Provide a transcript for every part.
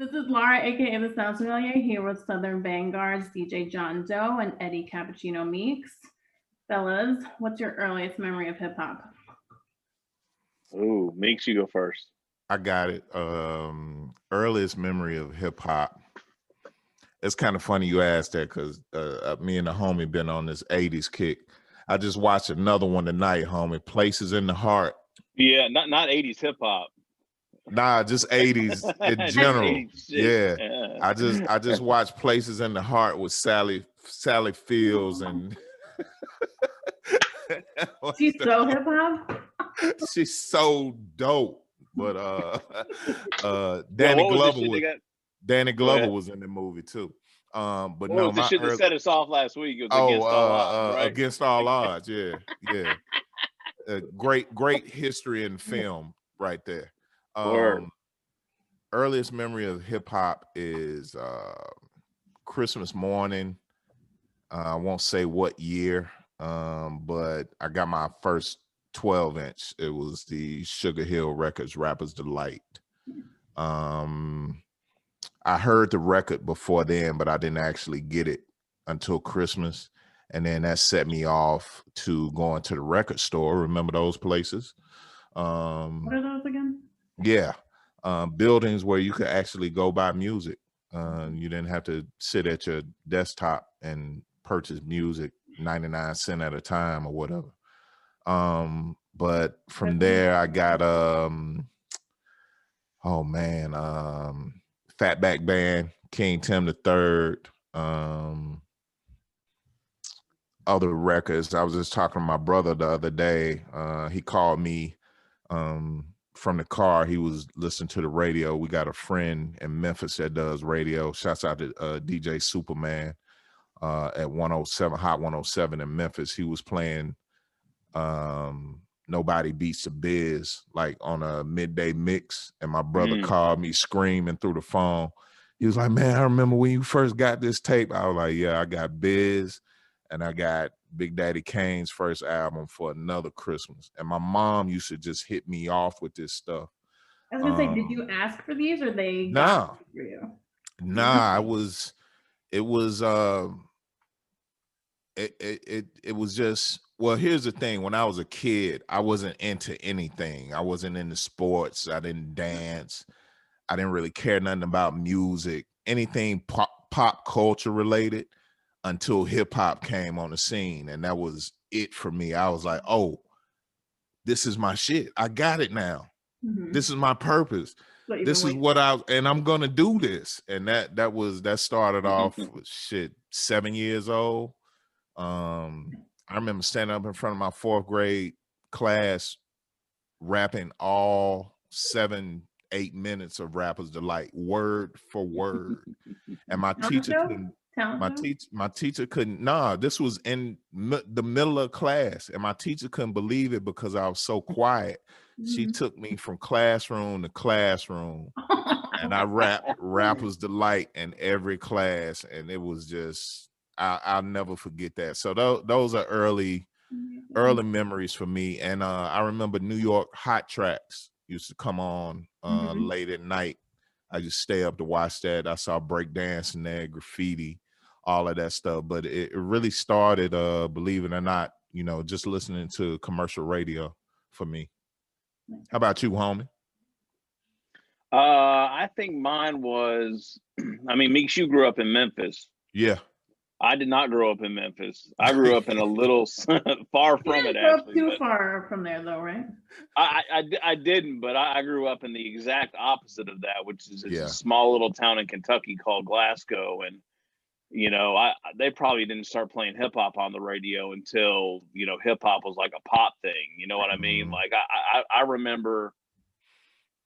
This is Laura, aka the Sommelier, here with Southern Vangard's DJ John Doe and Eddie Cappuccino Meeks. Fellas, what's your earliest memory of hip hop? Ooh, Meeks, you go first. I got it. Earliest memory of hip hop. It's kind of funny you asked that because me and the homie been on this 80s kick. I just watched another one tonight, homie. Places in the Heart. Yeah, not 80s hip hop. Nah, just 80s in general. 80s yeah. yeah. I just watched Places in the Heart with Sally Fields and She's so hip hop. She's so dope. But Danny Glover was in the movie too. But what no, was the shit that set us off last week? It was Against All Odds, right? Against All Odds, yeah. Great history in film right there. Earliest memory of hip hop is Christmas morning. I won't say what year, but I got my first 12-inch. It was the Sugar Hill Records Rapper's Delight. I heard the record before then, but I didn't actually get it until Christmas. And then that set me off to going to the record store. Remember those places? What are those again? Yeah. Buildings where you could actually go buy music. You didn't have to sit at your desktop and purchase music 99 cents at a time or whatever. But from there I got Fatback Band, King Tim III, other records. I was just talking to my brother the other day. He called me from the car. He was listening to the radio. We got a friend in Memphis that does radio. Shouts out to DJ Superman at 107, Hot 107 in Memphis. He was playing Nobody Beats the Biz, like on a midday mix. And my brother called me screaming through the phone. He was like, man, I remember when you first got this tape. I was like, yeah, I got Biz and I got Big Daddy Kane's first album For Another Christmas. And my mom used to just hit me off with this stuff. I was gonna say, did you ask for these or they got it for you? Nah, it was just, well, here's the thing. When I was a kid, I wasn't into anything. I wasn't into sports. I didn't dance. I didn't really care nothing about music, anything pop culture related, until hip hop came on the scene. And that was it for me. I was like, oh, this is my shit. I got it now. Mm-hmm. This is my purpose. This is what I'm going to do this. And that started off with 7 years old. I remember standing up in front of my 4th grade class, rapping all 7-8 minutes of Rapper's Delight, word for word. And my teacher couldn't. My teacher couldn't. Nah, this was in the middle of class, and my teacher couldn't believe it because I was so quiet. She took me from classroom to classroom, and I rapped Rapper's Delight in every class, and it was just, I'll never forget that. So those are early memories for me. And I remember New York Hot Tracks used to come on late at night. I just stay up to watch that. I saw breakdancing there, graffiti, all of that stuff. But it really started, believe it or not, just listening to commercial radio for me. How about you, homie? I think mine was, Meeks, you grew up in Memphis. Yeah. I did not grow up in Memphis. I grew up in a little far from it, actually. Too far from there, though, right? I didn't, but I grew up in the exact opposite of that, which is a small little town in Kentucky called Glasgow. And, they probably didn't start playing hip hop on the radio until, hip hop was like a pop thing. You know what I mean? Like I remember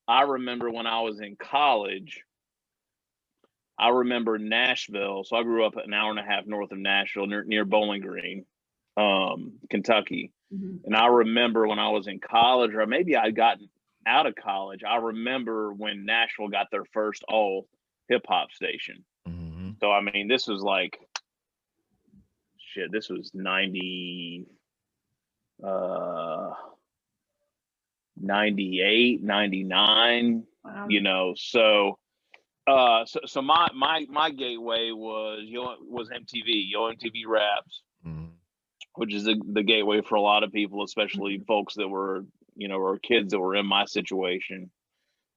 when I was in college, I remember Nashville. So I grew up an hour and a half north of Nashville, near Bowling Green, Kentucky. Mm-hmm. And I remember when I was in college, or maybe I'd gotten out of college, I remember when Nashville got their first all hip hop station. Mm-hmm. So, this was like, this was 98, 99, wow. So So my gateway was MTV, MTV Raps, which is the gateway for a lot of people, especially folks that were, or kids that were in my situation.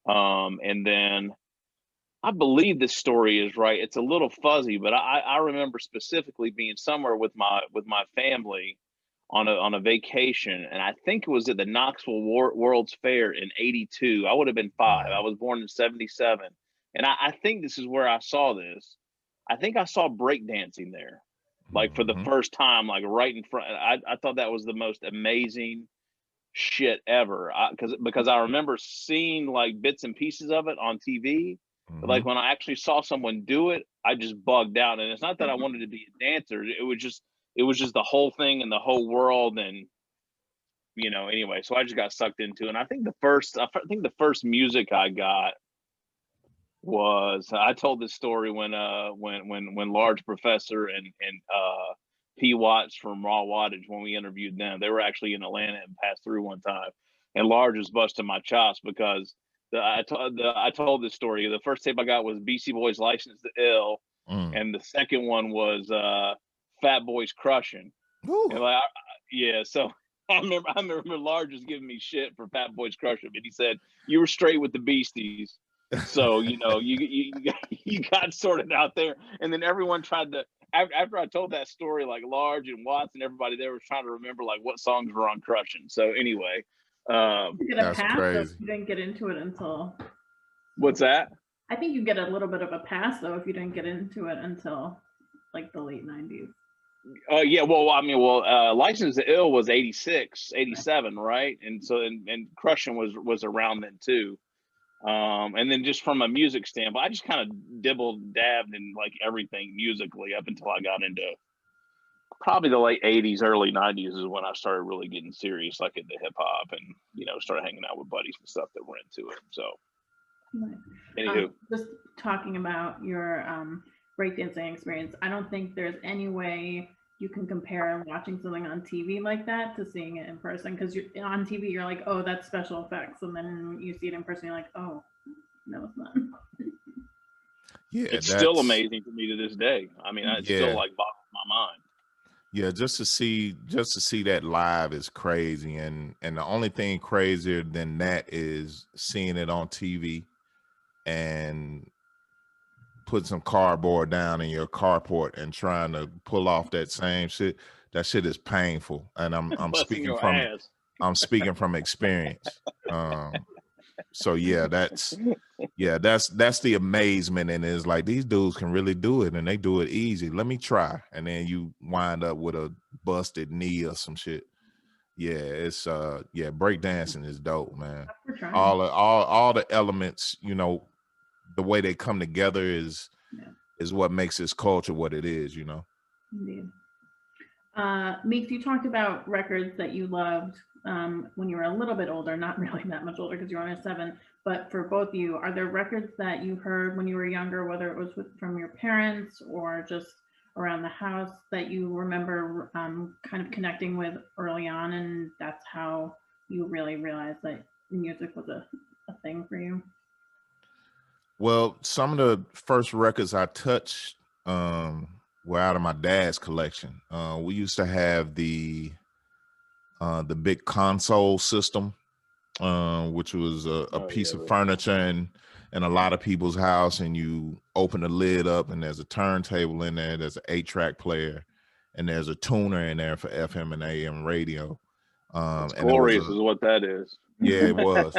And then I believe this story is right. It's a little fuzzy, but I remember specifically being somewhere with my family on a vacation, and I think it was at the Knoxville World's Fair in '82. I would have been 5. I was born in '77, and I think this is where I saw this. I think I saw breakdancing there, like for the first time, like right in front. I thought that was the most amazing shit ever, because I remember seeing like bits and pieces of it on TV. But like when I actually saw someone do it, I just bugged out. And it's not that I wanted to be a dancer. It was just the whole thing and the whole world. And, anyway, so I just got sucked into it. And I think the first music I got was, I told this story when Large Professor and P. Watts from Raw Wattage, when we interviewed them, they were actually in Atlanta and passed through one time. And Large was busting my chops because I told this story. The first tape I got was Beastie Boys' License to Ill, and the second one was Fat Boys Crushing. And like, so I remember Large was giving me shit for Fat Boys Crushing, but he said you were straight with the Beasties, so you got sorted out there. And then everyone tried to, after I told that story, like Large and Watts and everybody there was trying to remember like what songs were on Crushing. So anyway. That's crazy. You didn't get into it until. What's that? I think you get a little bit of a pass though if you didn't get into it until like the late '90s. Yeah, well, License to Ill was 86, 87, right? And so and Crushing was around then too. And then just from a music standpoint, I just kind of dabbed in like everything musically up until I got into probably the late '80s, early '90s is when I started really getting serious, like into hip hop, and started hanging out with buddies and stuff that were into it. So, anywho, just talking about your breakdancing experience, I don't think there's any way you can compare watching something on TV like that to seeing it in person, because you're on TV, you're like, oh, that's special effects, and then you see it in person, you're like, oh, no, it's not. Yeah, it's still amazing to me to this day. I mean, it's still like boggles my mind. Yeah, just to see that live is crazy, and the only thing crazier than that is seeing it on TV and put some cardboard down in your carport and trying to pull off that same shit. That shit is painful, and I'm speaking from experience. So yeah, that's the amazement, and it's like these dudes can really do it, and they do it easy. Let me try, and then you wind up with a busted knee or some shit. Yeah, it's breakdancing is dope, man. All the elements, the way they come together is what makes this culture what it is, Indeed. Meeks, you talked about records that you loved when you were a little bit older, not really that much older because you're only 7, but for both of you, are there records that you heard when you were younger, whether it was from your parents or just around the house, that you remember kind of connecting with early on, and that's how you really realized that music was a thing for you? Well, some of the first records I touched were out of my dad's collection. We used to have the big console system, which was a piece of furniture in a lot of people's house, and you open the lid up and there's a turntable in there, there's an 8-track player, and there's a tuner in there for FM and AM radio. It's glorious is what that is. Yeah, it was.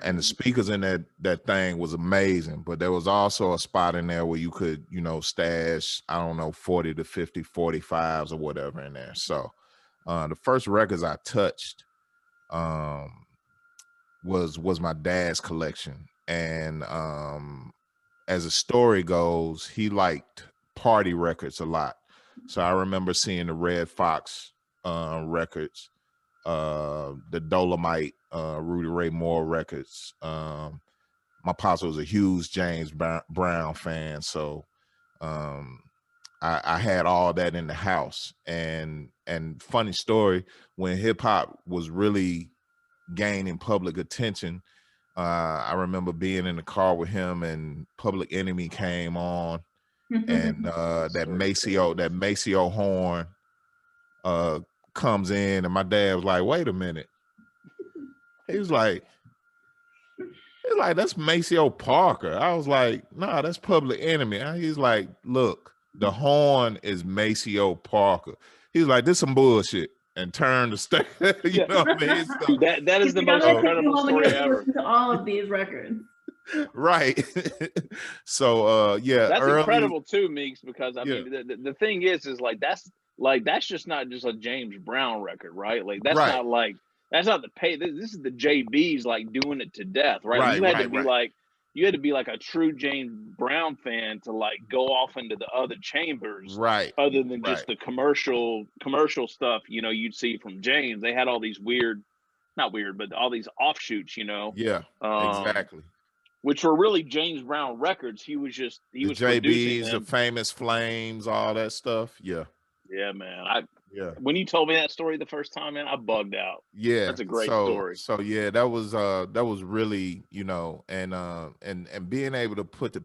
And the speakers in that thing was amazing, but there was also a spot in there where you could, stash, 40 to 50 45s or whatever in there. So the first records I touched was my dad's collection. And as the story goes, he liked party records a lot. So I remember seeing the Red Fox records, the Dolomite, Rudy Ray Moore records. My pops was a huge James Brown fan, so I had all that in the house. And funny story, when hip hop was really gaining public attention, I remember being in the car with him, and Public Enemy came on, and that Maceo horn comes in, and my dad was like, "Wait a minute." He was like, "That's Maceo Parker." I was like, "Nah, that's Public Enemy." He's like, "Look, the horn is Maceo Parker." He's like, "This some bullshit," and turned the state. You know what I mean? So, that is the most incredible story ever. To all of these records. Right. So yeah, that's incredible too, Meeks, because I mean the thing is like that's just not just a James Brown record, right? Like that's not like that's not the pay. This is the JBs like doing it to death, right? You had to be like a true James Brown fan to like go off into the other chambers, right? Other than just the commercial stuff, you know, you'd see from James. They had all these not weird, but all these offshoots, you know. Yeah, exactly. Which were really James Brown records. He was the JBs, the Famous Flames, all that stuff. Yeah. Yeah, man. When you told me that story the first time, man, I bugged out. Yeah, that's a great story. So yeah, that was really, you know, and being able to put the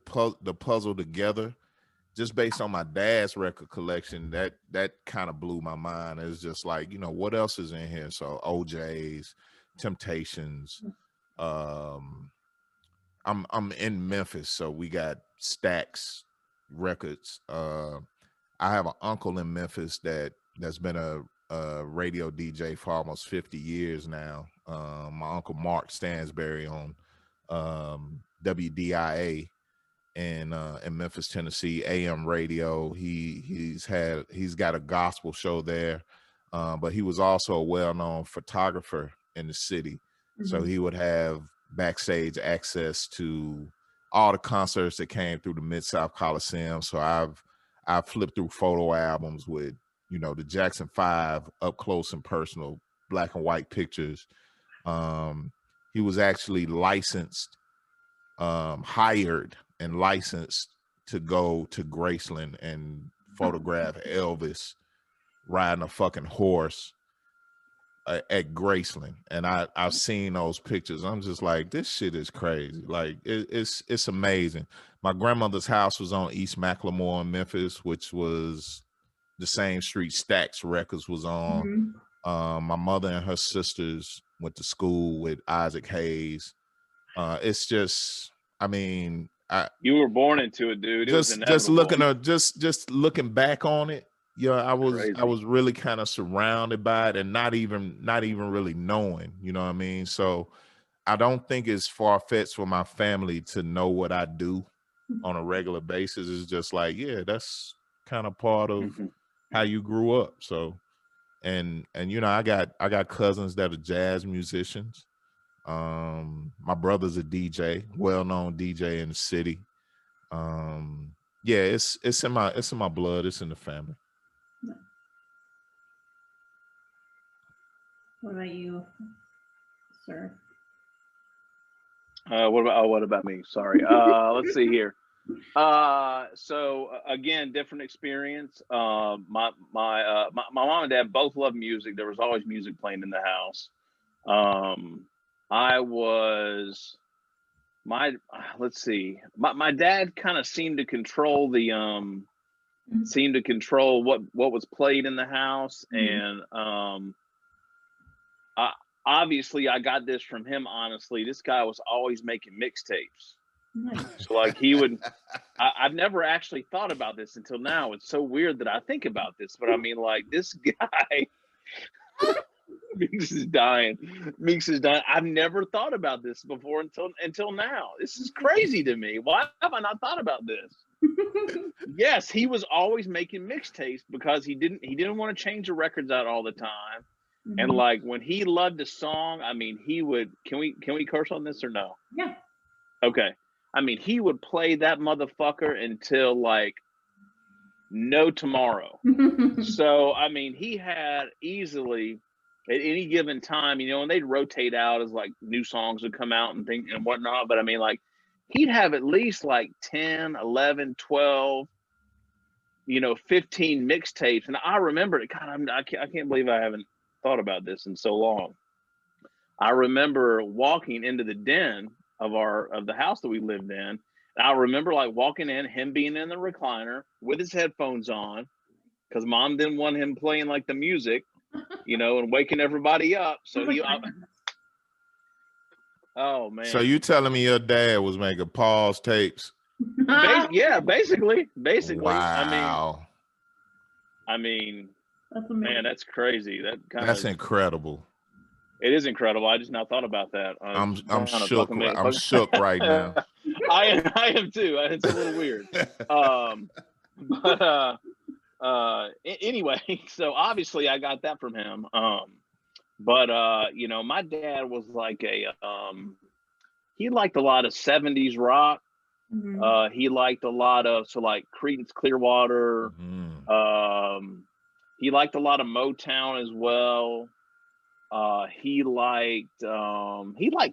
puzzle together just based on my dad's record collection, that kind of blew my mind. It's just like, you know, what else is in here? So OJ's, Temptations, I'm in Memphis, so we got Stax Records. I have an uncle in Memphis that's been a radio DJ for almost 50 years now. My uncle Mark Stansberry on WDIA in Memphis, Tennessee, AM radio. He's got a gospel show there, but he was also a well-known photographer in the city. Mm-hmm. So he would have backstage access to all the concerts that came through the Mid-South Coliseum. So I've flipped through photo albums with, you know, the Jackson 5 up close and personal black and white pictures. He was actually licensed, hired and licensed to go to Graceland and photograph Elvis riding a fucking horse at Graceland. And I've seen those pictures. I'm just like, this shit is crazy. Like it's amazing. My grandmother's house was on East Macklemore in Memphis, which was the same street Stax Records was on. Mm-hmm. My mother and her sisters went to school with Isaac Hayes. It's just, I mean, you were born into it, dude. Just looking back on it, I was really kind of surrounded by it and not even really knowing, you know what I mean? So I don't think it's far-fetched for my family to know what I do on a regular basis. It's just like, yeah, that's kind of part of how you grew up. So, and you know, I got cousins that are jazz musicians. My brother's a DJ, well-known DJ in the city. Yeah, it's in my blood. It's in the family. What about you, sir? What about me? Sorry. Let's see here. So again, different experience. My mom and dad both love music. There was always music playing in the house. Let's see. My dad kind of seemed to control what was played in the house, and obviously I got this from him. Honestly, this guy was always making mixtapes. Nice. So like he would. I've never actually thought about this until now. It's so weird that I think about this, but I mean, like this guy. Meeks is dying. I've never thought about this before until now. This is crazy to me. Why have I not thought about this? Yes, he was always making mixtapes because he didn't want to change the records out all the time. Mm-hmm. And like when he loved a song, I mean, he would. Can we curse on this or no? Yeah. Okay. I mean, he would play that motherfucker until like no tomorrow. So I mean, he had easily. At any given time, you know, and they'd rotate out as like new songs would come out and whatnot. But I mean, like he'd have at least like 10, 11, 12, 15 mixtapes. And I remember it. God, I can't believe I haven't thought about this in so long. I remember walking into the den of the house that we lived in. And I remember like walking in, him being in the recliner with his headphones on, because mom didn't want him playing like the music, you know, and waking everybody up. So oh man. So you telling me your dad was making pause tapes? Yeah, basically. Wow. I mean, That's amazing. man, that's crazy. That's incredible. It is incredible. I just now thought about that. I'm shook. I'm shook right now. I am too. It's a little weird. Anyway, so obviously I got that from him. You know, my dad was like he liked a lot of 70s rock. Mm-hmm. He liked a lot of like Creedence Clearwater. Mm-hmm. He liked a lot of Motown as well. He liked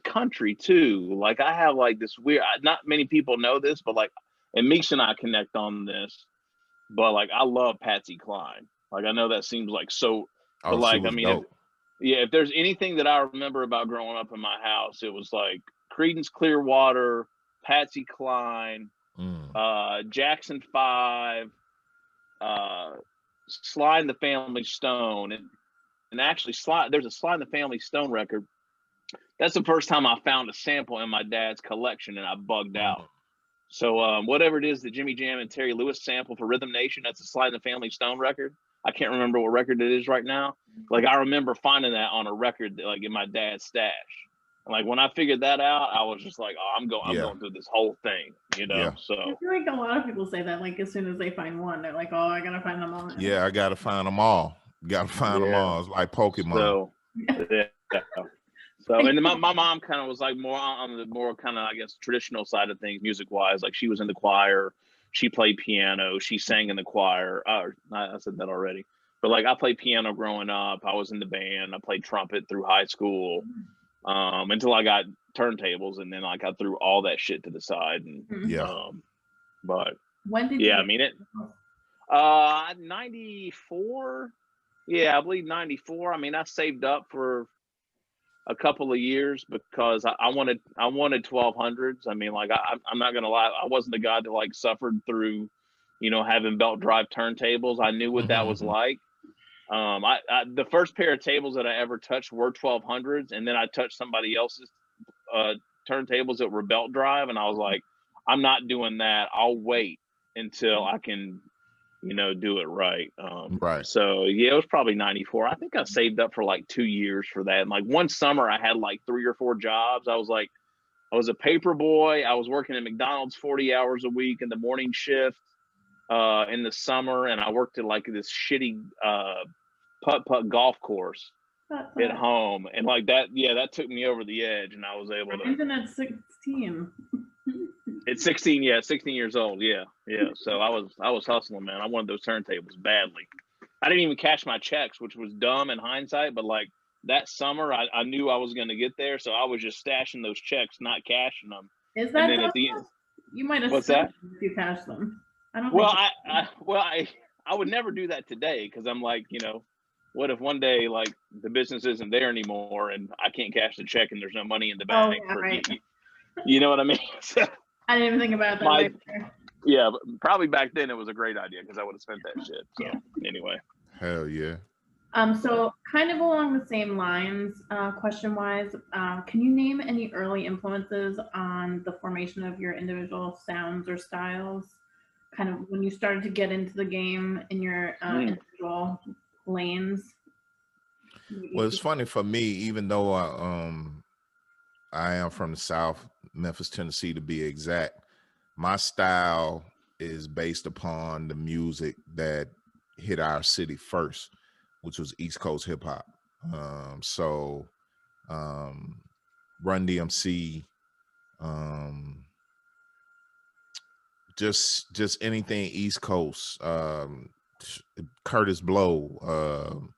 country too. Like I have like this weird, not many people know this, but like, and Meeks and I connect on this, but like I love Patsy Cline. Like I know that seems like so, but like I mean, if there's anything that I remember about growing up in my house, it was like Creedence Clearwater, Patsy Cline, Jackson 5, Sly and the Family Stone, and actually there's a Sly and the Family Stone record. That's the first time I found a sample in my dad's collection, and I bugged out. So whatever it is that Jimmy Jam and Terry Lewis sample for Rhythm Nation, that's a Sly and the Family Stone record. I can't remember what record it is right now. Like I remember finding that on a record like in my dad's stash. And like when I figured that out, I was just like, oh, I'm going through this whole thing, you know. Yeah. So I feel like a lot of people say that, like as soon as they find one, they're like, oh, I gotta find them all. Yeah, I gotta find them all. Gotta find them all. It's like Pokemon. So and then my mom kind of was like more on the more kind of, I guess, traditional side of things, music wise. Like she was in the choir, she played piano, she sang in the choir. I said that already, but like I played piano growing up. I was in the band. I played trumpet through high school until I got turntables, and then like I threw all that shit to the side. And but when did you? I mean it. 94. Yeah, I believe 94. I mean, I saved up for a couple of years because I wanted 1200s. I mean, like I'm not gonna lie, I wasn't the guy that like suffered through, you know, having belt drive turntables. I knew what that was like. The first pair of tables that I ever touched were 1200s, and then I touched somebody else's turntables that were belt drive, and I was like, I'm not doing that. I'll wait until I can, you know, do it right. Right. So yeah, it was probably 94. I think I saved up for like 2 years for that. And like one summer I had like 3 or 4 jobs. I was a paper boy. I was working at McDonald's 40 hours a week in the morning shift in the summer. And I worked at like this shitty putt golf course at home. And like that took me over the edge, and I was able to. Even at 16. At 16, 16 years old. Yeah. So I was hustling, man. I wanted those turntables badly. I didn't even cash my checks, which was dumb in hindsight. But like that summer, I knew I was going to get there, so I was just stashing those checks, not cashing them. Is that at the end, you might have? What's that? If you cash them, I don't. Well, I would never do that today because I'm like, you know, what if one day like the business isn't there anymore and I can't cash the check and there's no money in the bank? Right. You know what I mean? So, I didn't even think about that. Yeah, but probably back then it was a great idea because I would have spent that shit. So anyway. Hell yeah. So kind of along the same lines, question wise, can you name any early influences on the formation of your individual sounds or styles? Kind of when you started to get into the game in your individual lanes? Well, it's funny for me, even though I am from the South, Memphis, Tennessee, to be exact. My style is based upon the music that hit our city first, which was East Coast hip hop. Run DMC, just anything East Coast, Curtis Blow,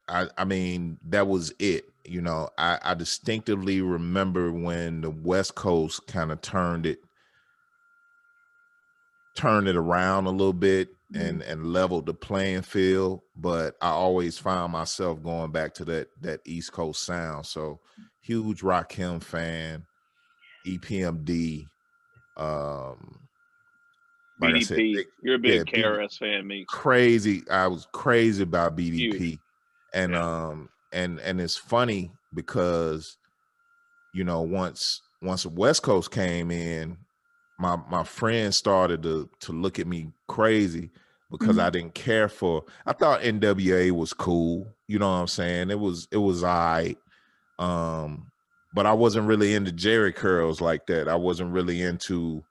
I mean, that was it. You know, I distinctively remember when the West Coast kind of turned it around a little bit. and leveled the playing field. But I always found myself going back to that East Coast sound. So huge Rakim fan, EPMD. Like I said, BDP. You're a big yeah, KRS fan, me. Crazy. I was crazy about BDP. Huge. And and it's funny because, you know, once the West Coast came in, my friends started to look at me crazy because I didn't care for. I thought NWA was cool, you know what I'm saying? It was all right. But I wasn't really into Jerry curls like that. I wasn't really into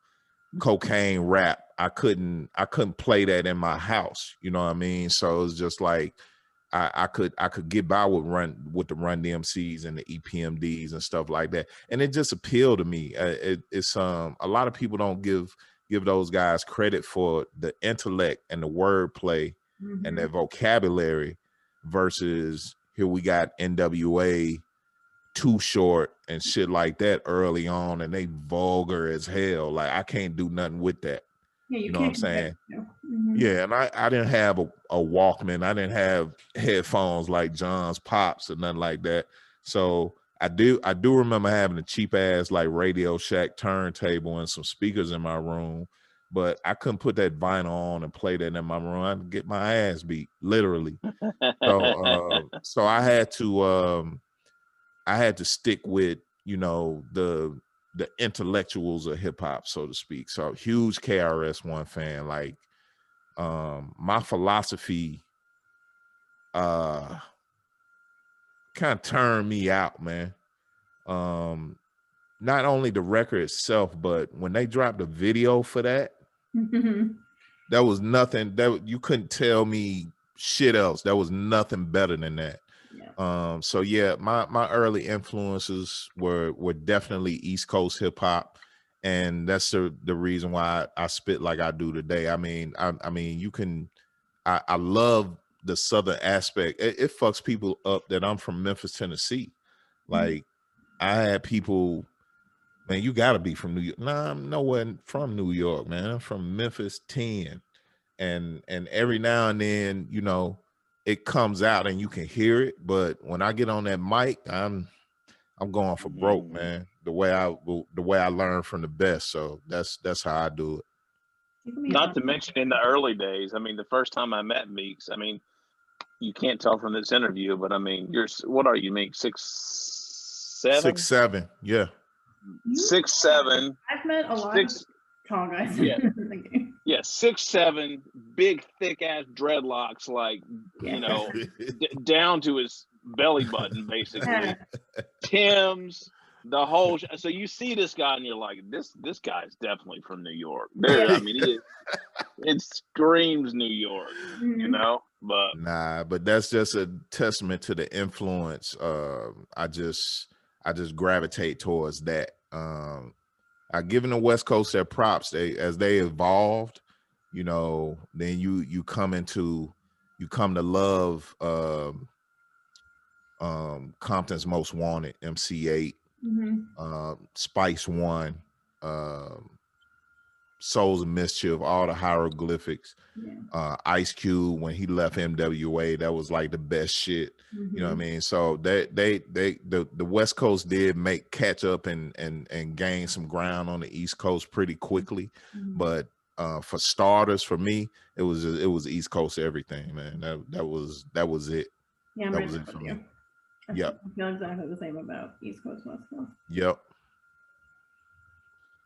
cocaine rap. I couldn't play that in my house, you know what I mean? So it was just like I could get by with the Run DMCs and the EPMDs and stuff like that, and it just appealed to me. It's a lot of people don't give those guys credit for the intellect and the wordplay and their vocabulary versus here we got NWA, Too Short and shit like that early on, and they vulgar as hell. Like I can't do nothing with that. Yeah, you know what I'm saying? Yeah, and I didn't have a Walkman. I didn't have headphones like John's Pops or nothing like that. So I do remember having a cheap ass like Radio Shack turntable and some speakers in my room, but I couldn't put that vinyl on and play that in my room. I'd get my ass beat, literally. So I had to stick with, you know, the intellectuals of hip hop, so to speak. So huge KRS-One fan. Like my philosophy kind of turned me out, man. Not only the record itself, but when they dropped the video for that, there was nothing that you couldn't tell me shit else. There was nothing better than that. So yeah, my early influences were definitely East Coast hip hop, and that's the reason why I spit like I do today. I mean, I love the Southern aspect. It fucks people up that I'm from Memphis, Tennessee. Like I had people, man, you gotta be from New York. Nah, I'm nowhere from New York, man. I'm from Memphis 10. And every now and then, you know, it comes out and you can hear it, but when I get on that mic, I'm going for broke, man. The way I learn from the best. So that's how I do it. Not to mention in the early days, I mean, the first time I met Meeks, I mean, you can't tell from this interview, but I mean, what are you, Meeks? 6'7"? 6'7", yeah. 6'7". I've met a lot of tall guys. Yeah. Yeah, 6'7", big thick ass dreadlocks, like you know, down to his belly button, basically. Tim's, the whole. So you see this guy, and you're like, this guy's definitely from New York. I mean, it screams New York, you know. But nah, but that's just a testament to the influence. I just gravitate towards that. I given the West Coast their props. As they evolved, you know, then you come to love Compton's Most Wanted, MC8, Spice One, Souls of Mischief, all the hieroglyphics. Ice Cube, when he left MWA, that was like the best shit. You know what I mean? So the West Coast did catch up and gain some ground on the East Coast pretty quickly. But for starters, for me, it was East Coast everything, man. That was it. Yeah, that was it for me. Yep. I feel exactly the same about East Coast, West Coast. Yep.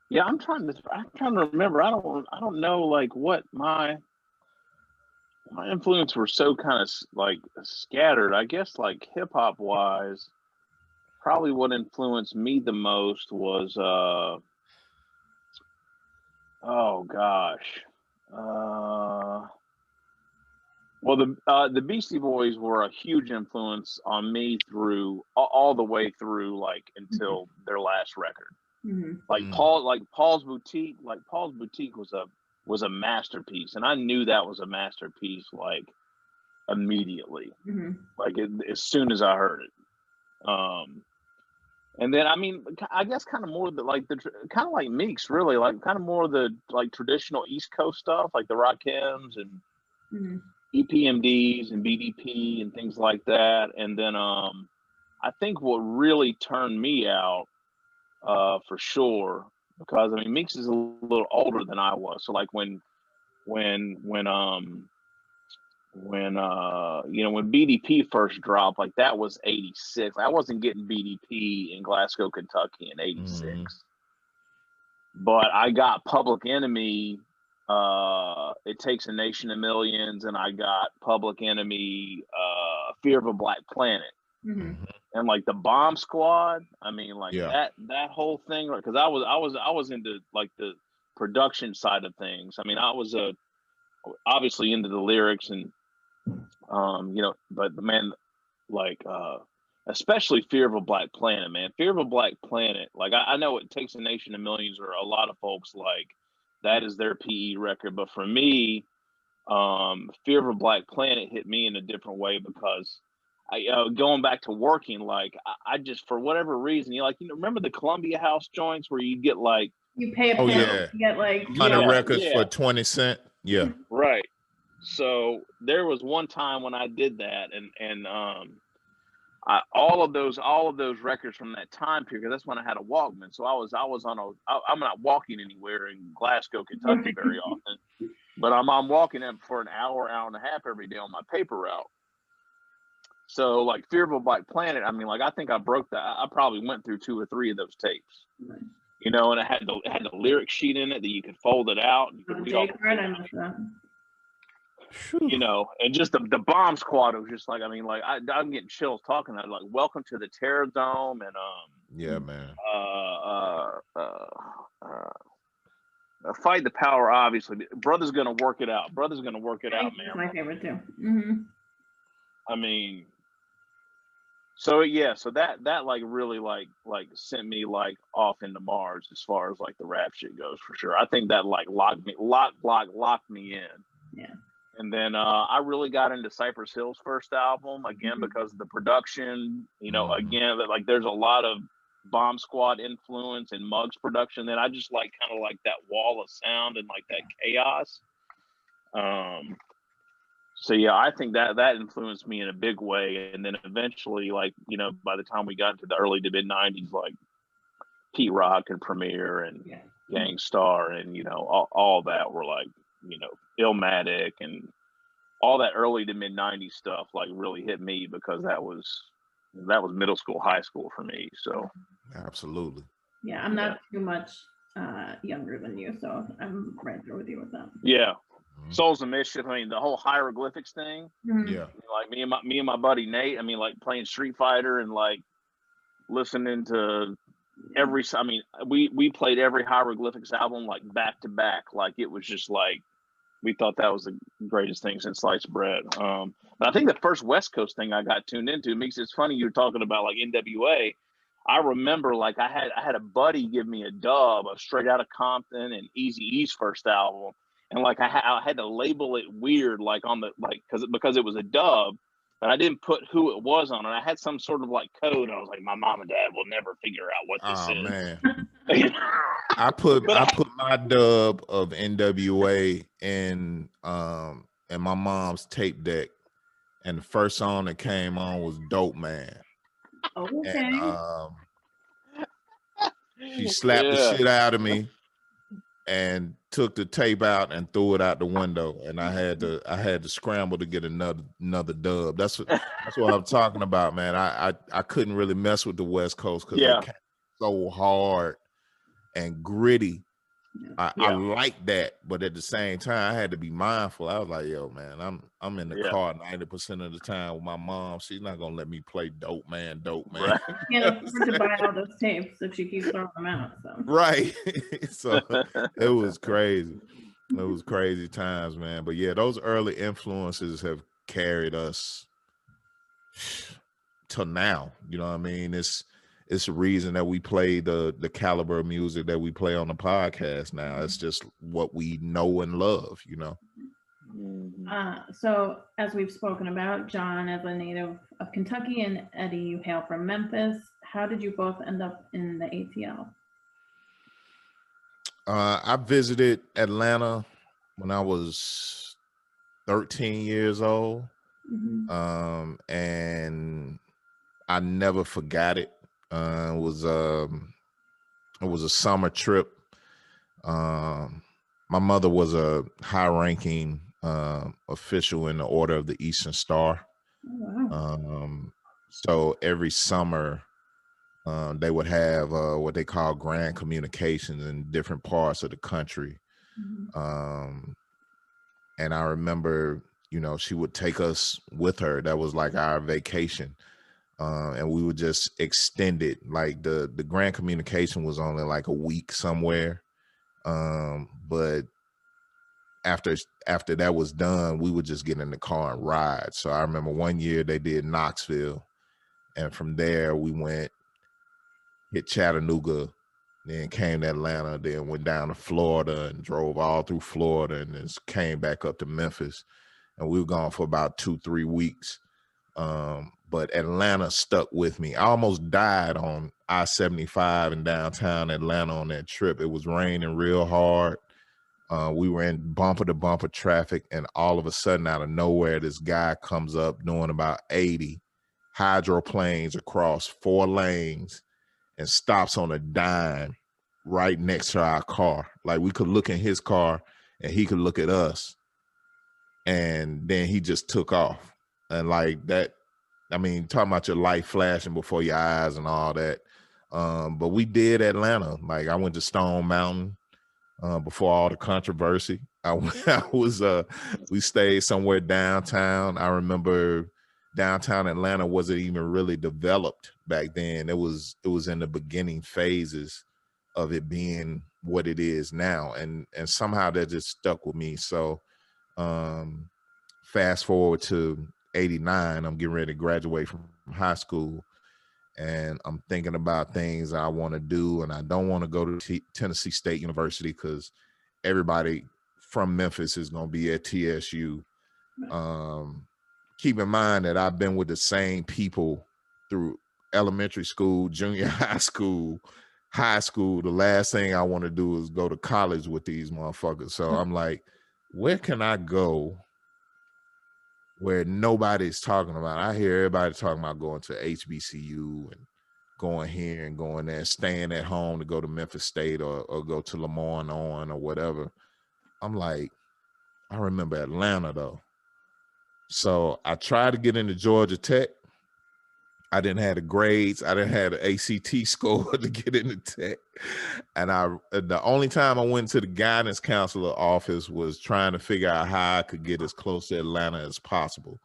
Yeah, I'm trying to remember. I don't know like what my influence were so kind of like scattered. I guess like hip hop wise, probably what influenced me the most was oh gosh. Well, the Beastie Boys were a huge influence on me through all the way through, like until their last record. Like Paul's Boutique was a masterpiece, and I knew that was a masterpiece like immediately, like as soon as I heard it. And then, I mean, I guess kind of more the kind of like Meeks, really, like kind of more the like traditional East Coast stuff, like the Rakims and EPMDs and BDP and things like that. And then I think what really turned me out for sure, because I mean Meeks is a little older than I was, so like when BDP first dropped, like that was 86. I wasn't getting BDP in Glasgow, Kentucky in 86. But I got Public Enemy, It Takes a Nation of Millions, and I got Public Enemy, Fear of a Black Planet. And like the Bomb Squad, I mean, like that whole thing, because I was into like the production side of things. I mean, I was obviously into the lyrics and but man, like especially Fear of a Black Planet, man. Fear of a Black Planet, like I know It Takes a Nation of Millions, or a lot of folks like that is their PE record, but for me, Fear of a Black Planet hit me in a different way, because going back to working, like I just, for whatever reason, remember the Columbia House joints where you get like, you pay a penny, you get like 100 records for 20 cents. Yeah. Right. So there was one time when I did that, and all of those records from that time period, that's when I had a Walkman. So I'm not walking anywhere in Glasgow, Kentucky very often, but I'm walking in for an hour and a half every day on my paper route. So like Fear of a Black Planet, I mean, like I think I broke that. I probably went through 2 or 3 of those tapes, and it had the lyric sheet in it that you could fold it out. And you could read all and just the Bomb Squad was just like, I mean, like I'm getting chills talking about it, like Welcome to the Terror Dome, and Fight the Power, obviously. Brother's Gonna Work It Out. Brother's Gonna Work It Out, man. My favorite too. I mean, so that like really like sent me like off into Mars as far as like the rap shit goes, for sure. I think that like locked me in. Yeah. And then I really got into Cypress Hill's first album, again, because of the production, again, like there's a lot of Bomb Squad influence and Muggs production that I just like, kind of like that wall of sound and like that chaos. So yeah, I think that influenced me in a big way. And then eventually, like, by the time we got to the early to mid 90s, like Pete Rock and Premier and Gang Starr and, all that were like, Illmatic and all that early to mid 90s stuff like really hit me, because that was middle school, high school for me. So absolutely. Yeah, I'm not too much younger than you, so I'm right there with you with that. Yeah. Souls of Mischief, I mean, the whole hieroglyphics thing. Yeah. Like me and my buddy Nate, I mean, like playing Street Fighter and like listening to we played every hieroglyphics album like back to back. Like it was just like, we thought that was the greatest thing since sliced bread. But I think the first West Coast thing I got tuned into, Meeks, it's funny you were talking about like NWA. I remember like I had a buddy give me a dub of Straight Outta Compton and Eazy-E's first album, and like I had to label it weird, like on the because it was a dub, but I didn't put who it was on it. I had some sort of like code. I was like, my mom and dad will never figure out what this is. Man. I put my dub of NWA in my mom's tape deck, and the first song that came on was Dope Man. Okay. And she slapped the shit out of me and took the tape out and threw it out the window, and I had to scramble to get another dub. That's what I'm talking about, man. I couldn't really mess with the West Coast because it came so hard and gritty. I like that, but at the same time, I had to be mindful. I was like, yo, man, I'm in the car 90% of the time with my mom. She's not gonna let me play Dope Man. Right. You can't afford to buy all those tapes if she keeps throwing them out. So. Right. So it was crazy. It was crazy times, man. But yeah, those early influences have carried us till now. You know what I mean? It's a reason that we play the caliber of music that we play on the podcast now. It's just what we know and love, So as we've spoken about, John, as a native of Kentucky, and Eddie, you hail from Memphis. how did you both end up in the ATL? I visited Atlanta when I was 13 years old. And I never forgot it. It was a summer trip. My mother was a high-ranking official in the Order of the Eastern Star. Oh, wow. So every summer, they would have what they call grand communications in different parts of the country. And I remember, she would take us with her. That was like our vacation. And we would just extend it. Like the grand communication was only like a week somewhere. But after that was done, we would just get in the car and ride. So I remember one year they did Knoxville, and from there we hit Chattanooga, then came to Atlanta, then went down to Florida and drove all through Florida, and then came back up to Memphis. And we were gone for about 2-3 weeks. But Atlanta stuck with me. I almost died on I-75 in downtown Atlanta on that trip. It was raining real hard. We were in bumper to bumper traffic, and all of a sudden, out of nowhere, this guy comes up doing about 80 hydroplanes across 4 lanes and stops on a dime right next to our car. Like, we could look in his car and he could look at us, and then he just took off. And like that, I mean, talking about your light flashing before your eyes and all that. But we did Atlanta. Like, I went to Stone Mountain before all the controversy. We stayed somewhere downtown. I remember downtown Atlanta wasn't even really developed back then. It was in the beginning phases of it being what it is now. And somehow that just stuck with me. So fast forward to 89, I'm getting ready to graduate from high school, and I'm thinking about things I want to do, and I don't want to go to Tennessee State University because everybody from Memphis is going to be at TSU. Keep in mind that I've been with the same people through elementary school, junior high school, high school. The last thing I want to do is go to college with these motherfuckers. So I'm like, where can I go where nobody's talking about? I hear everybody talking about going to HBCU and going here and going there, staying at home to go to Memphis State or go to Lamar on or whatever. I'm like, I remember Atlanta though. So I tried to get into Georgia Tech. I didn't have the grades. I didn't have the ACT score to get into Tech. And the only time I went to the guidance counselor office was trying to figure out how I could get as close to Atlanta as possible.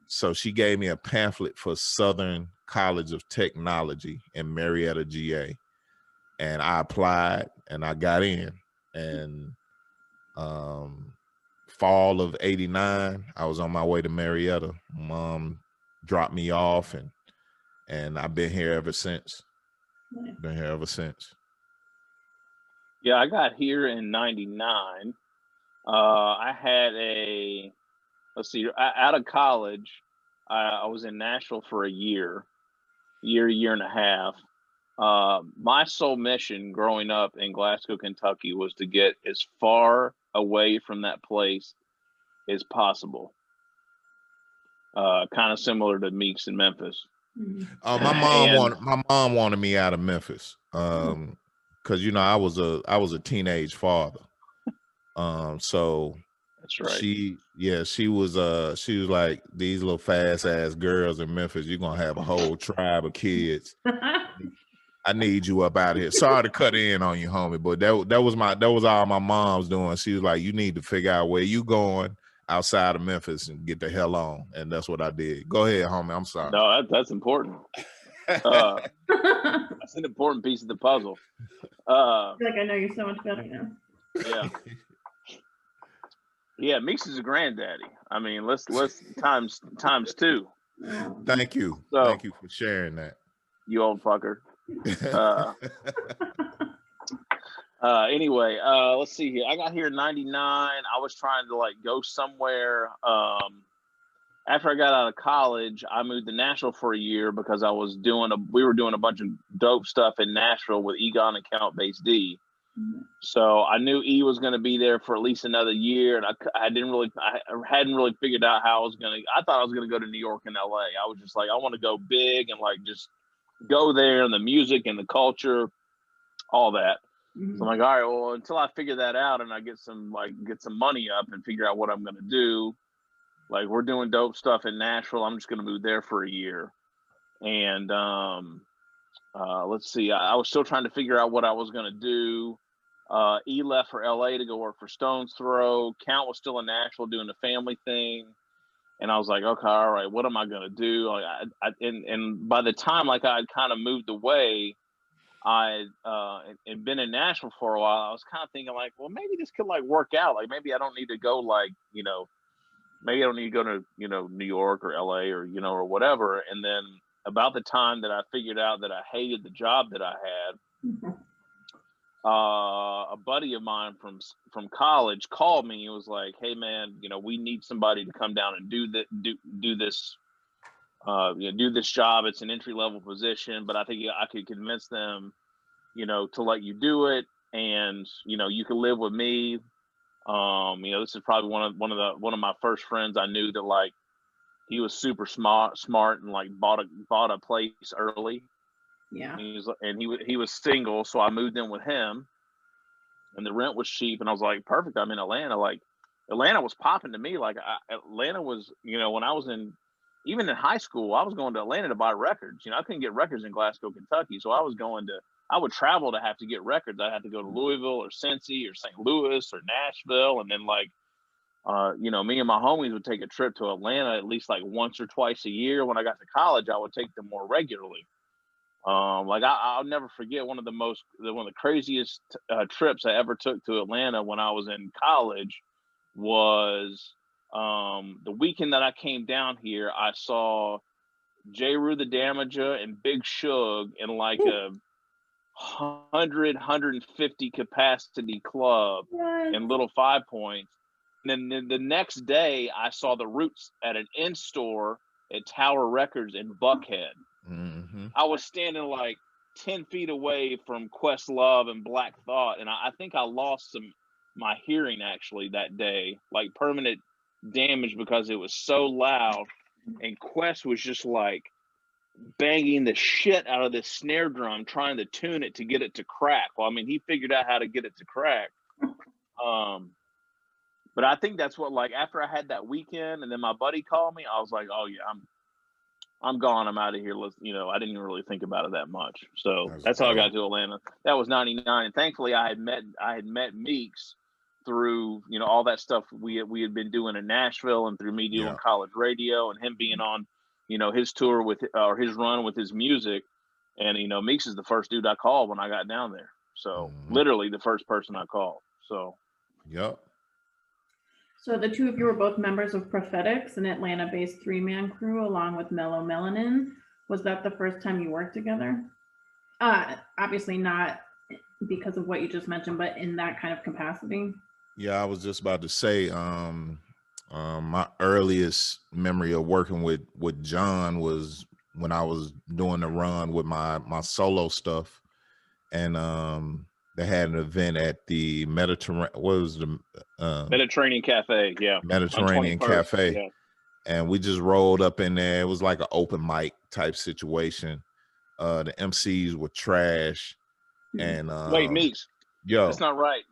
So she gave me a pamphlet for Southern College of Technology in Marietta, GA. And I applied and I got in. And fall of 89, I was on my way to Marietta. Mom dropped me off, and I've been here ever since. Been here ever since. Yeah, I got here in 99. I had out of college, I was in Nashville for a year and a half. My sole mission growing up in Glasgow, Kentucky was to get as far away from that place as possible. Kind of similar to Meeks in Memphis. My mom wanted me out of Memphis because I was a teenage father. So that's right. She was like, these little fast ass girls in Memphis, you're gonna have a whole tribe of kids. I need you up out of here. Sorry to cut in on you, homie, but that was all my mom's doing. She was like, you need to figure out where you going outside of Memphis and get the hell on. And that's what I did. Go ahead, homie. I'm sorry. No, that's important. That's an important piece of the puzzle. I feel like I know you so much better now. Yeah. Yeah, Meeks is a granddaddy. I mean, let's times 2. Thank you. Thank you for sharing that. You old fucker. Anyway, let's see here. I got here in 99. I was trying to go somewhere after I got out of college, I moved to Nashville for a year because we were doing a bunch of dope stuff in Nashville with Egon and Count Bass D. So I knew E was going to be there for at least another year, and I hadn't really figured out how I thought I was going to go to New York and LA. I was just like, I want to go big and like just go there, and the music and the culture, all that. So I'm like, all right, well, until I figure that out and I get some money up and figure out what I'm going to do, like we're doing dope stuff in Nashville, I'm just going to move there for a year. And let's see, I was still trying to figure out what I was going to do. E left for LA to go work for Stone's Throw. Count was still in Nashville doing the family thing. And I was like, okay, all right, what am I going to do? Like, and by the time like I had kind of moved away, I and been in Nashville for a while, I was kind of thinking like, well, maybe this could like work out. Like maybe I don't need to go like, maybe I don't need to go to, New York or LA or, or whatever. And then about the time that I figured out that I hated the job that I had, a buddy of mine from college called me. He was like, hey man, we need somebody to come down and do this job. It's an entry-level position, but I think I could convince them, to let you do it. And, you can live with me. This is probably one of my first friends I knew that like, he was super smart and like bought a place early. Yeah. He was single, so I moved in with him, and the rent was cheap, and I was like, perfect. I'm in Atlanta. Like, Atlanta was popping to me. Like, Atlanta was, when I was even in high school, I was going to Atlanta to buy records. I couldn't get records in Glasgow, Kentucky, so I would travel to have to get records. I'd have to go to Louisville or Cincy or St. Louis or Nashville, and then like, me and my homies would take a trip to Atlanta at least like once or twice a year. When I got to college, I would take them more regularly. Like I'll never forget one of the craziest trips I ever took to Atlanta when I was in college was the weekend that I came down here. I saw J. Rue the Damager and Big Shug in like a 150 capacity club in Little 5 Points. And then the next day I saw the Roots at an in-store at Tower Records in Buckhead. Mm-hmm. I was standing like 10 feet away from Questlove and Black Thought, and I think I lost my hearing actually that day, like permanent damage, because it was so loud, and Quest was just like banging the shit out of this snare drum trying to tune it to get it to crack. Well, I mean, he figured out how to get it to crack. But I think that's what, like, after I had that weekend and then my buddy called me, I was like, oh yeah, I'm gone. I'm out of here. I didn't even really think about it that much. So that's how I got to Atlanta. That was 99. And thankfully I had met Meeks through, all that stuff we had been doing in Nashville, and through me doing college radio and him being on, his tour or his run with his music. And, Meeks is the first dude I called when I got down there. So literally the first person I called. So. Yep. So the two of you were both members of Prophetics, an Atlanta-based three-man crew, along with Mellow Melanin. Was that the first time you worked together? Obviously not because of what you just mentioned, but in that kind of capacity. Yeah, I was just about to say, my earliest memory of working with John was when I was doing the run with my solo stuff, and they had an event at the Mediterranean. What was the Mediterranean Cafe? Yeah, Mediterranean Cafe. Yeah. And we just rolled up in there. It was like an open mic type situation. The MCs were trash. And wait, Meeks. Yo, that's not right.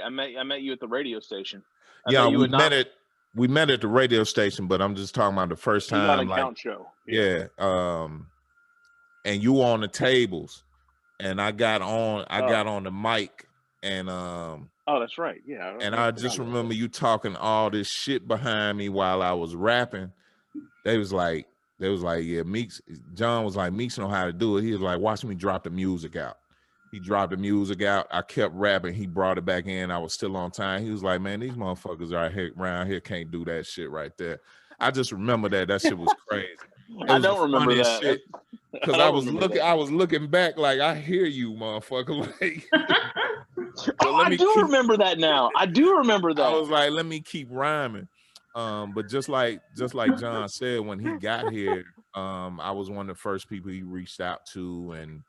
I met you at the radio station. We met at the radio station, but I'm just talking about the first time. On a count show. Yeah. And you were on the tables. And I got on the mic, and oh, that's right, yeah. And I just remember you talking all this shit behind me while I was rapping. They was like, yeah, Meeks. John was like, Meeks know how to do it. He was like, watch me drop the music out. He dropped the music out. I kept rapping. He brought it back in. I was still on time. He was like, man, these motherfuckers around here can't do that shit right there. I just remember that shit was crazy. I don't remember that. Because I was looking back like, I hear you, motherfucker. Like, I do remember that now. I do remember that. I was like, let me keep rhyming. But just like John said, when he got here, I was one of the first people he reached out to, and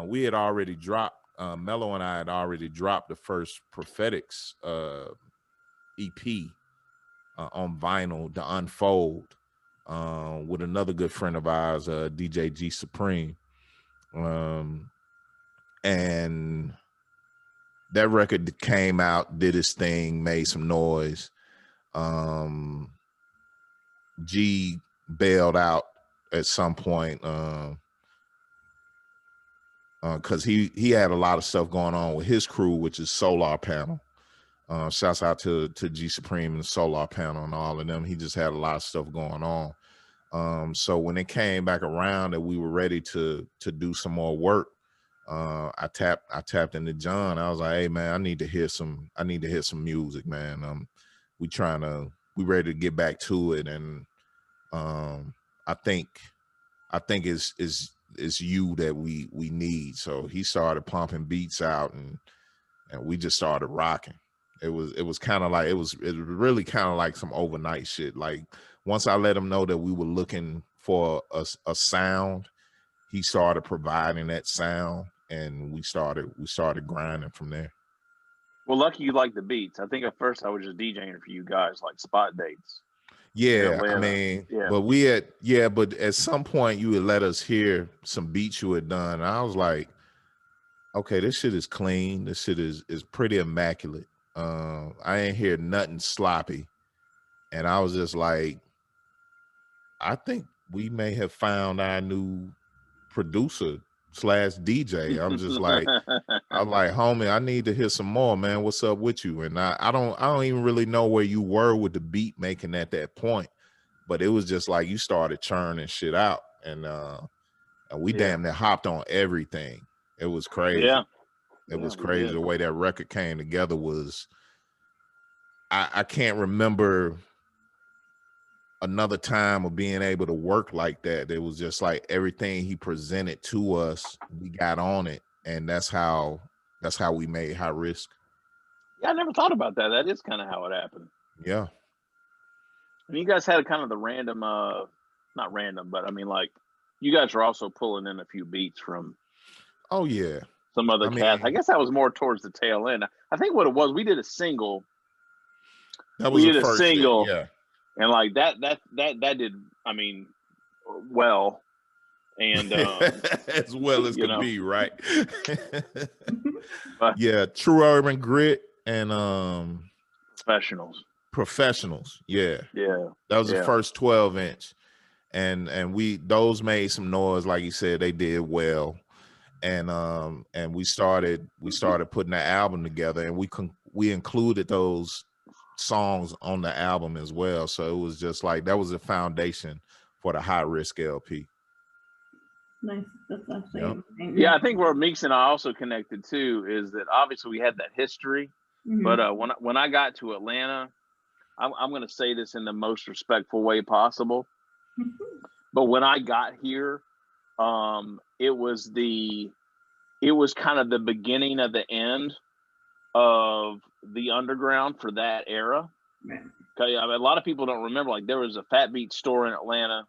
we had already dropped. Mello and I had already dropped the first Prophetics EP on vinyl, The Unfold, with another good friend of ours, DJ G Supreme, and that record came out, did its thing, made some noise. G bailed out at some point because he had a lot of stuff going on with his crew, which is Solar Panel. Shouts out to G Supreme and the Solar Panel and all of them. He just had a lot of stuff going on. So when it came back around that we were ready to do some more work, I tapped into John. I was like, hey man, I need to hear some music, man. We ready to get back to it. And I think it's you that we need. So he started pumping beats out, and we just started rocking. It was really kind of like some overnight shit. Like once I let him know that we were looking for a sound, he started providing that sound, and we started grinding from there. Well, lucky you like the beats. I think at first I was just DJing for you guys, like spot dates. Yeah, I mean, but at some point you would let us hear some beats you had done. And I was like, okay, this shit is clean. This shit is pretty immaculate. I ain't hear nothing sloppy. And I was just like, I think we may have found our new producer / DJ. I'm just like, I'm like, homie, I need to hear some more, man. What's up with you? And I don't even really know where you were with the beat making at that point, but it was just like you started churning shit out, and we damn near hopped on everything. It was crazy. Yeah. It was crazy the way that record came together. Was I can't remember another time of being able to work like that. It was just like everything he presented to us, we got on it, and that's how we made High Risk. Yeah, I never thought about that. That is kind of how it happened. Yeah. And you guys had kind of the random, not random, but I mean, like, you guys were also pulling in a few beats from. Oh yeah. Some other cats. I guess that was more towards the tail end. I think what it was, we did a single. We did a single. Yeah. And like that did, I mean, well, and as well as could be, right? But, yeah, True Urban Grit and Professionals. Yeah. That was the first 12-inch, and those made some noise, like you said, they did well, and we started putting the album together, and we included those songs on the album as well. So it was just like that was the foundation for the High Risk LP. Nice. That's actually I think where Meeks and I also connected too is that obviously we had that history, but when I got to Atlanta, I'm going to say this in the most respectful way possible, but when I got here, it was kind of the beginning of the end of the underground for that era. Okay, I mean, a lot of people don't remember, like there was a Fat Beat store in Atlanta.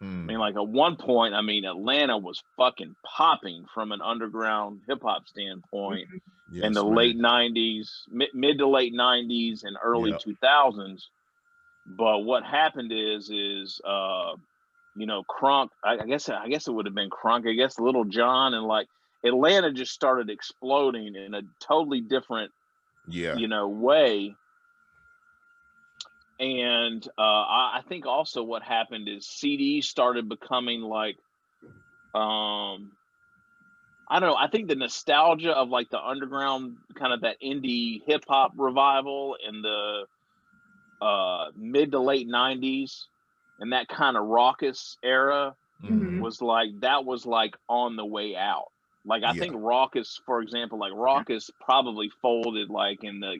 I mean, like at one point, I mean, Atlanta was fucking popping from an underground hip hop standpoint in the late 90s, mid to late 90s and early 2000s. But what happened is you know, Crunk, I guess it would have been Crunk, I guess Lil Jon, and like Atlanta just started exploding in a totally different, you know, way. And I think also what happened is CDs started becoming like, I don't know, I think the nostalgia of like the underground, kind of that indie hip hop revival in the mid to late 90s and that kind of raucous era was like, that was like on the way out. Like I think Raucous, for example, like Raucous probably folded like in the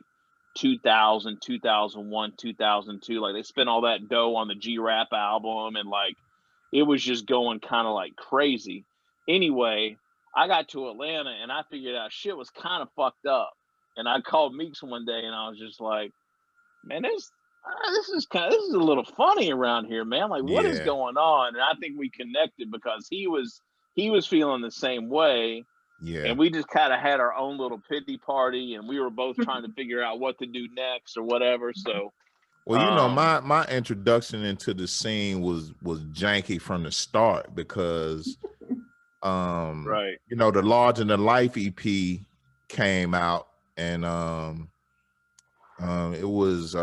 2000, 2001, 2002. Like they spent all that dough on the G-Rap album, and like it was just going kind of like crazy. Anyway, I got to Atlanta and I figured out shit was kind of fucked up. And I called Meeks one day and I was just like, man, this is a little funny around here, man. Like, what is Yeah, going on? And I think we connected because he was feeling the same way, yeah. and we just kind of had our own little pity party, and we were both trying to figure out what to do next or whatever. So, Well, you know, my introduction into the scene was janky from the start because right. you know, the Larger Than Life EP came out, and it was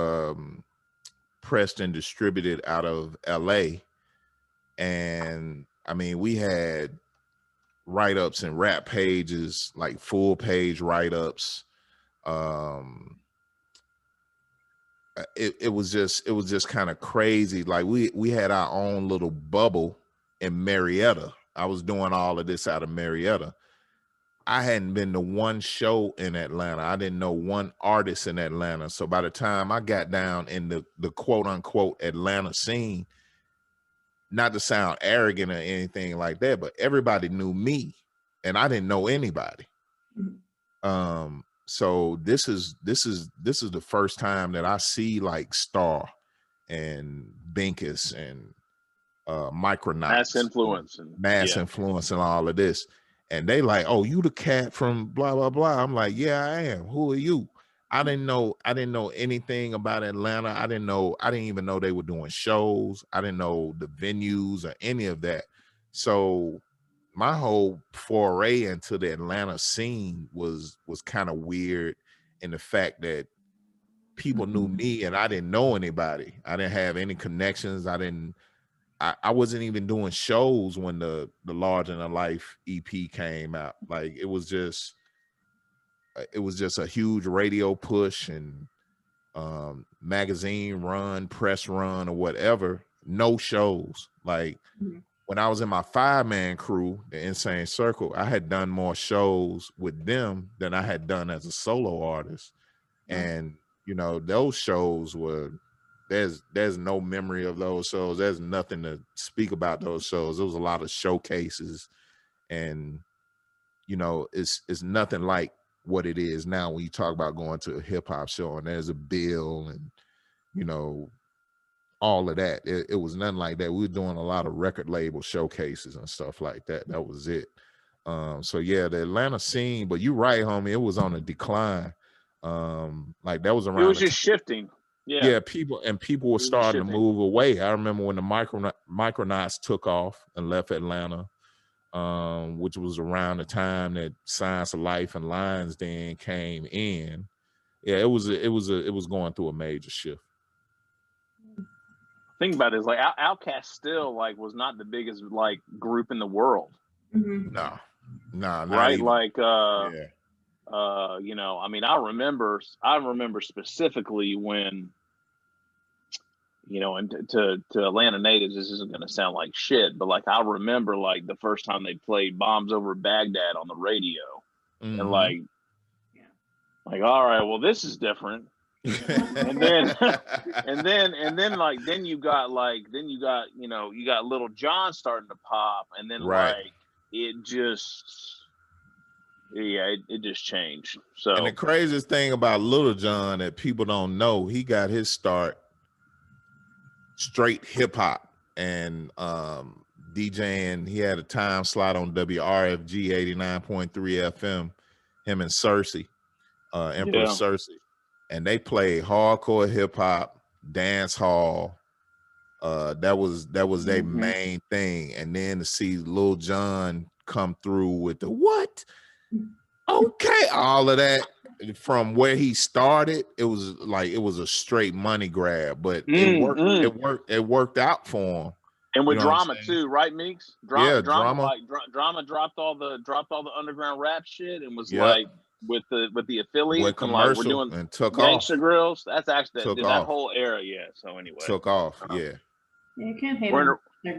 pressed and distributed out of LA. And I mean, we had write-ups and rap pages, like full page write-ups. It was just kind of crazy. Like we had our own little bubble in Marietta. I was doing all of this out of Marietta. I hadn't been to one show in Atlanta. I didn't know one artist in Atlanta. So by the time I got down in the quote unquote Atlanta scene, not to sound arrogant or anything like that, but everybody knew me and I didn't know anybody. So this is the first time that I see like Star and Binkus and Micronauts, mass influence and all of this. And they like, oh, you the cat from blah, blah, blah. I'm like, yeah, I am. Who are you? I didn't know anything about Atlanta. I didn't even know they were doing shows. I didn't know the venues or any of that. So my whole foray into the Atlanta scene was kind of weird in the fact that people knew me and I didn't know anybody. I didn't have any connections. I wasn't even doing shows when the Larger Than Life EP came out. Like it was just a huge radio push and magazine run, press run, or whatever. No shows. Like when I was in my 5-man crew, the Insane Circle, I had done more shows with them than I had done as a solo artist. And you know, those shows were there's no memory of those shows. There's nothing to speak about those shows. There was a lot of showcases, and you know, it's nothing like what it is now when you talk about going to a hip hop show and there's a bill and you know all of that. It was nothing like that. We were doing a lot of record label showcases and stuff like that. That was it. So yeah, the Atlanta scene, but you're right, homie, it was on a decline. Like that was around. It was just shifting. Yeah, people were starting to move away. I remember when the Micronauts took off and left Atlanta, which was around the time that Science of Life and Lions Den came in. Yeah, it was going through a major shift. Think about it, it's like Outkast still like was not the biggest like group in the world. No, not right? Even. Like yeah. you know, I mean, I remember specifically when, you know, and to Atlanta natives, this isn't going to sound like shit, but like I remember like the first time they played Bombs Over Baghdad on the radio, and like, all right, well, this is different. and then you got you know, you got Lil Jon starting to pop, and then like it just it just changed. So, and the craziest thing about Lil Jon that people don't know, he got his start straight hip hop and DJing. He had a time slot on WRFG 89.3 FM, him and Cersei, Empress Cersei, and they played hardcore hip hop, dance hall. That was their main thing. And then to see Lil Jon come through with the what? Okay, all of that from where he started, it was a straight money grab, but it worked out for him. And with Drama too, right, Meeks? Drama. Drama dropped all the underground rap shit and was like with the affiliates and like we're doing and took Gangsta off. Grills. That's actually that whole era, So anyway, took off. Yeah, you can't hate them. They're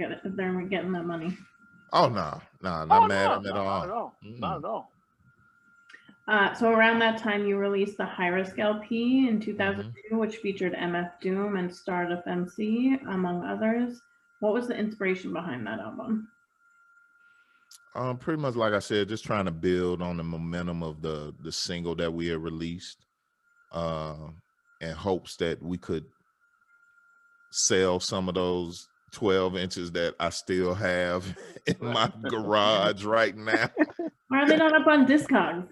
getting that money. Oh no, not mad at them at all. Not at all. Not at all. So around that time, you released the High Risk LP in 2002, which featured MF Doom and Stardust MC, among others. What was the inspiration behind that album? Pretty much like I said, just trying to build on the momentum of the single that we had released, in hopes that we could sell some of those 12 inches that I still have in my garage right now. Why are they not up on Discogs?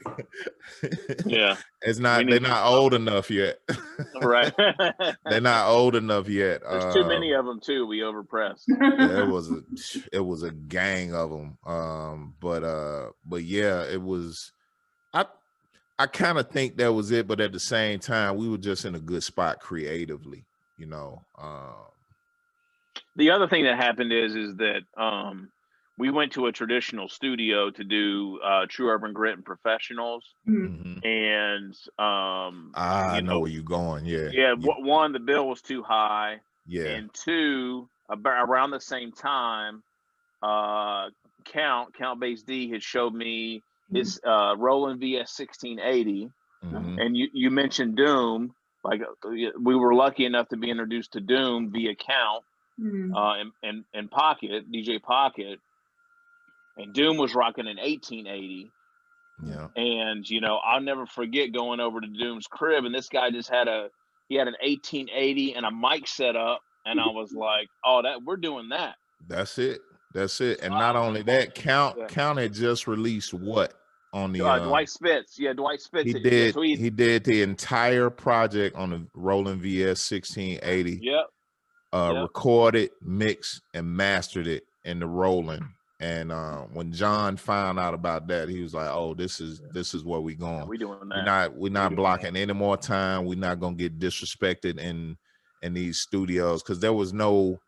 Yeah. It's not, they're not old enough yet. Right. They're not old enough yet. There's too many of them too. We overpressed. Yeah, it was a gang of them. But yeah, it was, I kind of think that was it, but at the same time, we were just in a good spot creatively, you know. The other thing that happened is that we went to a traditional studio to do True Urban Grit and Professionals, and I know where you're going. Yeah. One, the bill was too high. Yeah. And two, around the same time, Count Bass D had showed me his Roland VS 1680, and you mentioned Doom. Like we were lucky enough to be introduced to Doom via Count. And Pocket, DJ Pocket, and Doom was rocking an 1880. Yeah. And I'll never forget going over to Doom's crib, and this guy just had an 1880 and a mic set up, and I was like, "Oh, we're doing that." That's it. And not only that, Count had just released what on the Dwight Spitz. Yeah, Dwight Spitz. He did the entire project on the Roland VS 1680. Yep. Recorded, mixed, and mastered it in the Roland. And when John found out about that, he was like, "Oh, this is where we going. Yeah, we doing that. We're not blocking any more time. We're not gonna get disrespected in these studios, because there was no,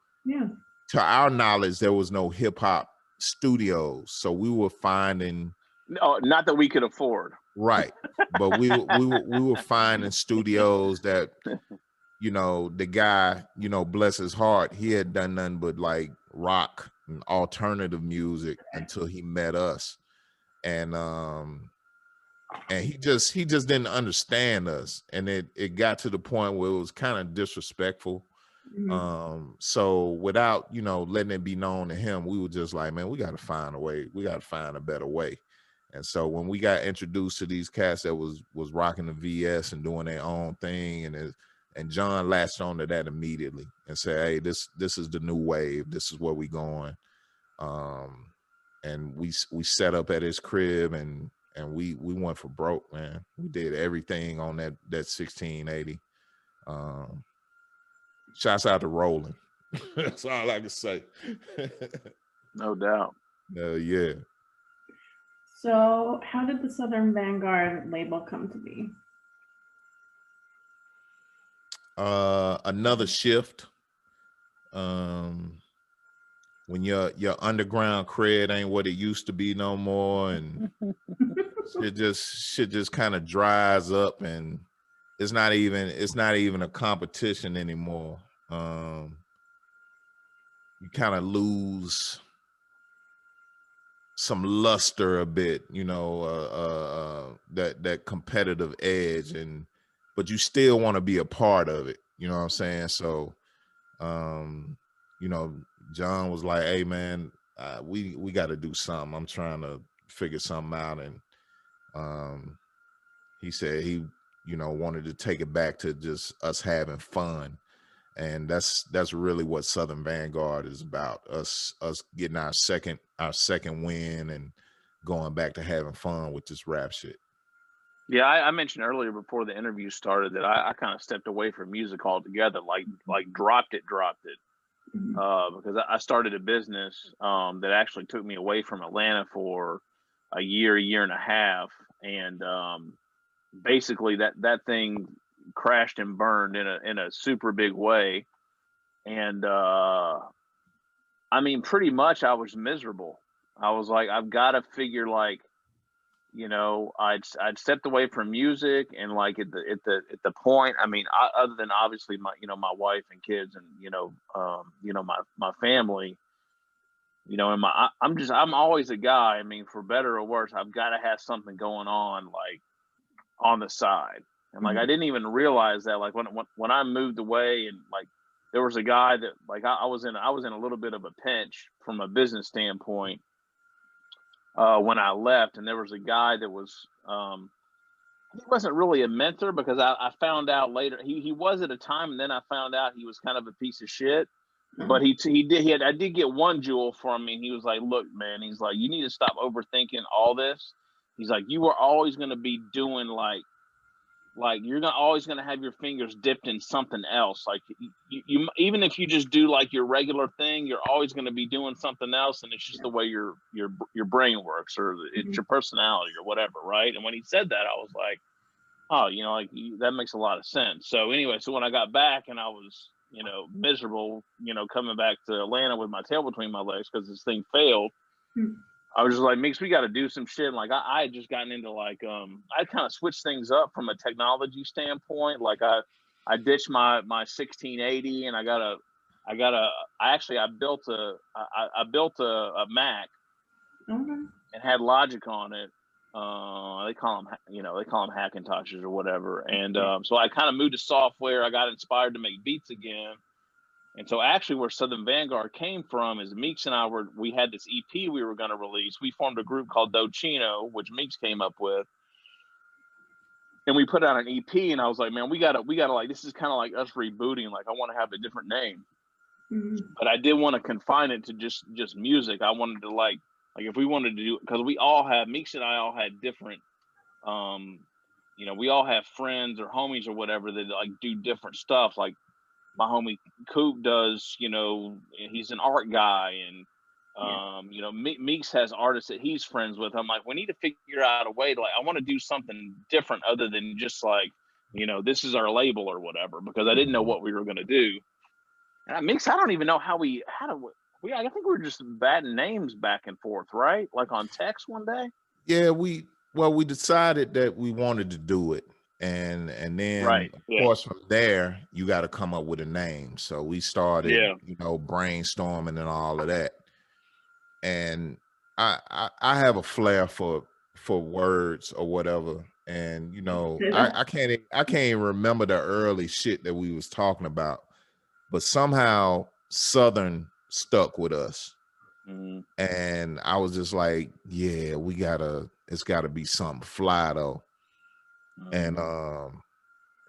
to our knowledge, there was no hip hop studios. So we were finding, no, not that we could afford, right? But we were finding studios that." The guy, bless his heart, he had done nothing but like rock and alternative music until he met us. And he just didn't understand us. And it got to the point where it was kind of disrespectful. So without, letting it be known to him, we were just like, man, we got to find a way. We got to find a better way. And so when we got introduced to these cats that was rocking the VS and doing their own thing, and John latched onto that immediately and said, "Hey, this is the new wave. This is where we going." And we set up at his crib and we went for broke, man. We did everything on that 1680. Shouts out to Roland. That's all I can say. No doubt. Yeah. So how did the Southern Vangard label come to be? Another shift. When your underground cred ain't what it used to be no more, and shit just kind of dries up, and it's not even a competition anymore. You kind of lose some luster a bit, that competitive edge, but you still want to be a part of it. You know what I'm saying? So, John was like, "Hey man, we got to do something. I'm trying to figure something out." And he said he, wanted to take it back to just us having fun. And that's really what Southern Vangard is about. Us getting our second win and going back to having fun with this rap shit. Yeah, I mentioned earlier before the interview started that I kind of stepped away from music altogether, like dropped it, because I started a business that actually took me away from Atlanta for a year and a half, and basically that thing crashed and burned in a super big way, and I mean, pretty much I was miserable. I was like, I've got to figure, like, I'd stepped away from music, and like at the point, I mean, other than obviously my my wife and kids and my family, and I'm always a guy. I mean, for better or worse, I've got to have something going on, like on the side. And like I didn't even realize that, like when I moved away, and like there was a guy that, like, I was in a little bit of a pinch from a business standpoint when I left, and there was a guy that was he wasn't really a mentor because I found out later he was at a time, and then I found out he was kind of a piece of shit. But I did get one jewel from me. And he was like, look, man, he's like, you need to stop overthinking all this. He's like, you are always going to be doing like you're always going to have your fingers dipped in something else. Like you even if you just do like your regular thing, you're always going to be doing something else. And it's just the way your brain works, or it's your personality or whatever. Right. And when he said that, I was like, oh, like that makes a lot of sense. So anyway, so when I got back and I was, miserable, coming back to Atlanta with my tail between my legs because this thing failed. I was just like, Meeks, we got to do some shit. Like I had just gotten into like, I kind of switched things up from a technology standpoint. Like I ditched my 1680 and I built a Mac and had Logic on it. They call them Hackintoshes or whatever. And so I kind of moved to software. I got inspired to make beats again. And so actually where Southern Vangard came from is Meeks and we had this EP we were going to release. We formed a group called Dochino, which Meeks came up with. And we put out an EP and I was like, man, we gotta like, this is kind of like us rebooting. Like I want to have a different name. But I didn't want to confine it to just music. I wanted to like if we wanted to do, because Meeks and I all had different, we all have friends or homies or whatever that like do different stuff. Like my homie Coop does, he's an art guy, and Meeks has artists that he's friends with. I'm like, we need to figure out a way to I want to do something different other than just like, this is our label or whatever, because I didn't know what we were going to do. And Meeks, I don't even know how I think we were just batting names back and forth, right? Like on text one day. Yeah, we decided that we wanted to do it. And then right. Of course from there you got to come up with a name. So we started, brainstorming and all of that. And I have a flair for words or whatever. And I can't even remember the early shit that we was talking about, but somehow Southern stuck with us. And I was just like, yeah, it's gotta be something fly though. And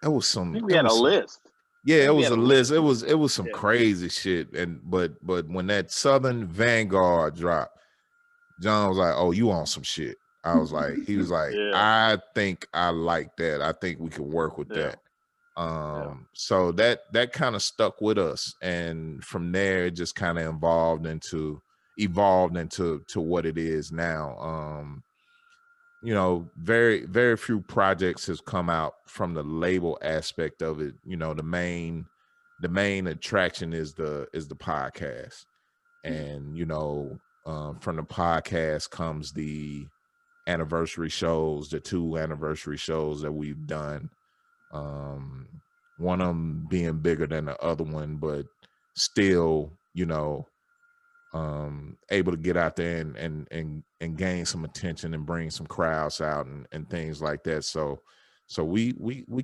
it was some. I think we had a list. Yeah, it was a list. It was some crazy shit. And but when that Southern Vangard dropped, John was like, "Oh, you on some shit?" I was like, he was like, "I think I like that. I think we can work with that." So that kind of stuck with us, and from there it just kind of evolved into what it is now. Very, very few projects has come out from the label aspect of it. The main attraction is the podcast. And, from the podcast comes the anniversary shows, the 2 anniversary shows that we've done. One of them being bigger than the other one, but still, able to get out there and gain some attention and bring some crowds out and things like that. So we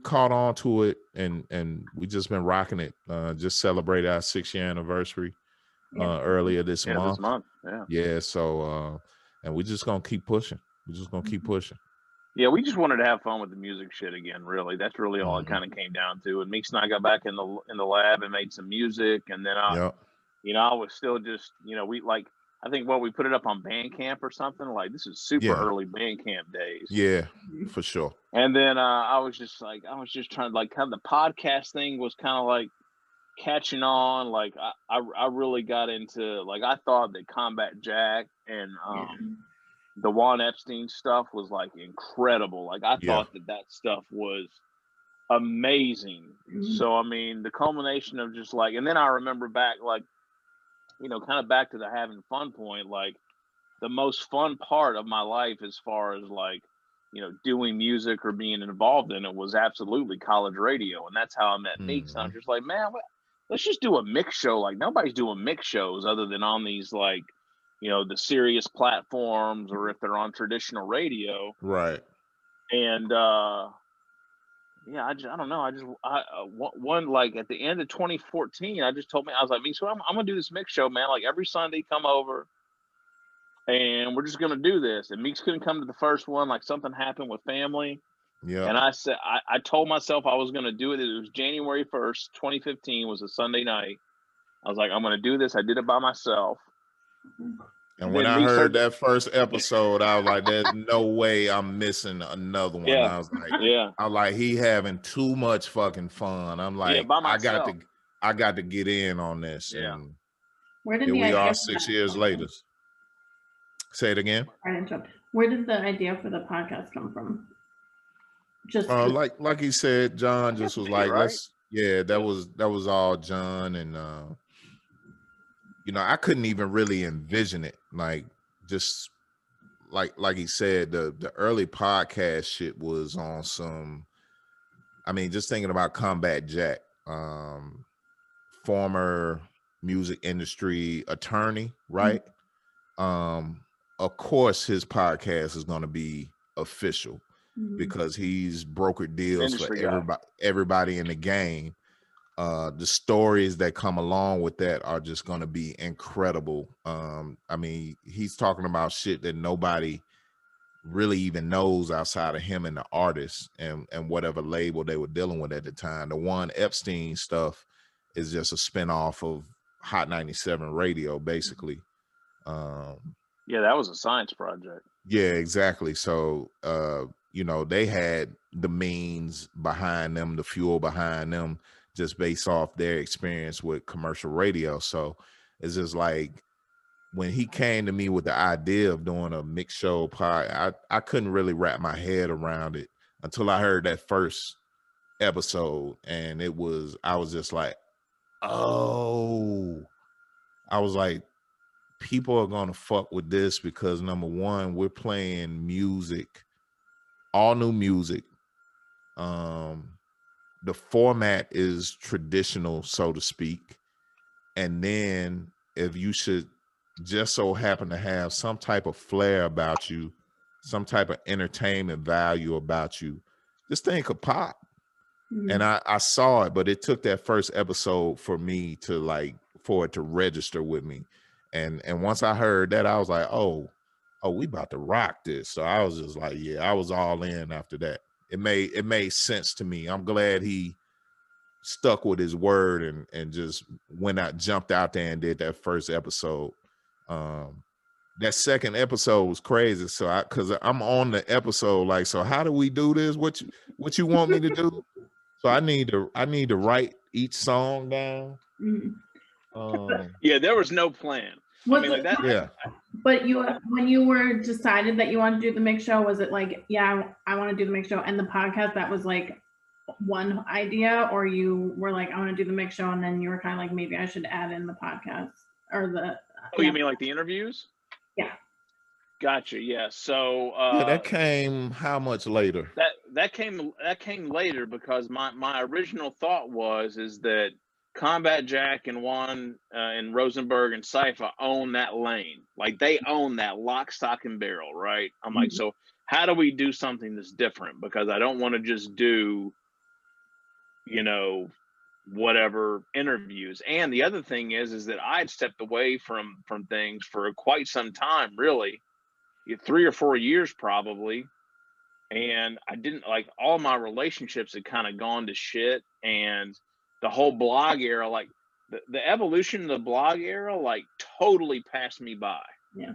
caught on to it and we just been rocking it. Just celebrated our 6-year anniversary earlier this month. So and we're just gonna keep pushing. Yeah, we just wanted to have fun with the music shit again, really. That's really all it kind of came down to. And Meeks and I got back in the lab and made some music, and then I was still just, I think we put it up on Bandcamp or something. Like this is super early Bandcamp days. Yeah, for sure. And then I was just trying to kind of the podcast thing was kind of like catching on. Like I really got into I thought that Combat Jack and the Juan Epstein stuff was like incredible. Like I thought that stuff was amazing. So I mean the culmination of just and then I remember back kind of back to the having fun point, the most fun part of my life as far as doing music or being involved in it was absolutely college radio. And that's how I met Meeks. And I was just like, man, let's just do a mix show. Nobody's doing mix shows other than on these the Sirius platforms or if they're on traditional radio. Right. And I don't know. One at the end of 2014, I just told me, I was like, Meeks, I'm gonna do this mix show, man. Every Sunday, come over, and we're just gonna do this. And Meeks couldn't come to the first one, something happened with family. Yeah. And I said, I told myself I was going to do it. It was January 1st, 2015 was a Sunday night. I was like, I'm going to do this. I did it by myself. And when I heard that first episode, I was like, there's no way I'm missing another one. Yeah. I was like, he having too much fucking fun. I'm like, by I got myself. to get in on this. Yeah. And Where did here the we idea are for 6 that years come later. from? Say it again. Sorry to interrupt. Where did the idea for the podcast come from? Just like he said, John just was like, right? that was all John. And you know, I couldn't even really envision it. Like, just like he said, the early podcast shit was on some, I mean, just thinking about Combat Jack, former music industry attorney, right? Of course his podcast is going to be official because he's brokered deals Industry for everybody in the game. The stories that come along with that are just going to be incredible. I mean, he's talking about shit that nobody really even knows outside of him and the artist and whatever label they were dealing with at the time. The one Epstein stuff is just a spinoff of Hot 97 Radio, basically. Yeah, that was a science project. Yeah, exactly. So you know, they had the means behind them, the fuel behind them, just based off their experience with commercial radio. So it's just like, when he came to me with the idea of doing a mixed show pod, I couldn't really wrap my head around it until I heard that first episode. And I was just like, oh, I was like, people are going to fuck with this because, number one, we're playing music, all new music. The format is traditional, so to speak. And then if you should just so happen to have some type of flair about you, some type of entertainment value about you, this thing could pop. And I saw it, but it took that first episode for me to for it to register with me. And once I heard that, I was like, oh, we about to rock this. So I was just like, yeah, I was all in after that. It made sense to me. I'm glad he stuck with his word and just jumped out there and did that first episode. That second episode was crazy. So because I'm on the episode, like, so how do we do this? What you want me to do? So I need to write each song down. Yeah, there was no plan. I mean, like that. Yeah. But when you were decided that you wanted to do the mix show, was it like, yeah, I want to do the mix show and the podcast, that was like one idea, or you were like, I want to do the mix show, and then you were kind of like, maybe I should add in the podcast or the. Oh, you mean like the interviews? Yeah. Gotcha. Yeah. So that came how much later? That came later because my original thought is that Combat Jack and Juan and Rosenberg and Cypher own that lane. Like, they own that lock, stock, and barrel, right? I'm like, so how do we do something that's different? Because I don't want to just do, you know, whatever interviews. And the other thing is that I'd stepped away from things for quite some time, really, 3 or 4 years probably. And I didn't, like, all my relationships had kind of gone to shit. And the whole blog era, like the evolution of the blog era, like, totally passed me by. Yeah.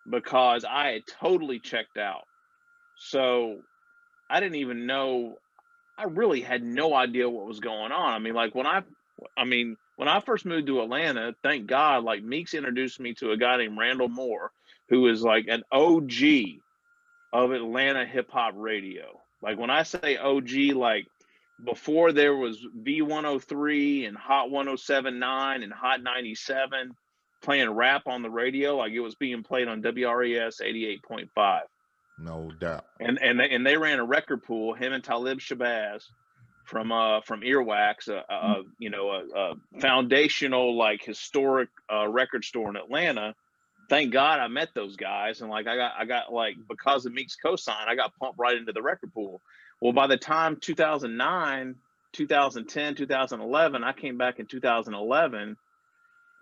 Because I had totally checked out. So I didn't even know, I really had no idea what was going on. I mean, like, when I first moved to Atlanta, thank God, like, Meeks introduced me to a guy named Randall Moore, who is like an OG of Atlanta hip hop radio. Like, when I say OG, like, before there was V103 and Hot 107.9 and Hot 97 playing rap on the radio, like, it was being played on WRES 88.5. No doubt. And they ran a record pool, him and Talib Shabazz from Earwax, you know, a foundational, like, historic record store in Atlanta. Thank God I met those guys, and like I got like, because of Meek's cosign, I got pumped right into the record pool. Well, by the time 2009, 2010, 2011, I came back in 2011,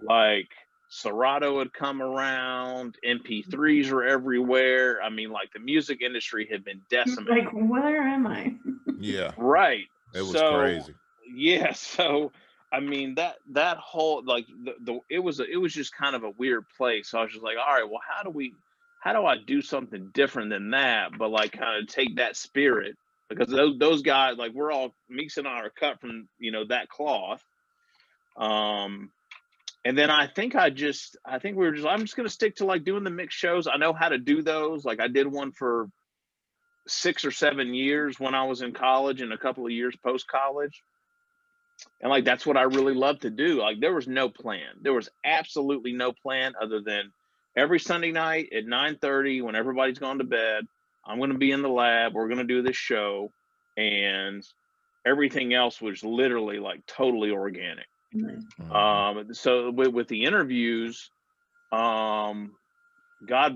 like, Serato had come around, MP3s were everywhere. I mean, like the music industry had been decimated. Like, where am I? Yeah, Right. it was crazy. Yeah. So, I mean, that whole, like it was just kind of a weird place. So I was just like, all right, well, how do I do something different than that? But like kind of take that spirit, because those guys, like Meeks and I are cut from, that cloth. And then I think I'm just going to stick to like doing the mixed shows. I know how to do those. Like I did one for 6 or 7 years when I was in college and a couple of years post college. And like, that's what I really love to do. Like there was no plan. There was absolutely no plan other than every Sunday night at 9:30 when everybody's gone to bed, I'm going to be in the lab. We're going to do this show. And everything else was literally like totally organic. So with the interviews, God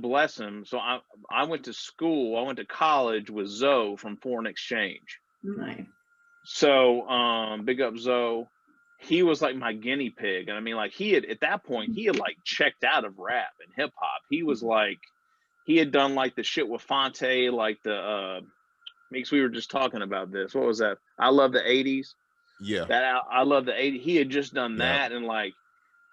bless him. So I went to college with Zoe from Foreign Exchange. Nice. So big up Zoe. He was like my guinea pig. And I mean, like at that point, he had like checked out of rap and hip hop. He was like, he had done like the shit with Fonte, like the Meeks, we were just talking about this. What was that? I Love the 80s. Yeah. That I Love the 80s. He had just done that, and like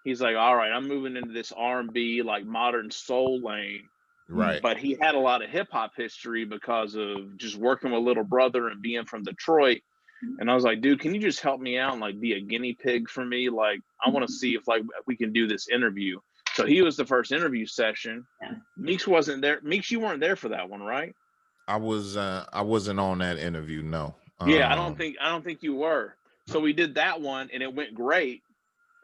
he's like, all right, I'm moving into this R&B, like modern soul lane. Right. But he had a lot of hip hop history because of just working with Little Brother and being from Detroit. And I was like, dude, can you just help me out and like be a guinea pig for me? Like, I want to see if like we can do this interview. So he was the first interview session. Yeah. Meeks wasn't there. Meeks, you weren't there for that one, right? I wasn't on that interview. No. Yeah, I don't think you were. So we did that one and it went great.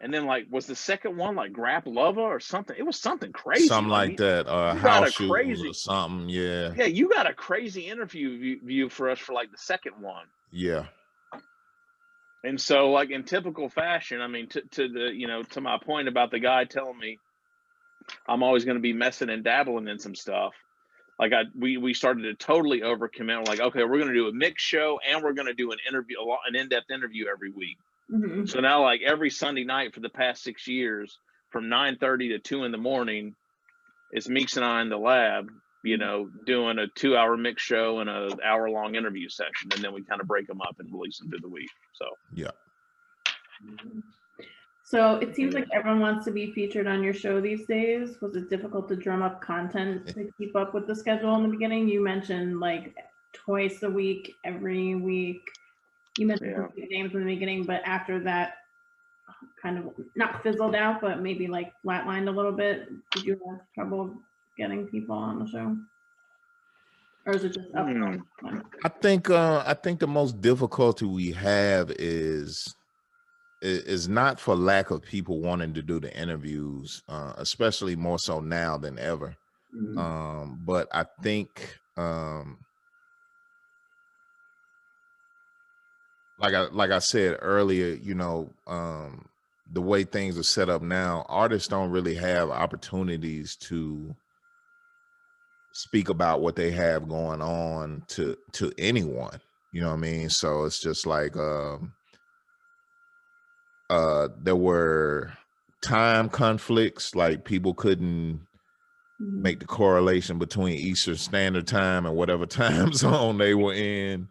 And then like, was the second one like Grap Lava or something? It was something crazy. Something like that. House Shoes or something. Yeah. Yeah, you got a crazy interview view for us for like the second one. Yeah. And so like in typical fashion, I mean, to my point about the guy telling me I'm always going to be messing and dabbling in some stuff. Like we started to totally overcommit. We're like, okay, we're going to do a mixed show and we're going to do an in-depth interview every week. Mm-hmm. So now like every Sunday night for the past 6 years from 9:30 to 2 a.m, it's Meeks and I in the lab, doing a 2-hour mix show and an hour-long interview session. And then we kind of break them up and release them through the week. So, yeah. So it seems like everyone wants to be featured on your show these days. Was it difficult to drum up content to keep up with the schedule in the beginning? You mentioned like twice a week, every week. You mentioned some big names in the beginning, but after that kind of not fizzled out, but maybe like flatlined a little bit. Did you have trouble getting people on the show? Or is it just up? I think the most difficulty we have is not for lack of people wanting to do the interviews, especially more so now than ever. Mm-hmm. But I think like I said earlier, the way things are set up now, artists don't really have opportunities to speak about what they have going on to anyone. You know what I mean? So it's just like there were time conflicts, like people couldn't make the correlation between Eastern Standard Time and whatever time zone they were in.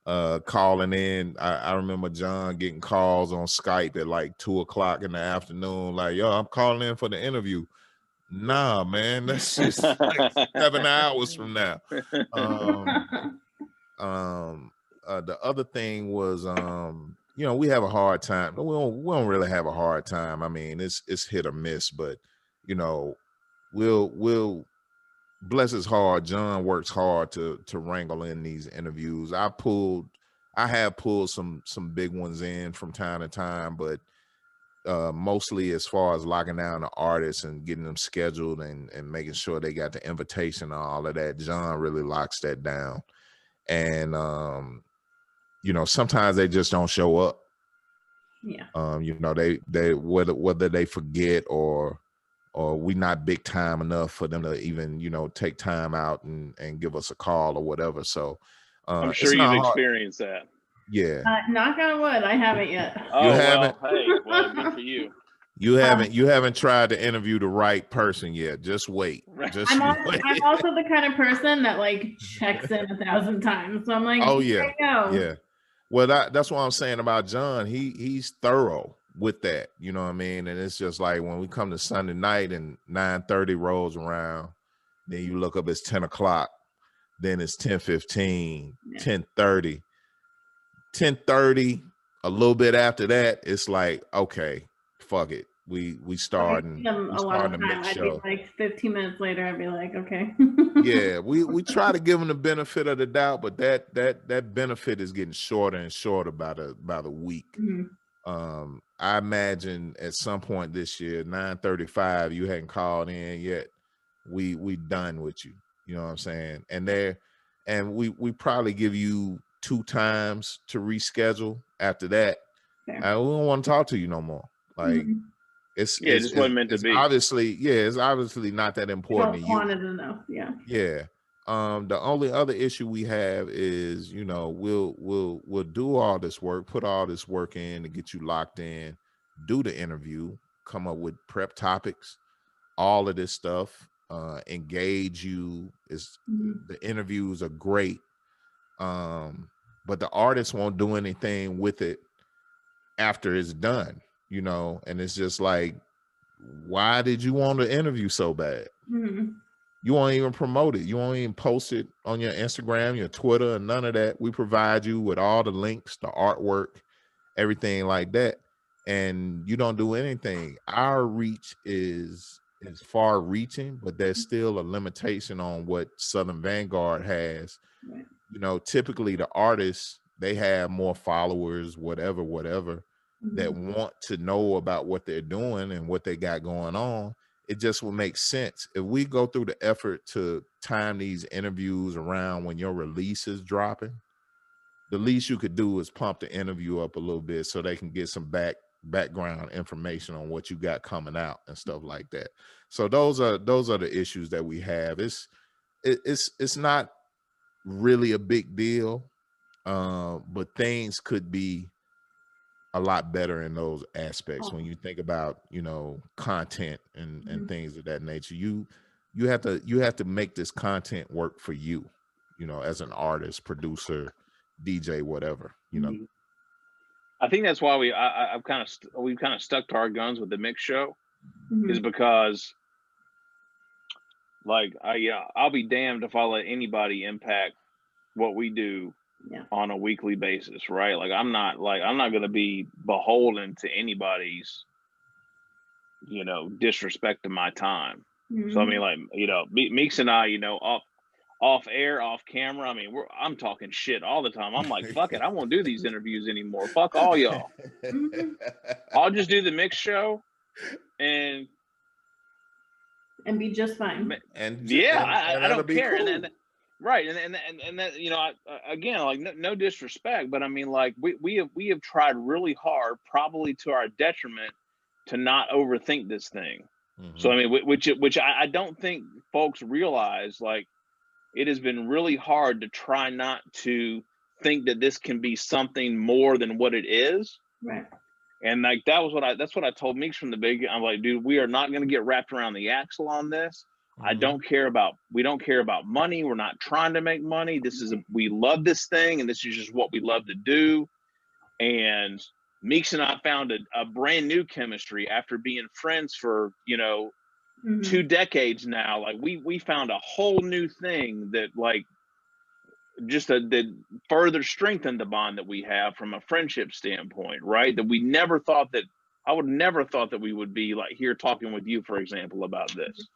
Calling in, I remember John getting calls on Skype at like 2:00 in the afternoon, like, yo, I'm calling in for the interview. Nah, man, that's just like 7 hours from now. The other thing was, we have a hard time. We don't really have a hard time. I mean, it's hit or miss, but we'll bless his heart. John works hard to wrangle in these interviews. I have pulled some big ones in from time to time, but mostly as far as locking down the artists and getting them scheduled and making sure they got the invitation and all of that, John really locks that down. And sometimes they just don't show up. Yeah. They whether they forget or we not big time enough for them to even take time out and give us a call or whatever. So I'm sure you've experienced that. Yeah. Knock on wood, I haven't yet. Oh, you haven't? Well, hey, well, good for you. You haven't tried to interview the right person yet. Just wait. Just I'm wait. also the kind of person that like checks in 1,000 times. So I'm like, oh yeah, go. yeah. Well, that's what I'm saying about John. He's thorough with that. You know what I mean? And it's just like when we come to Sunday night and 9:30 rolls around, then you look up, it's 10 o'clock. Then it's 10:15, 10:30, 10:30. A little bit after that, it's like, okay, fuck it. We starting a lot of the time. mix I'd show. be like 15 minutes later, I'd be like, okay. Yeah, we try to give them the benefit of the doubt, but that benefit is getting shorter and shorter by the week. Mm-hmm. I imagine at some point this year, 9:35, you hadn't called in yet. We done with you. You know what I'm saying? And we probably give you 2 times to reschedule. After that, we don't want to talk to you no more. Like it's just wasn't meant to be. Obviously, it's obviously not that important to you. Wanted enough, Yeah. The only other issue we have is, we'll do all this work, put all this work in to get you locked in, do the interview, come up with prep topics, all of this stuff, engage you. The interviews are great. But the artist won't do anything with it after it's done, and it's just like, why did you want to interview so bad? You won't even promote it. You won't even post it on your Instagram, your Twitter, and none of that. We provide you with all the links, the artwork, everything like that. And you don't do anything. Our reach is far reaching, but there's still a limitation on what Southern Vanguard has. Typically the artists, they have more followers, whatever, that want to know about what they're doing and what they got going on. It just will make sense if we go through the effort to time these interviews around when your release is dropping. The least you could do is pump the interview up a little bit so they can get some background information on what you got coming out and stuff like that. So those are the issues that we have. It's not really a big deal, but things could be a lot better in those aspects. When you think about content and things of that nature, you have to make this content work for you, as an artist, producer, DJ, whatever. I think that's why we've kind of stuck to our guns with the mix show, is because like I'll be damned if I let anybody impact what we do on a weekly basis, right? Like I'm not going to be beholden to anybody's disrespect to my time. So I mean, like, Meeks and I, off air, off camera, I mean, I'm talking shit all the time. I'm like, fuck it, I won't do these interviews anymore. Fuck all y'all. I'll just do the mix show and be just fine. I don't care. Cool. And right, and that, again, like no disrespect, but I mean, like we have tried really hard, probably to our detriment, to not overthink this thing. So I mean, which I don't think folks realize. Like, it has been really hard to try not to think that this can be something more than what it is. Right. And like that's what I told Meeks from the beginning. I'm like, dude, we are not going to get wrapped around the axle on this. We don't care about money. We're not trying to make money. We love this thing, and this is just what we love to do. And Meeks and I found a brand new chemistry after being friends for 2 decades now. Like we found a whole new thing that like just that further strengthened the bond that we have from a friendship standpoint, right? That I would never thought that we would be like here talking with you, for example, about this.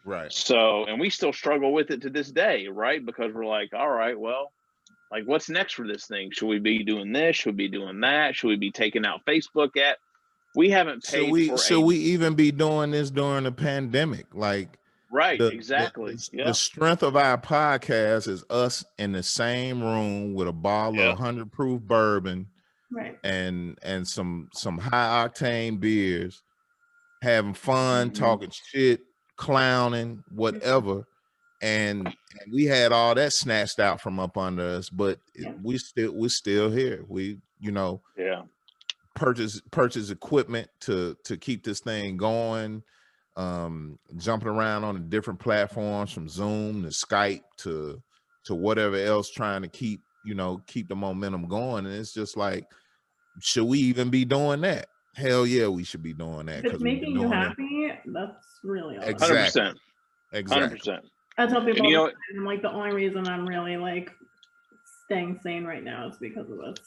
Right. So, and we still struggle with it to this day, right? Because we're like, all right, well, like, what's next for this thing? Should we be doing this? Should we be doing that? Should we be taking out Facebook at? We haven't paid should we even be doing this during the pandemic? Like, right, exactly. The strength of our podcast is us in the same room with a bottle of 100 proof bourbon, right, and some high octane beers, having fun, talking shit, clowning, whatever. And we had all that snatched out from up under us, but we're still here. We, purchase equipment to keep this thing going. Jumping around on the different platforms from Zoom to Skype to whatever else, trying to keep the momentum going. And it's just like, should we even be doing that? Hell yeah, we should be doing that. If it's making you happy, that's really all. 100%. Exactly. 100%. I tell people And, all the time, like, the only reason I'm really like staying sane right now is because of this.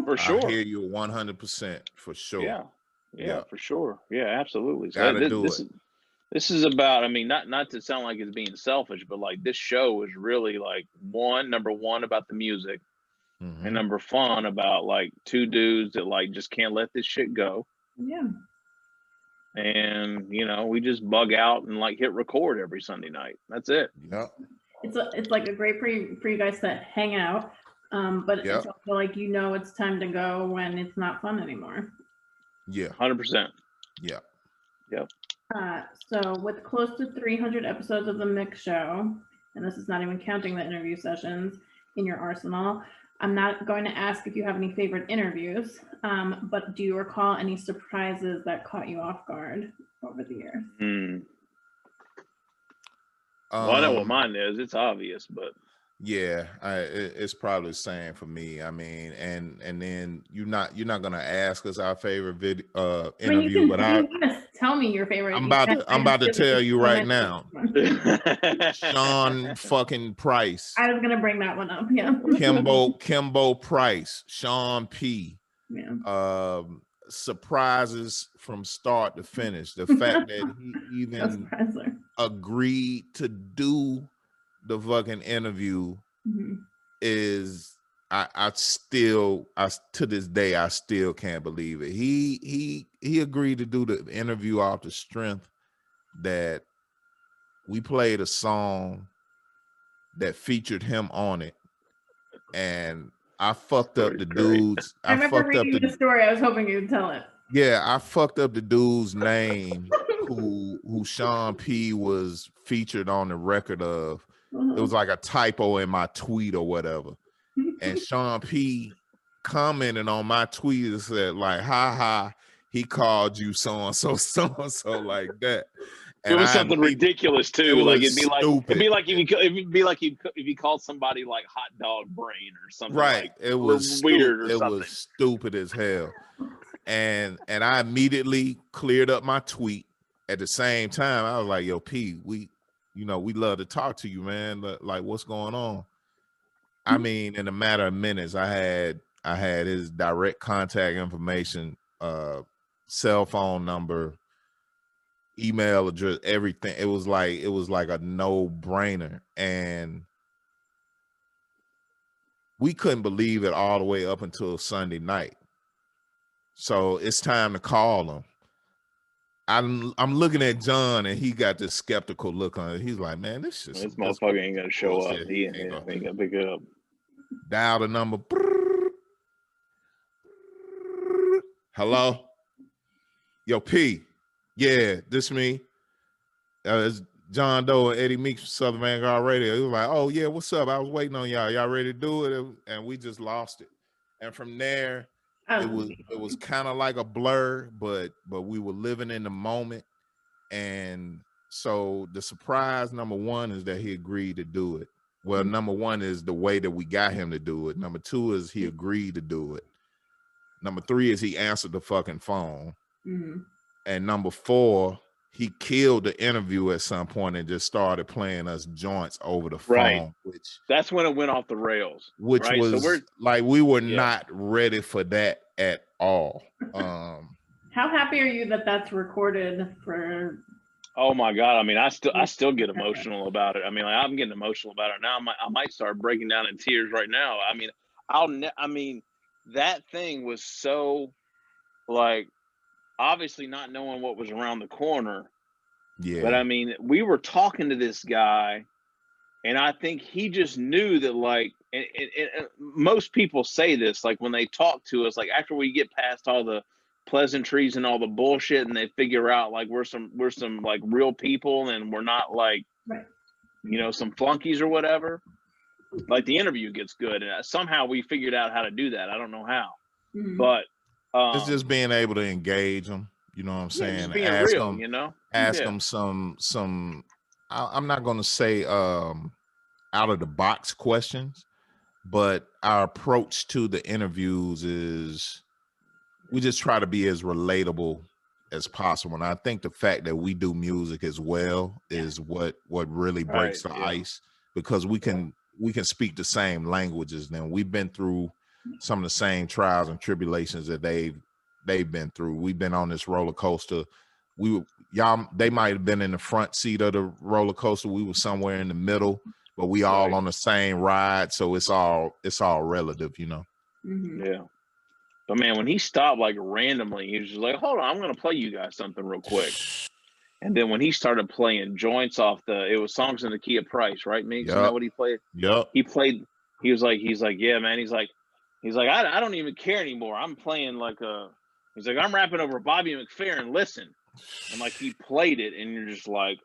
For sure. I hear you 100% for sure. Yeah, for sure. Yeah, absolutely. So Gotta do it. This is about, I mean, not to sound like it's being selfish, but like this show is really like number one about the music, and number fun about like two dudes that like just can't let this shit go. Yeah. And we just bug out and like hit record every Sunday night. That's it. Yeah. It's like a great for you guys to hang out. But it's also like it's time to go when it's not fun anymore. Yeah. 100%. Yeah. Yep. So with close to 300 episodes of the Mix Show, and this is not even counting the interview sessions in your arsenal, I'm not going to ask if you have any favorite interviews, but do you recall any surprises that caught you off guard over the years? Well, I know what mine is. It's obvious, but yeah, it's probably the same for me. I mean, and then you're not gonna ask us our favorite interview, but I tell me your favorite. I'm about to tell you right now. Sean fucking Price. I was gonna bring that one up. Yeah. Kimbo Price, Sean P. Yeah. Surprises from start to finish. The fact that he even agreed to do the fucking interview is I to this day I still can't believe it. He agreed to do the interview off the strength that we played a song that featured him on it, and I fucked up the dudes. I remember reading the story. I was hoping you'd tell it. Yeah, I fucked up the dude's name who Sean P was featured on the record of. It was like a typo in my tweet or whatever. And Sean P commented on my tweet and said, like, ha, he called you so-and-so like that. And it was something ridiculous too. Like it'd be like if you called somebody like hot dog brain or something. Right. Like it was weird or it something. Was stupid as hell. And I immediately cleared up my tweet. At the same time, I was like, yo, P, we love to talk to you, man. Like, what's going on? I mean, in a matter of minutes, I had his direct contact information, cell phone number, email address, everything. It was like a no-brainer. And we couldn't believe it all the way up until Sunday night. So it's time to call him. I'm looking at John, and he got this skeptical look on it. He's like, man, this motherfucker ain't gonna show up. He ain't gonna pick it up. Dial the number. Hello? Yo, P. Yeah, this me. It's John Doe and Eddie Meeks from Southern Vangard Radio. He was like, oh, yeah, what's up? I was waiting on y'all. Y'all ready to do it? And we just lost it. And from there, it was kind of like a blur, but we were living in the moment. And so the surprise, number one, is that he agreed to do it. Well, number one is the way that we got him to do it. Number two is he agreed to do it. Number three is he answered the fucking phone. And number four, he killed the interview at some point and just started playing us joints over the phone. Right. That's when it went off the rails. Which was like, we were not ready for that at all. How happy are you that that's recorded for? Oh my God. I mean, I still get emotional about it. I mean, like, I'm getting emotional about it now. I might start breaking down in tears right now. I mean, that thing was so, like, obviously not knowing what was around the corner. Yeah. But I mean, we were talking to this guy, and I think he just knew that, like, and most people say this, like, when they talk to us, like, after we get past all the pleasantries and all the bullshit, and they figure out, like, we're some like real people, and we're not like, some flunkies or whatever. Like, the interview gets good, and somehow we figured out how to do that. I don't know how, but It's just being able to engage them. You know what I'm Yeah, saying? just being Ask real, them, you know? ask Yeah. them some. I'm not going to say out of the box questions, but our approach to the interviews is we just try to be as relatable as possible. And I think the fact that we do music as well is what really breaks the ice, because we can speak the same languages. Now, we've been through some of the same trials and tribulations that they've been through. We've been on this roller coaster. They might have been in the front seat of the roller coaster. We were somewhere in the middle, but we all on the same ride. So it's all relative, you know? Yeah. But man, when he stopped like randomly, he was just like, hold on, I'm going to play you guys something real quick. And then when he started playing joints off it was songs in the key of price, right, Meeks? Yep. You know what he played? Yep. He was like, yeah, man. He's like, I don't even care anymore. I'm playing he's like, I'm rapping over Bobby McFerrin. Listen. And like, he played it and you're just like,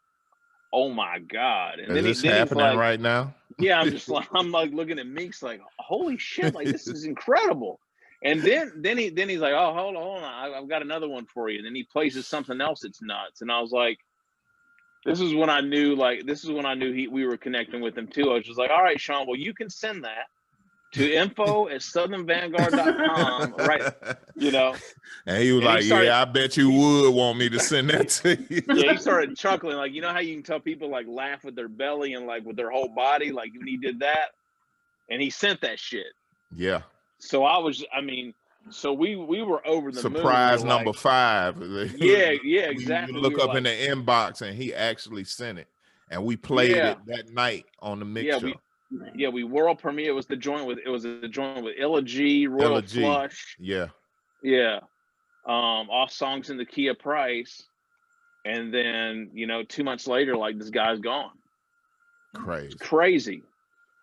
oh my God. And Is this happening like, right now? Yeah, I'm like looking at Meeks like, holy shit, like this is incredible. And then he's like, oh, hold on, I've got another one for you. And then he plays something else that's nuts. And I was like, this is when I knew we were connecting with him too. I was just like, all right, Sean, well, you can send that to info@southernvanguard.com, right? You know. And he was like, yeah, I bet you would want me to send that to you. Yeah, he started chuckling. Like, you know how you can tell people like laugh with their belly and like with their whole body, like when he did that? And he sent that shit. Yeah. So so we were over the surprise moon. Number 5. Yeah, exactly. You look up in the inbox and he actually sent it, and we played it that night on the mix show. We world premiere. It was a joint with Illa G, Royal Flush. Yeah. Off songs in the key of price, and then 2 months later, like, this guy's gone. Crazy.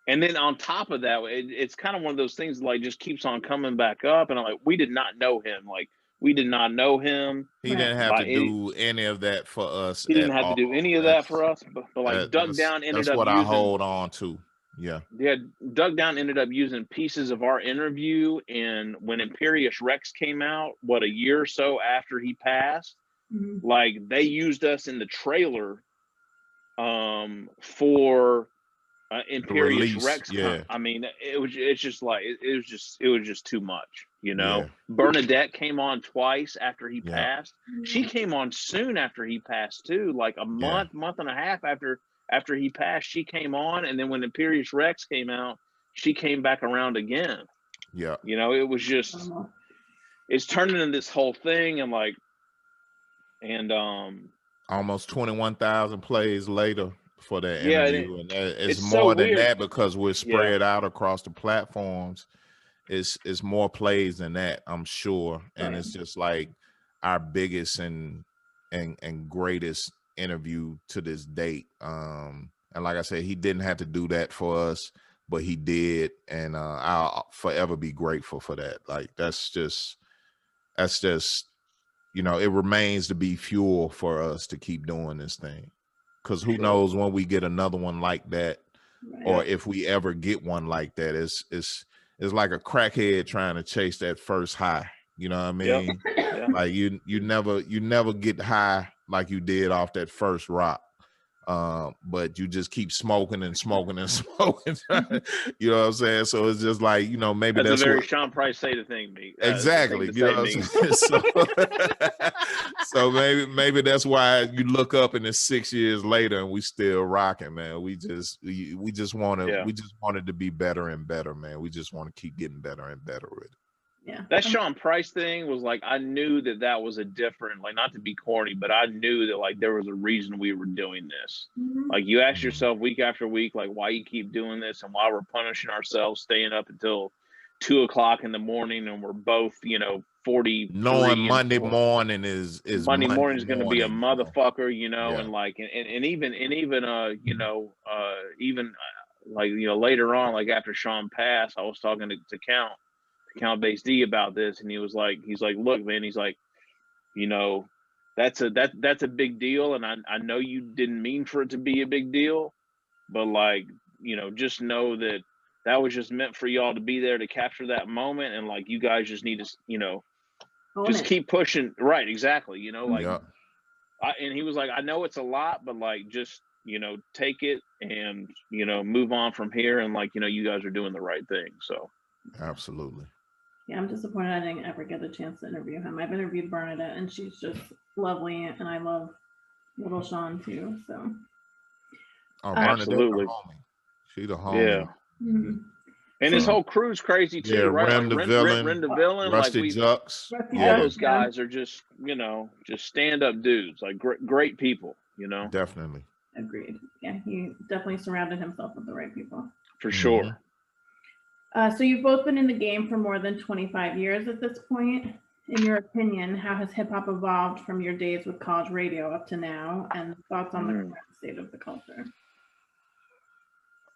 And then on top of that, it's kind of one of those things like just keeps on coming back up. And I'm like, we did not know him. Like, we did not know him. He didn't have to do any of that for us. He didn't have to do any of that for us. But like, Doug Down ended up that's what I hold on to. Yeah. Doug Down ended up using pieces of our interview, and when Imperious Rex came out, a year or so after he passed, like, they used us in the trailer for Imperious Rex. Yeah. I mean, it was just too much, Yeah. Bernadette came on twice after he passed. She came on soon after he passed too, like a month and a half after he passed. She came on, and then when Imperious Rex came out, she came back around again. Yeah. It was just, it's turning into this whole thing, and almost 21,000 plays later for that interview, and it's more than that because we're spread out across the platforms. It's more plays than that, I'm sure, and it's just like our biggest and greatest interview to this date. And like I said, he didn't have to do that for us, but he did, and I'll forever be grateful for that. Like, that's just it remains to be fuel for us to keep doing this thing, because who knows when we get another one like that, or if we ever get one like that. It's like a crackhead trying to chase that first high. You know what I mean? Like, you never get high like you did off that first rock. But you just keep smoking and smoking and smoking. You know what I'm saying? So it's just like, maybe that's a very Sean Price say the thing, me. Exactly. You know what I'm saying? So maybe that's why you look up and it's 6 years later and we still rocking, man. We just wanted to be better and better, man. We just want to keep getting better and better with it. Yeah. That Sean Price thing was like, I knew that was a different, like, not to be corny, but I knew that, like, there was a reason we were doing this. Like, you ask yourself week after week, like, why you keep doing this and why we're punishing ourselves, staying up until 2 o'clock in the morning, and we're both, 40. Knowing Monday morning is Monday morning is going to be a motherfucker, Yeah. and like, and even like, later on, like after Sean passed, I was talking to Count Beastie about this, and he's like, look, man, he's like, that's a big deal, and I know you didn't mean for it to be a big deal, but like, just know that was just meant for y'all to be there to capture that moment, and like, you guys just need to, just keep pushing. Right, exactly. You know, like, Yeah. and he was like, I know it's a lot, but like, just, you know, take it and, you know, move on from here. And like, you know, you guys are doing the right thing. So. Absolutely. Yeah, I'm disappointed I didn't ever get a chance to interview him. I've interviewed Bernadette, and she's just lovely, and I love Lil Jon too. So, Oh, absolutely, the homie. She the homie. Yeah. Mm-hmm. And his whole crew's crazy too, yeah, right? Rem Like the Villain, Ren the Villain, Rusty like Jux. all those guys are just, you know, just stand-up dudes, like great people, you know. Definitely. Agreed. Yeah, he definitely surrounded himself with the right people. For sure. So you've both been in the game for more than 25 years at this point. In your opinion, how has hip hop evolved from your days with college radio up to now, and thoughts on the current state of the culture?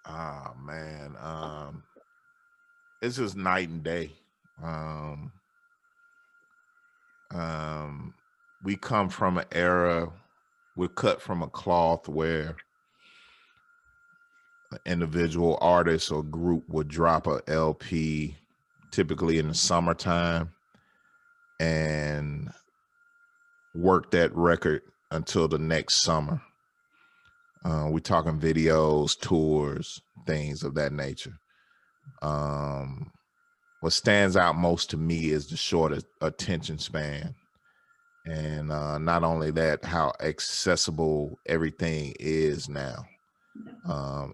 Oh man, it's just night and day. We come from an era, we're cut from a cloth where an individual artist or group would drop a LP typically in the summertime and work that record until the next summer. We're talking videos, tours, things of that nature. What stands out most to me is the short attention span. And not only that, how accessible everything is now.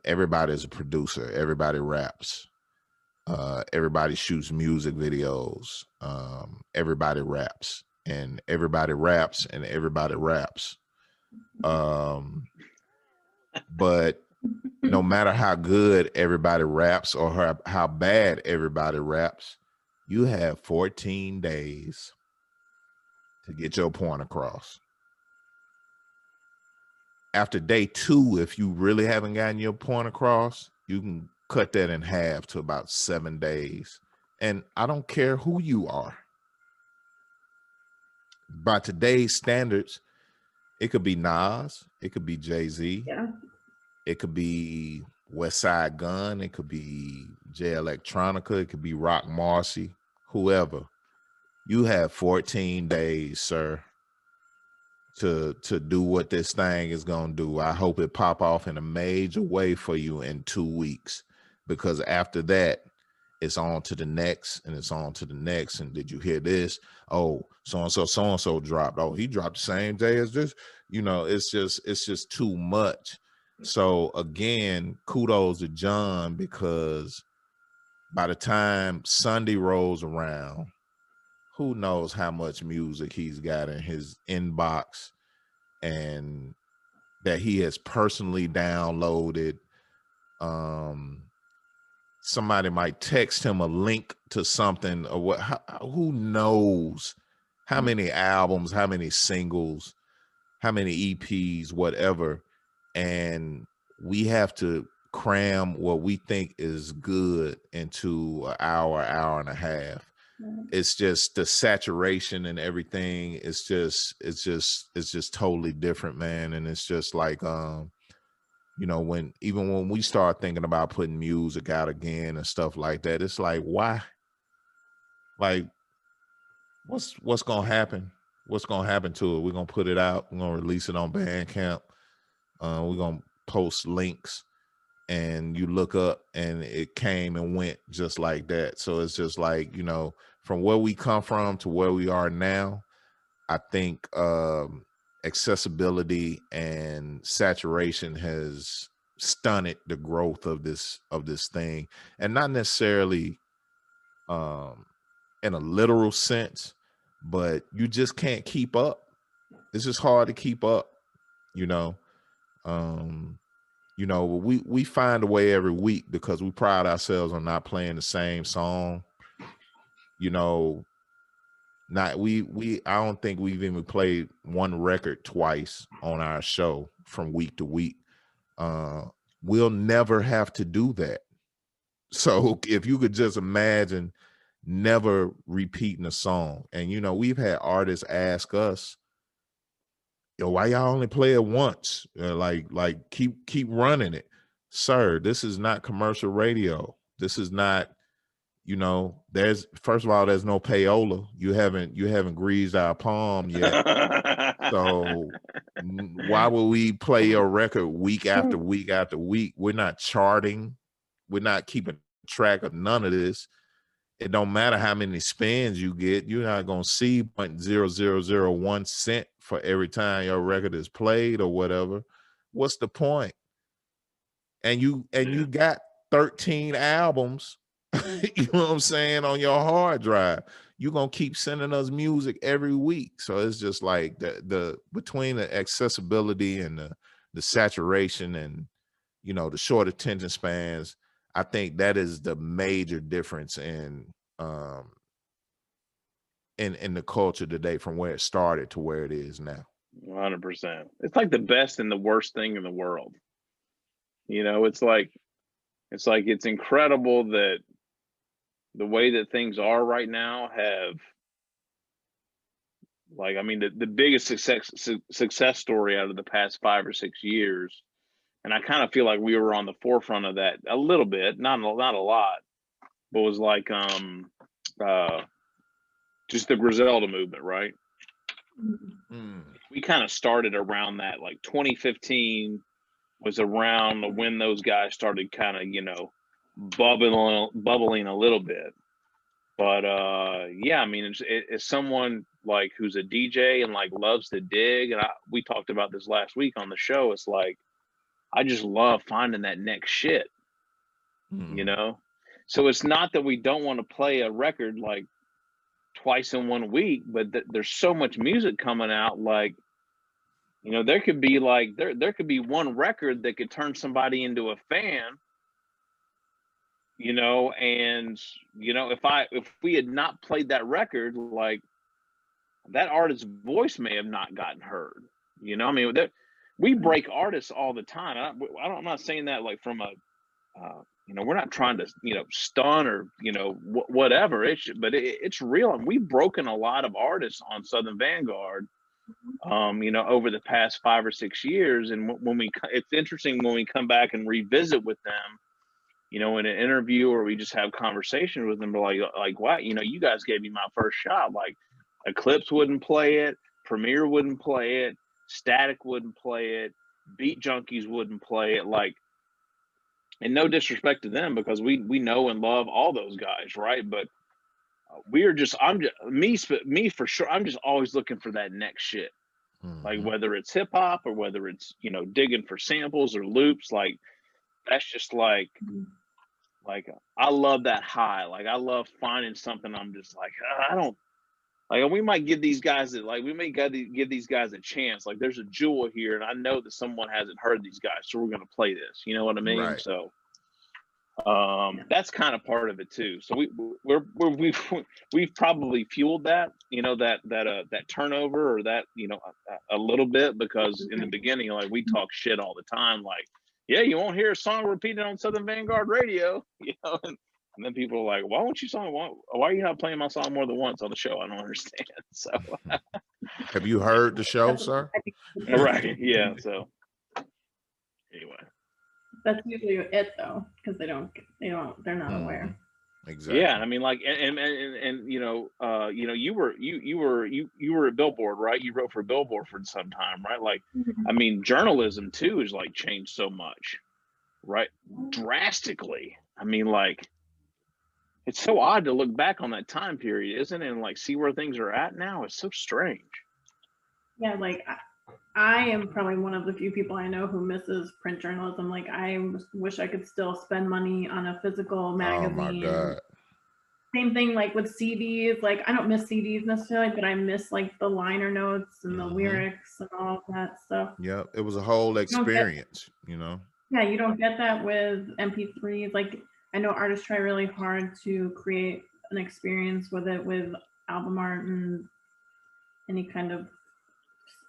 Everybody's a producer. Everybody raps. Everybody shoots music videos. Everybody raps. And everybody raps and everybody raps. But no matter how good everybody raps or how bad everybody raps, you have 14 days to get your point across. After day 2, if you really haven't gotten your point across, you can cut that in half to about 7 days. And I don't care who you are. By today's standards, it could be Nas, it could be Jay-Z, it could be West Side Gun, it could be Jay Electronica, it could be Rock Marcy, whoever. You have 14 days, sir, to do what this thing is going to do. I hope it pop off in a major way for you in 2 weeks, because after that, it's on to the next and it's on to the next. And did you hear this? Oh, so-and-so dropped. Oh, he dropped the same day as this. You know, it's just too much. So again, kudos to Jon, because by the time Sunday rolls around, who knows how much music he's got in his inbox and that he has personally downloaded. Somebody might text him a link to something, or what? Who knows how many albums, how many singles, how many EPs, whatever. And we have to cram what we think is good into an hour and a half. It's just the saturation and everything. It's just totally different, man. And it's just like, you know, when we start thinking about putting music out again and stuff like that, it's like, why? Like, what's gonna happen? What's gonna happen to it? We're gonna put it out. We're gonna release it on Bandcamp. We're gonna post links, and you look up, and it came and went just like that. So it's just like, you know, from where we come from to where we are now, I think accessibility and saturation has stunted the growth of this thing, and not necessarily in a literal sense, but you just can't keep up. It's just hard to keep up, you know. You know, we find a way every week because we pride ourselves on not playing the same song. You know, I don't think we've even played one record twice on our show from week to week. We'll never have to do that. So if you could just imagine never repeating a song. And, you know, we've had artists ask us, yo, why y'all only play it once? Like keep running it. Sir, this is not commercial radio. This is not, You know, first of all, there's no payola. You haven't greased our palm yet. So why would we play your record week after week after week? We're not charting. We're not keeping track of none of this. It don't matter how many spins you get. You're not going to see 0.0001 cent for every time your record is played or whatever. What's the point? And you got 13 albums, you know what I'm saying, on your hard drive. You're going to keep sending us music every week. So it's just like the between the accessibility and the saturation and, you know, the short attention spans, I think that is the major difference in the culture today from where it started to where it is now. 100%. It's like the best and the worst thing in the world. You know, it's it's incredible that the way that things are right now have, like, I mean, the biggest success story out of the past 5 or 6 years. And I kind of feel like we were on the forefront of that a little bit, not a lot, but was like just the Griselda movement, right? Mm. We kind of started around that, like 2015 was around when those guys started kind of, you know, bubbling a little bit. But yeah, I mean, it's someone like who's a DJ and like loves to dig, and we talked about this last week on the show. It's like I just love finding that next shit, you know? So it's not that we don't want to play a record like twice in 1 week, but there's so much music coming out. Like, you know, there could be like, there could be one record that could turn somebody into a fan, you know? And, you know, if we had not played that record, like that artist's voice may have not gotten heard, you know? I mean, we break artists all the time. I'm not saying that like from a, you know, we're not trying to, you know, stun or, you know, whatever. But it's real. And we've broken a lot of artists on Southern Vanguard, you know, over the past 5 or 6 years. And it's interesting when we come back and revisit with them, you know, in an interview or we just have conversations with them, we're like, wow, you know, you guys gave me my first shot. Like Eclipse wouldn't play it, Premier wouldn't play it, Static wouldn't play it, Beat Junkies wouldn't play it. Like, and no disrespect to them because we know and love all those guys, right? But me for sure. I'm just always looking for that next shit, like whether it's hip hop or whether it's, you know, digging for samples or loops. Like that's just like I love that high. Like I love finding something. I'm just like I don't. Like we might give these guys give these guys a chance. Like there's a jewel here, and I know that someone hasn't heard these guys, so we're gonna play this. You know what I mean? Right. So that's kind of part of it too. So we've probably fueled that, you know, that turnover or that, you know, a little bit because in the beginning, like we talk shit all the time, like, yeah, you won't hear a song repeated on Southern Vanguard radio, you know. And then people are like, why are you not playing my song more than once on the show? I don't understand. So have you heard the show, sir? Right. Yeah. So anyway. That's usually it though, because they're not aware. Exactly. Yeah. I mean, like, and you know, you were at Billboard, right? You wrote for Billboard for some time, right? Like, I mean, journalism too is like changed so much, right? Drastically. I mean, like, it's so odd to look back on that time period, isn't it? And like see where things are at now. It's so strange. Yeah, like I am probably one of the few people I know who misses print journalism. Like I wish I could still spend money on a physical magazine. Oh my God. Same thing like with CDs. Like I don't miss CDs necessarily, but I miss like the liner notes and the lyrics and all of that stuff. Yeah, it was a whole experience, you know. Yeah, you don't get that with MP3s. Like I know artists try really hard to create an experience with it with album art and any kind of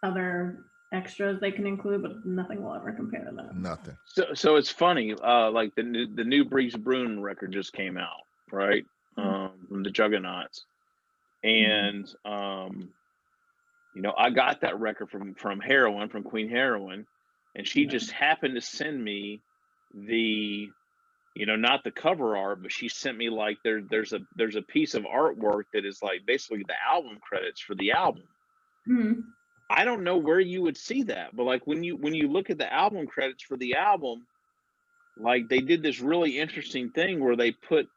other extras they can include, but nothing will ever compare to that. Nothing. So it's funny, like the new Breeze Bruin record just came out, right? From the Juggernauts. And you know, I got that record from Queen Heroin, and she just happened to send me the you know, not the cover art, but she sent me like there's a piece of artwork that is like basically the album credits for the album. Mhm. I don't know where you would see that, but like when you look at the album credits for the album, like they did this really interesting thing where they put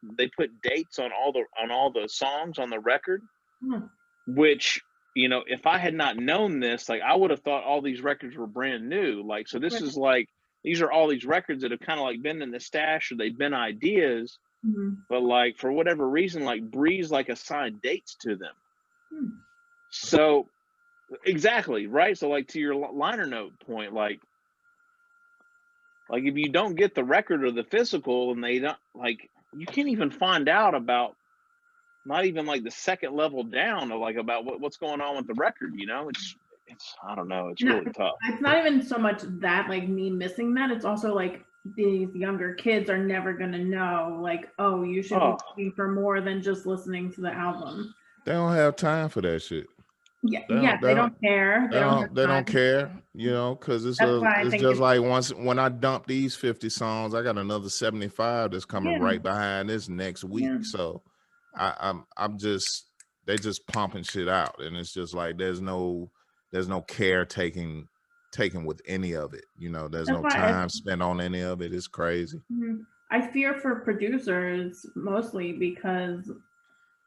dates on all the songs on the record, Hmm. which, you know, if I had not known this, like I would have thought all these records were brand new. Like, so this Right. is like, these are all these records that have kind of like been in the stash, or they've been ideas, Mhm. but like for whatever reason, like Breeze like assigned dates to them. Hmm. So exactly, right? So like to your liner note point, like if you don't get the record or the physical, and they don't, like, you can't even find out about, not even like the second level down, of like about what's going on with the record, you know? It's I don't know, it's No, really tough. It's not even so much that, like, me missing that. It's also like these younger kids are never gonna know, like, oh, you should be looking for more than just listening to the album. They don't have time for that shit. Yeah, they don't care. They don't care, you know, because it's just like when I dump these 50 songs, I got another 75 that's coming right behind this next week. Yeah. So I'm just, they just pumping shit out, and it's just like there's no care taken with any of it. You know, there's no time spent on any of it. It's crazy. I fear for producers mostly because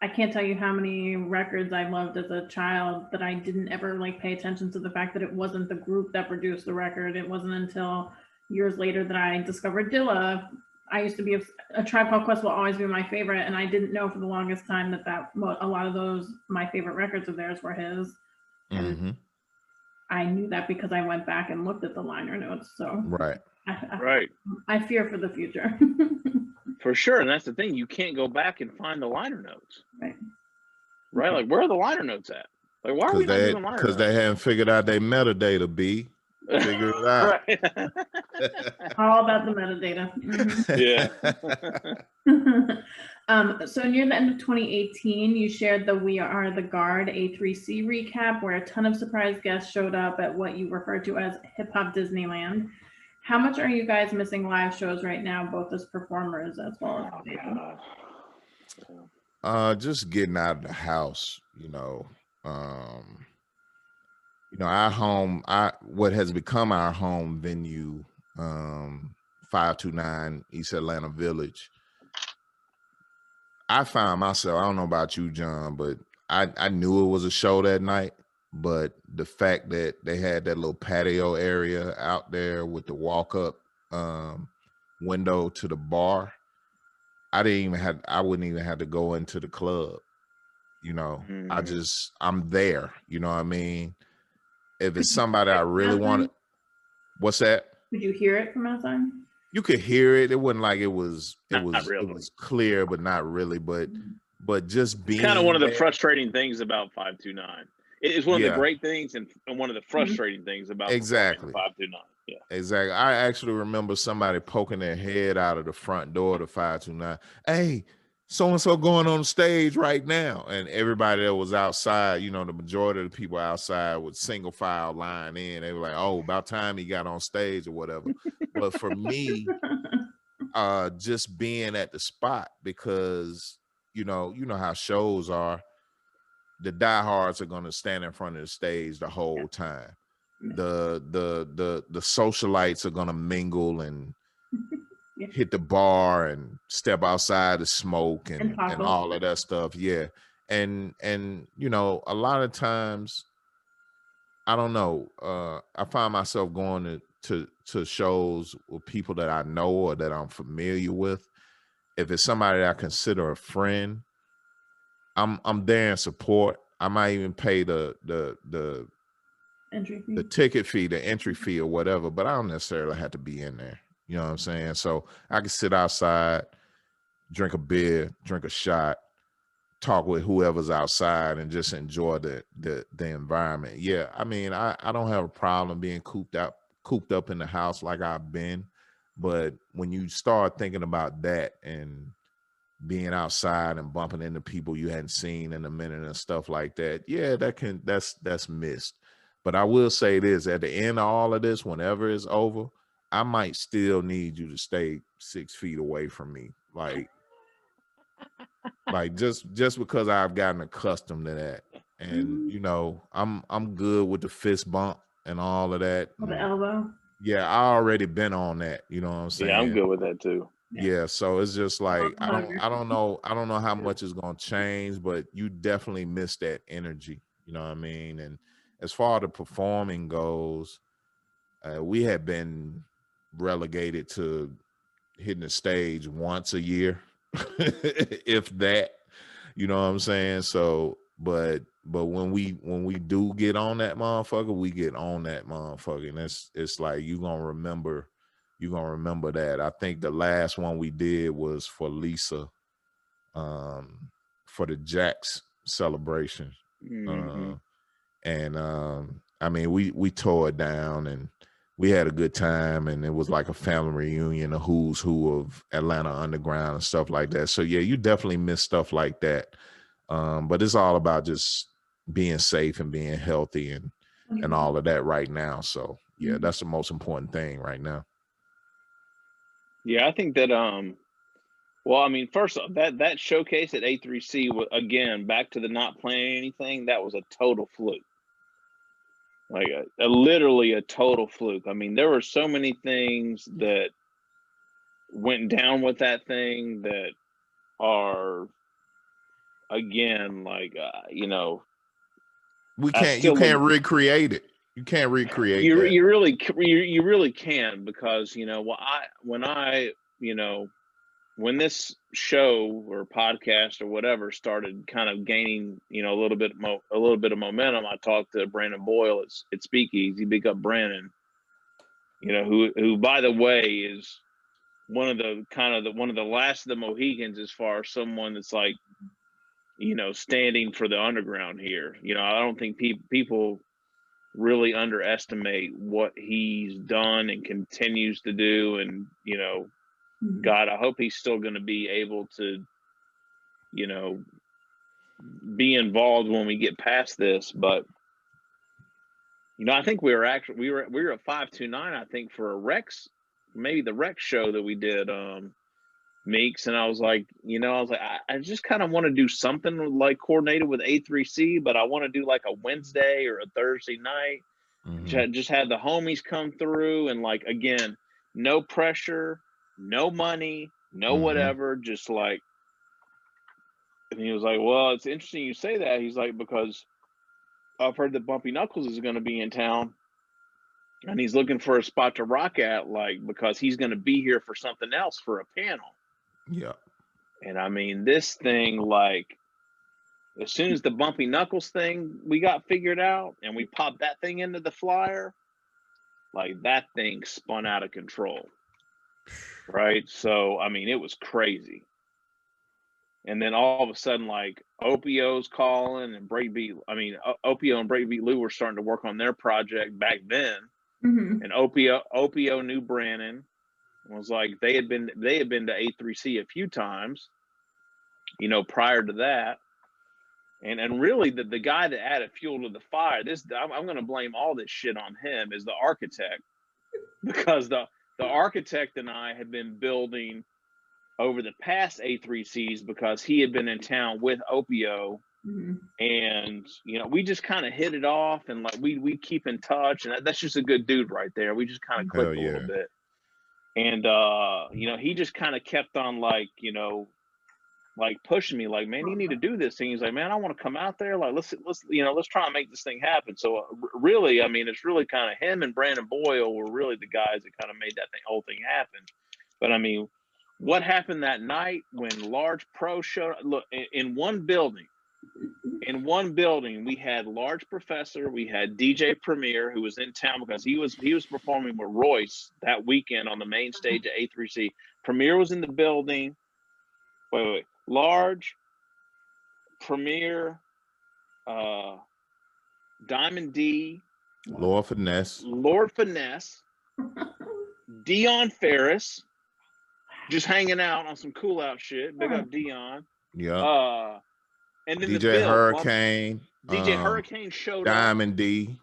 I can't tell you how many records I loved as a child that I didn't ever like pay attention to the fact that it wasn't the group that produced the record. It wasn't until years later that I discovered Dilla. I used to be a Tribe Called Quest will always be my favorite, and I didn't know for the longest time that a lot of those my favorite records of theirs were his. And I knew that because I went back and looked at the liner notes. So right. I fear for the future. For sure. And that's the thing. You can't go back and find the liner notes. Right. Like, where are the liner notes at? Like, why are we not using liner notes? Because they haven't figured out their metadata, B. Figure it out. All about the metadata. So near the end of 2018, you shared the We Are the Guard A3C recap, where a ton of surprise guests showed up at what you refer to as Hip Hop Disneyland. How much are you guys missing live shows right now, both as performers as well as just getting out of the house, you know. Our home, what has become our home venue, 529 East Atlanta Village. I found myself, I don't know about you, John, but I knew it was a show that night. But the fact that they had that little patio area out there with the walk-up window to the bar, I wouldn't even have to go into the club. You know, I'm there. You know what I mean? If it's somebody I really wanted, what's that? Could you hear it from outside? You could hear it. It wasn't like it was really. It was clear, but not really. But just being kind of one of the frustrating things about 529. It's one of the great things and one of the frustrating things about 529. Yeah. Exactly. I actually remember somebody poking their head out of the front door to 529. Hey, so-and-so going on stage right now. And everybody that was outside, you know, the majority of the people outside would single file line in. They were like, oh, about time he got on stage or whatever. But for me, just being at the spot, because, you know how shows are, the diehards are going to stand in front of the stage the whole time. The socialites are going to mingle and hit the bar and step outside to smoke and all of that stuff. Yeah. And you know, a lot of times, I don't know, I find myself going to shows with people that I know or that I'm familiar with. If it's somebody that I consider a friend, I'm there in support. I might even pay the entry fee, the ticket fee, the entry fee or whatever, but I don't necessarily have to be in there. You know what I'm saying? So I can sit outside, drink a beer, drink a shot, talk with whoever's outside, and just enjoy the environment. Yeah, I mean, I don't have a problem being cooped up in the house like I've been, but when you start thinking about that and being outside and bumping into people you hadn't seen in a minute and stuff like that, yeah, that's missed. But I will say this, at the end of all of this, whenever it's over, I might still need you to stay 6 feet away from me. Like just because I've gotten accustomed to that. And you know, I'm good with the fist bump and all of that. With the elbow. Yeah, I already been on that. You know what I'm saying? Yeah, I'm good with that too. Yeah, so it's just like I don't know how much is gonna change, but you definitely miss that energy. You know what I mean? And as far as the performing goes, we had been relegated to hitting the stage once a year, if that. You know what I'm saying? So, but when we do get on that motherfucker, we get on that motherfucker, and it's like you're gonna remember that. I think the last one we did was for Lisa, for the Jax celebration. And I mean, we tore it down and we had a good time, and it was like a family reunion, a who's who of Atlanta underground and stuff like that. So yeah, you definitely miss stuff like that. But it's all about just being safe and being healthy and all of that right now. So yeah, that's the most important thing right now. Yeah, I think that well, I mean, first off, that showcase at A3C, again, back to the not playing anything, that was a total fluke. Like literally a total fluke. I mean, there were so many things that went down with that thing that are, again, like you know, you can't recreate it. You can't recreate you that. you really can, because you know when this show or podcast or whatever started kind of gaining, you know, a little bit of momentum, I talked to Brandon Boyle at Speakeasy. Big up Brandon, you know, who by the way is one of the last of the Mohicans as far as someone that's like, you know, standing for the underground here. You know, I don't think people really underestimate what he's done and continues to do, and you know, God, I hope he's still going to be able to, you know, be involved when we get past this. But, you know, I think we were at 529, I think, for a Rex, maybe the Rex show that we did, Meeks. And I was like, I just kind of want to do something like coordinated with A3C, but I want to do like a Wednesday or a Thursday night. Just had the homies come through, and like, again, no pressure, no money, no whatever, just like. And he was like, well, it's interesting you say that. He's like, because I've heard that Bumpy Knuckles is going to be in town, and he's looking for a spot to rock at, like, because he's going to be here for something else, for a panel. Yeah. And I mean, this thing, like, as soon as the Bumpy Knuckles thing we got figured out and we popped that thing into the flyer, like, that thing spun out of control. Right? So, I mean, it was crazy. And then all of a sudden, like, Opio's calling, and Opio and Breakbeat Lou were starting to work on their project back then. And Opio knew Brandon. Was like, they had been to A3C a few times, you know, prior to that. And really the guy that added fuel to the fire, I'm going to blame all this shit on him, is the architect, because the architect and I had been building over the past A3Cs because he had been in town with Opio. And, you know, we just kind of hit it off, and like we keep in touch, and that's just a good dude right there. We just kind of clicked a little bit. And, you know, he just kind of kept on, like, you know, like pushing me, like, man, you need to do this thing. He's like, man, I want to come out there. Like, let's try and make this thing happen. So really, I mean, it's really kind of him and Brandon Boyle were really the guys that kind of made that whole thing happen. But I mean, what happened that night when Large Pro showed up? Look, in one building, we had Large Professor, we had DJ Premier, who was in town because he was performing with Royce that weekend on the main stage at A3C. Premier was in the building. Wait. Large, Premier, Diamond D, Lord Finesse, Dion Ferris, just hanging out on some cool out shit. Big up Dion. Yeah. And then DJ Hurricane. DJ Hurricane showed Diamond up. D.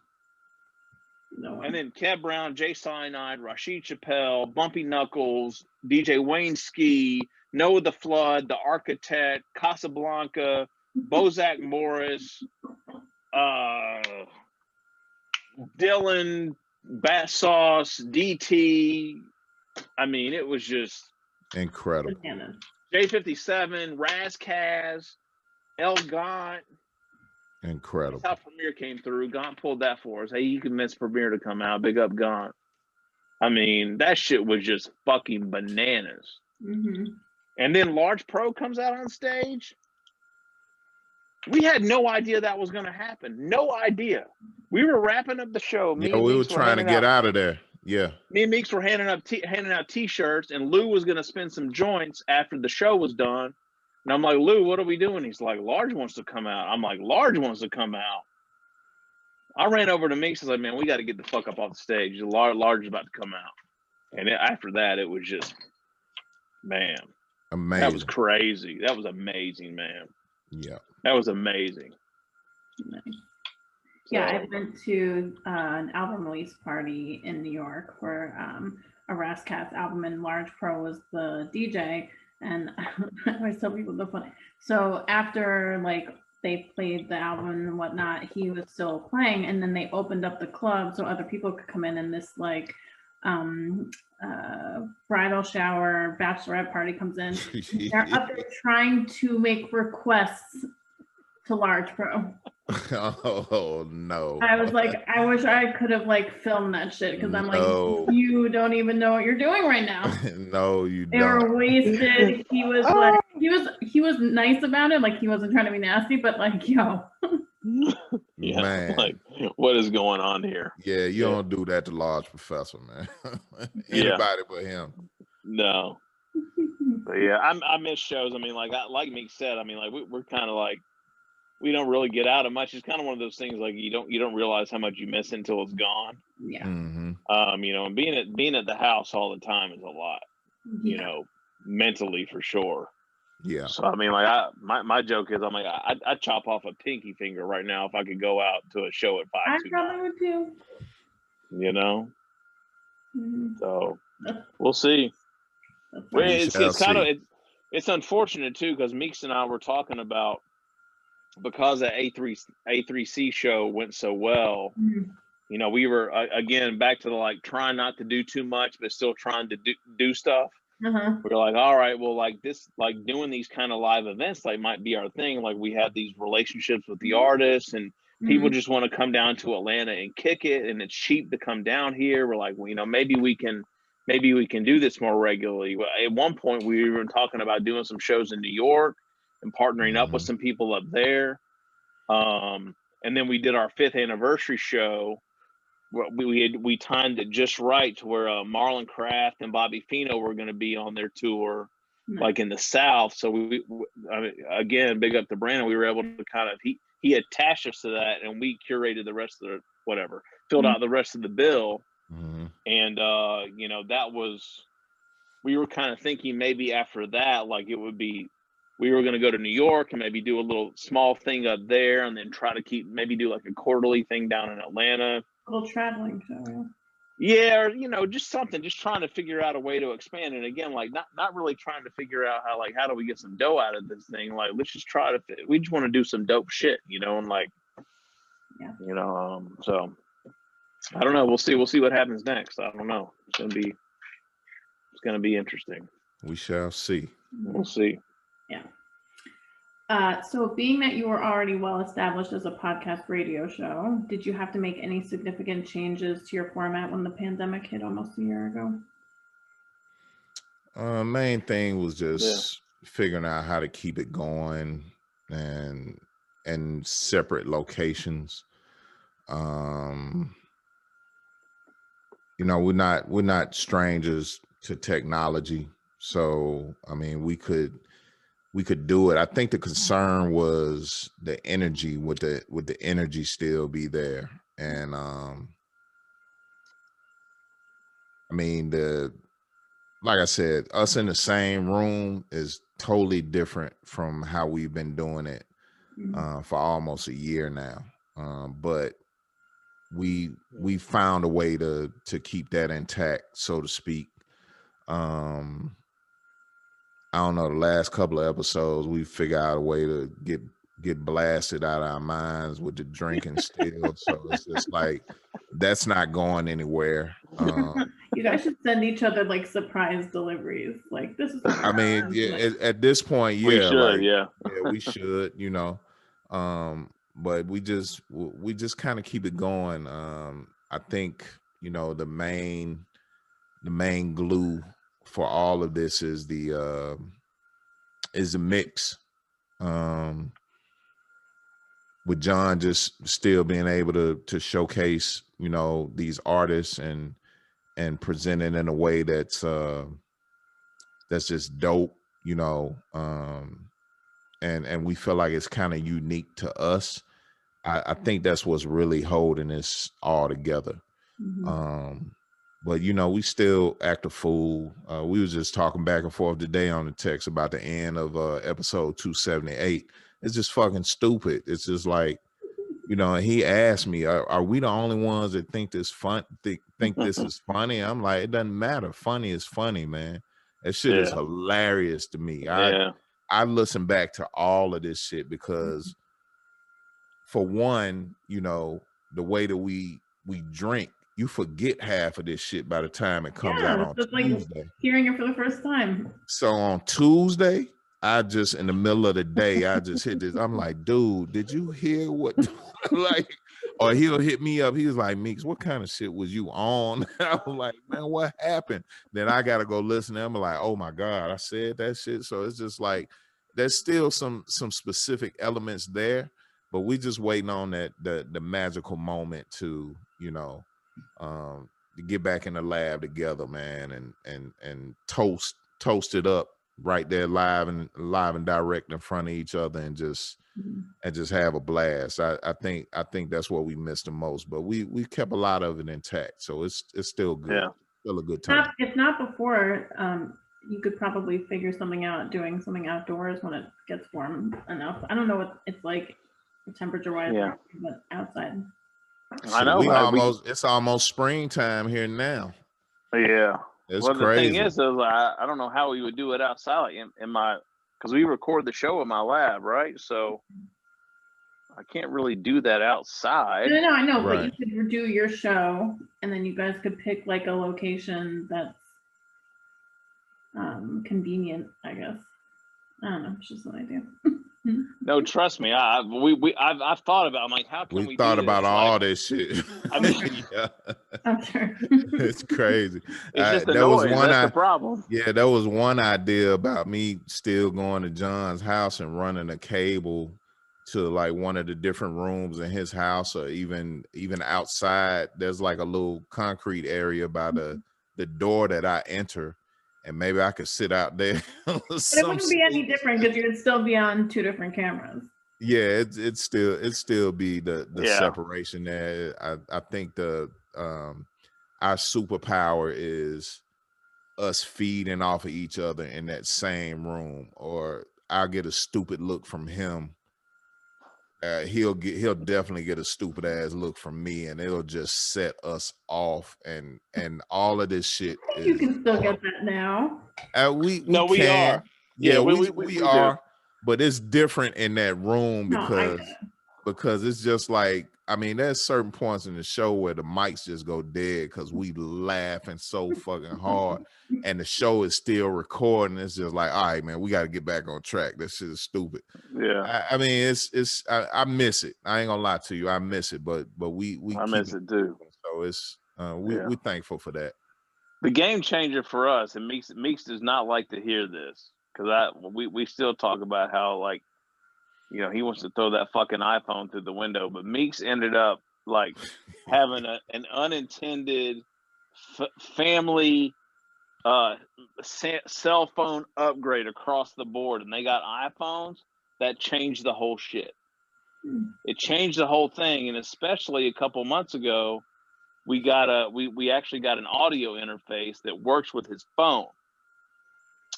No one. And then Kev Brown, Jay Cyanide, Rashid Chappelle, Bumpy Knuckles, DJ Wayne Ski, Noah the Flood, The Architect, Casablanca, Bozak Morris, Dylan, Bat Sauce, DT. I mean, it was just incredible. Bananas. J57, Raz Kaz, El Gaunt. Incredible. That's how Premier came through. Gaunt pulled that for us. Hey, you convinced Premier to come out. Big up Gaunt. I mean, that shit was just fucking bananas. Mm-hmm. And then Large Pro comes out on stage. We had no idea that was going to happen. No idea. We were wrapping up the show. Yeah, we were trying to get out of there. Yeah. Me and Meeks were handing out T-shirts, and Lou was going to spin some joints after the show was done. And I'm like, Lou, what are we doing? He's like, Large wants to come out. I'm like, Large wants to come out. I ran over to Meeks. I was like, man, we got to get the fuck up off the stage. Large is about to come out. And after that, it was just, man. Amazing. That was crazy. That was amazing, man. Yeah. That was amazing. Nice. Yeah, I went to an album release party in New York for a Rascats album, and Large Pro was the DJ. And I always tell people the funny. So after like they played the album and whatnot, he was still playing, and then they opened up the club so other people could come in. And this like bridal shower bachelorette party comes in. They're up there trying to make requests to Large Pro. Oh no. I was like, I wish I could have like filmed that shit, because I'm No. like, you don't even know what you're doing right now. No, you They don't. were wasted. He was like, he was nice about it, like he wasn't trying to be nasty, but like, yo. Yeah, Man. like what is going on here? Yeah, you don't do that to Large Professor, man. Anybody but him. No. But yeah, I miss shows. I mean, like Meek said, I mean, like we're kind of like, we don't really get out of much. It's kind of one of those things like you don't realize how much you miss until it's gone. Yeah. Mm-hmm. You know, and being at the house all the time is a lot. You know, mentally for sure. Yeah. So I mean, like my joke is, I'm like, I'd chop off a pinky finger right now if I could go out to a show at 529. I probably would too. You know. Mm-hmm. So we'll see. Well, it's kind of it's unfortunate too, because Meeks and I were talking about, because that A3C show went so well. Mm-hmm. You know, we were again back to the like trying not to do too much, but still trying to do stuff. Uh-huh. We're like, all right, well, like this, like doing these kind of live events, like might be our thing. Like we have these relationships with the artists, and people just want to come down to Atlanta and kick it, and it's cheap to come down here. We're like, well, you know, maybe we can do this more regularly. At one point, we were talking about doing some shows in New York and partnering up with some people up there. And then we did our 5th anniversary show. We timed it just right to where Marlon Craft and Bobby Fino were going to be on their tour, like in the South. So I mean, again, big up to Brandon. We were able to kind of he attached us to that, and we curated the rest of the filled out the rest of the bill. And you know, we were kind of thinking maybe after that, like it would be, we were going to go to New York and maybe do a little small thing up there, and then try to maybe do like a quarterly thing down in Atlanta. A little traveling show. Yeah, or, you know, just something, just trying to figure out a way to expand. And again, like not really trying to figure out how do we get some dough out of this thing. Like, let's just we just want to do some dope shit, you know, and like, you know, so I don't know. We'll see what happens next. I don't know. It's gonna be interesting. We shall see. We'll see. Yeah. So being that you were already well established as a podcast radio show, did you have to make any significant changes to your format when the pandemic hit almost a year ago? Main thing was just figuring out how to keep it going and separate locations. You know, we're not strangers to technology. So, I mean, we could do it. I think the concern was the energy, would the energy still be there? And I mean, like I said, us in the same room is totally different from how we've been doing it for almost a year now. But we found a way to keep that intact, so to speak. I don't know, the last couple of episodes we figure out a way to get blasted out of our minds with the drinking still. So it's just like that's not going anywhere. You guys should send each other like surprise deliveries. Like this is. I mean, yeah, at this point, yeah, we should, like, yeah, we should, but we just kind of keep it going. I think the main glue for all of this is the mix. With Jon just still being able to showcase, these artists and present it in a way that's just dope, and we feel like it's kind of unique to us. I think that's what's really holding this all together. Mm-hmm. But we still act a fool. We was just talking back and forth today on the text about the end of episode 278. It's just fucking stupid. It's just like, and he asked me, are we the only ones that think this think this is funny? I'm like, it doesn't matter. Funny is funny, man. That shit is hilarious to me. I listen back to all of this shit because, for one, the way that we drink, you forget half of this shit by the time it comes out on Tuesday. Like hearing it for the first time. So on Tuesday, I just, in the middle of the day, I just hit this. I'm like, dude, did you hear what? Like, or he'll hit me up. He was like, Meeks, what kind of shit was you on? I was like, man, what happened? Then I got to go listen to him. I'm like, oh my God, I said that shit. So it's just like, there's still some specific elements there, but we just waiting on that, the magical moment to, to get back in the lab together, man, and toast it up right there live and direct in front of each other and just have a blast. I think that's what we missed the most, but we kept a lot of it intact, so it's still good. Yeah. Still a good time. If not before, you could probably figure something out doing something outdoors when it gets warm enough. I don't know what it's like temperature wise, but outside. I know. It's almost springtime here now. Yeah. It's crazy. The thing is, I don't know how we would do it outside, like in my, because we record the show in my lab, right? So I can't really do that outside. No, I know, right. But you could do your show, and then you guys could pick like a location that's convenient, I guess. I don't know. It's just an idea. No, trust me. I've thought about. I'm like, how can we thought do about this? all this shit. I mean, I'm sure. It's crazy. It's just the noise. That's the problem. Yeah, there was one idea about me still going to Jon's house and running a cable to like one of the different rooms in his house, or even outside. There's like a little concrete area by the door that I enter. And maybe I could sit out there. But it wouldn't be any different because you'd still be on two different cameras. Yeah, it'd still be the separation there. I think our superpower is us feeding off of each other in that same room, or I'll get a stupid look from him. He'll definitely get a stupid ass look from me, and it'll just set us off. And all of this shit. You can still get that now. We can. Yeah, we are. Do. But it's different in that room because it's just like, I mean, there's certain points in the show where the mics just go dead because we laughing so fucking hard, and the show is still recording. It's just like, all right, man, we got to get back on track. This shit is stupid. Yeah, I mean, I miss it. I ain't gonna lie to you, I miss it. But we I miss it too. So it's we're thankful for that. The game changer for us, and Meeks does not like to hear this because we still talk about how, like, he wants to throw that fucking iPhone through the window, but Meeks ended up like having an unintended family cell phone upgrade across the board, and they got iPhones that changed the whole shit. It changed the whole thing, and especially a couple months ago, we actually got an audio interface that works with his phone,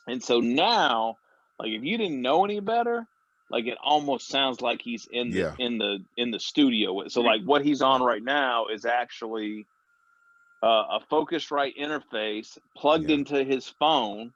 and so now, like, if you didn't know any better, like it almost sounds like he's in the studio. So like what he's on right now is actually a Focusrite interface plugged into his phone,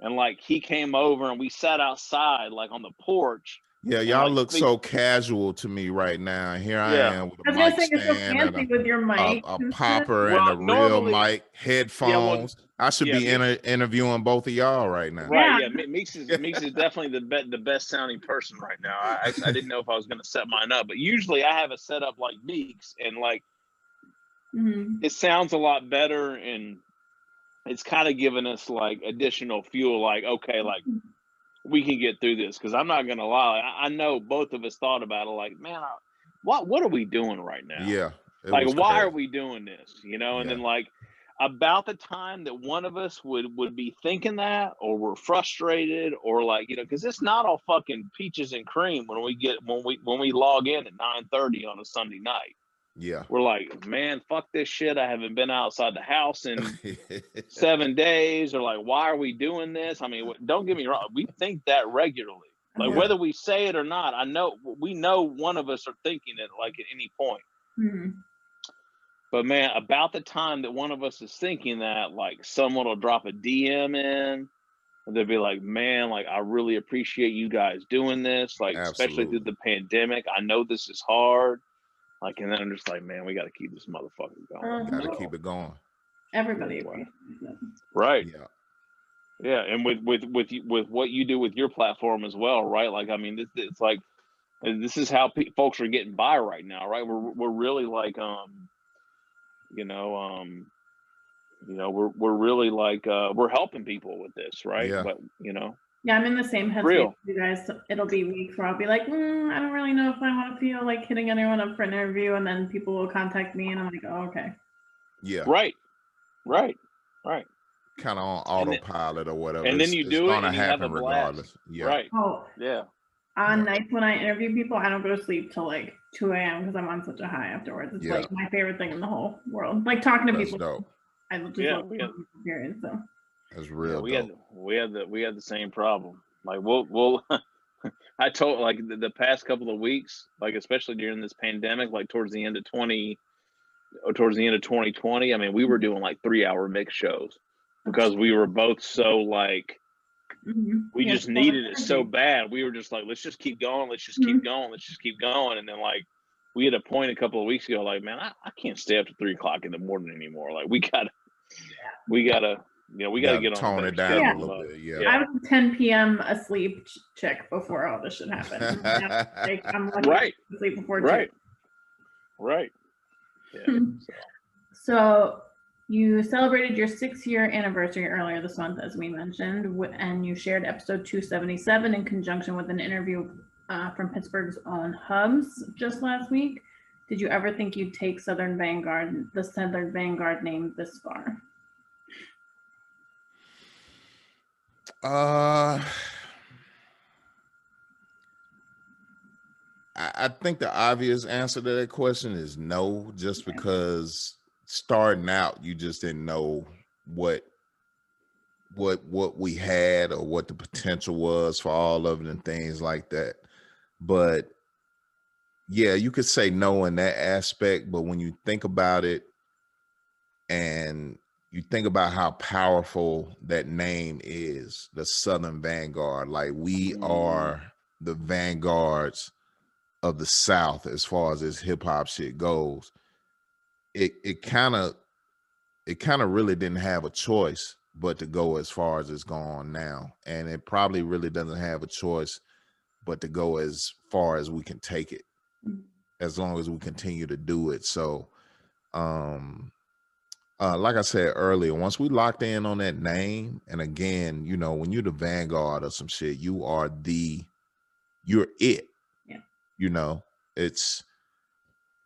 and like he came over and we sat outside like on the porch. Yeah, y'all look so casual to me right now. Here I am with a mic stand and with your mic, a popper and a real mic, headphones. I should be interviewing both of y'all right now. Right? Yeah, Meeks is definitely the best sounding person right now. I didn't know if I was going to set mine up, but usually I have it set up like Meeks, and like it sounds a lot better, and it's kind of giving us like additional fuel. Like, okay, like we can get through this, because I'm not gonna lie, I know both of us thought about it. Like, man, what are we doing right now? Yeah, like why are we doing this? You know, and then like about the time that one of us would be thinking that, or we're frustrated, or like, you know, because it's not all fucking peaches and cream when we log in at 9:30 on a Sunday night. Yeah, we're like, man, fuck this shit. I haven't been outside the house in 7 days. Or like, why are we doing this? I mean, don't get me wrong. We think that regularly. Like whether we say it or not, we know one of us are thinking it like at any point. But man, about the time that one of us is thinking that, like someone will drop a DM in, and they'll be like, man, like I really appreciate you guys doing this. Like, especially through the pandemic. I know this is hard. Like, and then I'm just like, man, we got to keep this motherfucker going. Got to keep it going. Everybody, right? Yeah, and with what you do with your platform as well, right? Like, I mean, it's like this is how folks are getting by right now, right? We're really like, we're really like we're helping people with this, right? Yeah. But you know. Yeah, I'm in the same headspace as you guys. It'll be weeks where I'll be like, I don't really know if I want to feel like hitting anyone up for an interview, and then people will contact me, and I'm like, oh, okay. Yeah. Right. Kind of on autopilot or whatever. And then you do it, and you have a regardless. blast. Yeah. Right. Oh, yeah. On nights when I interview people, I don't go to sleep till like 2 a.m. because I'm on such a high afterwards. It's like my favorite thing in the whole world. Like talking to people. Dope. I just love the experience. So. That's real. We had the same problem. Like we'll I told like the past couple of weeks, like especially during this pandemic, like towards the end of 2020, I mean, we were doing like 3-hour mix shows because we were both so like we just needed it so bad. We were just like, let's just keep going, let's just keep going, and then like we had a point a couple of weeks ago, like, man, I can't stay up to 3 o'clock in the morning anymore. Like we gotta get on. Tone it down a little bit. Yeah. I was a 10 p.m. asleep chick before all this shit happened. Like, I'm lucky to sleep before 2. Right. Yeah. So you celebrated your 6-year anniversary earlier this month, as we mentioned, and you shared episode 277 in conjunction with an interview from Pittsburgh's own Hubs just last week. Did you ever think you'd take the Southern Vangard name this far? I think the obvious answer to that question is no, just because starting out, you just didn't know what we had or what the potential was for all of it and things like that. But yeah, you could say no in that aspect, but when you think about it and you think about how powerful that name is, the Southern Vanguard, like we are the vanguards of the South as far as this hip hop shit goes. It kind of really didn't have a choice but to go as far as it's gone now, and it probably really doesn't have a choice but to go as far as we can take it, as long as we continue to do it. So like I said earlier, once we locked in on that name, and again, you know, when you're the vanguard of some shit, you're it. Yeah. You know, it's,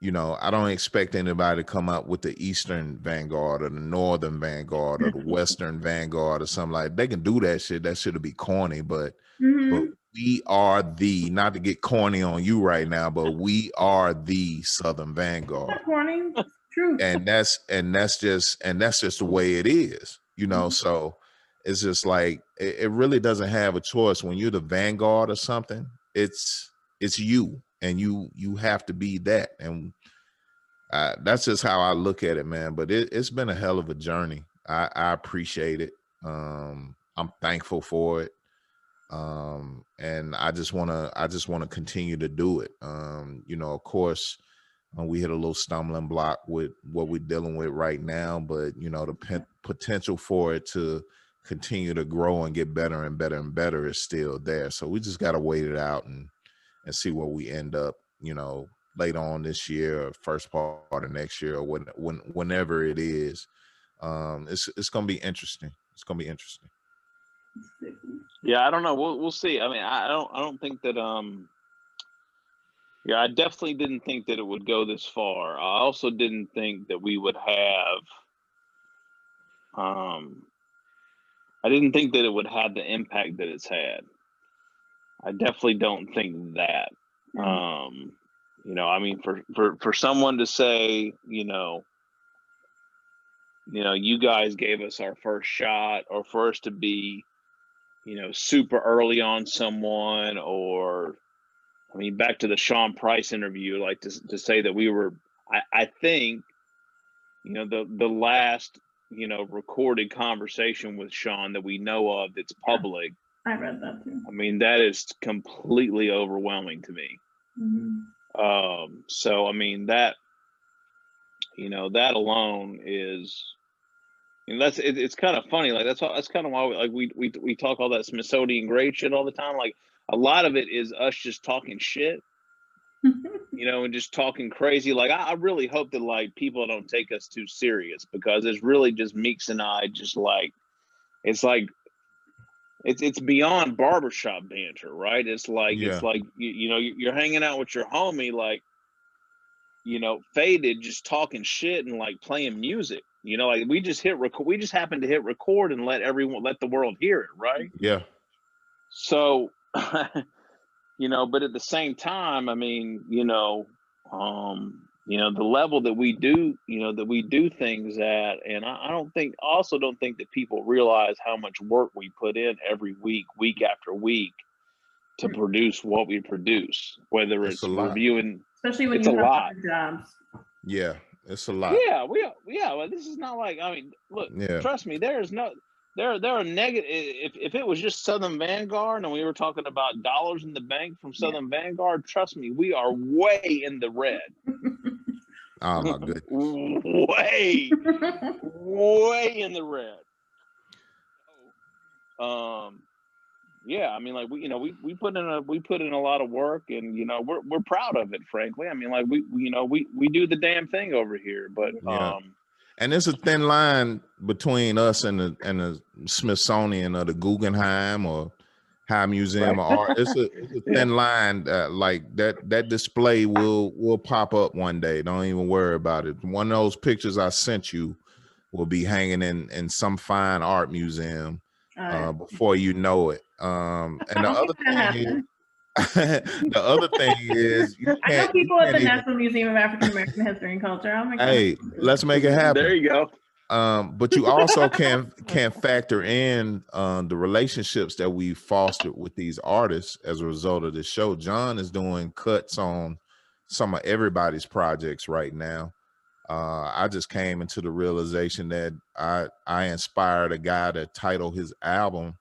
you know, I don't expect anybody to come up with the Eastern Vanguard or the Northern Vanguard or the Western Vanguard or something like that. They can do that shit. That shit'll be corny, but we are not to get corny on you right now, but we are the Southern Vanguard. Not corny. True. And that's just the way it is, you know. So it's just like it really doesn't have a choice when you're the vanguard of something. it's you, and you have to be that. And that's just how I look at it, man. But it's been a hell of a journey. I appreciate it. I'm thankful for it. And I just want to continue to do it. Of course, we hit a little stumbling block with what we're dealing with right now, but the potential for it to continue to grow and get better and better and better is still there. So we just got to wait it out and see where we end up, later on this year or first part of next year, or whenever it is. It's gonna be interesting. It's gonna be interesting. Yeah, I don't know. We'll see. I mean, I don't think that I definitely didn't think that it would go this far. I also didn't think that we would have I didn't think that it would have the impact that it's had. I definitely don't think that. I mean, for someone to say, you guys gave us our first shot, or for us to be, super early on someone, or, I mean, back to the Sean Price interview, like to say that we were, I think, the last, recorded conversation with Sean that we know of that's public. I read that too. I mean, that is completely overwhelming to me. So I mean, that alone is, it's kind of funny. Like that's kind of why we talk all that Smithsonian grade shit all the time. Like a lot of it is us just talking shit, and just talking crazy. Like I really hope that like people don't take us too serious, because it's really just Meeks and I just like, it's beyond barbershop banter, right? It's like, it's like, you're hanging out with your homie, like, faded, just talking shit and like playing music, like we just happened to hit record and let the world hear it. Right. Yeah. So, but at the same time, I mean, the level that we do things at, and I also don't think that people realize how much work we put in every week after week to produce what we produce, whether it's reviewing, especially when you have other jobs. Yeah, it's a lot. Yeah, well, this is not like, I mean, look, trust me, there are negative. If it was just Southern Vanguard and we were talking about dollars in the bank from Southern Vanguard, trust me, we are way in the red. Oh my goodness. way in the red. Yeah, I mean, like we put in a lot of work, and we're proud of it, frankly. I mean, like we do the damn thing over here, but and there's a thin line between us and the Smithsonian or the Guggenheim or High Museum of Art. It's a thin line. Like that display will pop up one day. Don't even worry about it. One of those pictures I sent you will be hanging in some fine art museum before you know it. And the other thing is, I know people at the National Museum of African American History and Culture. Oh my God. Hey, let's make it happen. There you go. But you also can factor in the relationships that we fostered with these artists as a result of the show. John is doing cuts on some of everybody's projects right now. I just came into the realization that I inspired a guy to title his album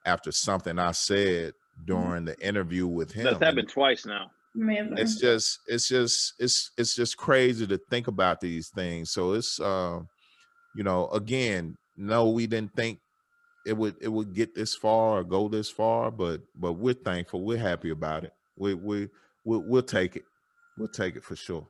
after something I said during the interview with him. That's happened twice now. Amazing. It's just crazy to think about these things. So it's again, no, we didn't think it would get this far or go this far, but we're thankful. We're happy about it. We'll take it. We'll take it for sure.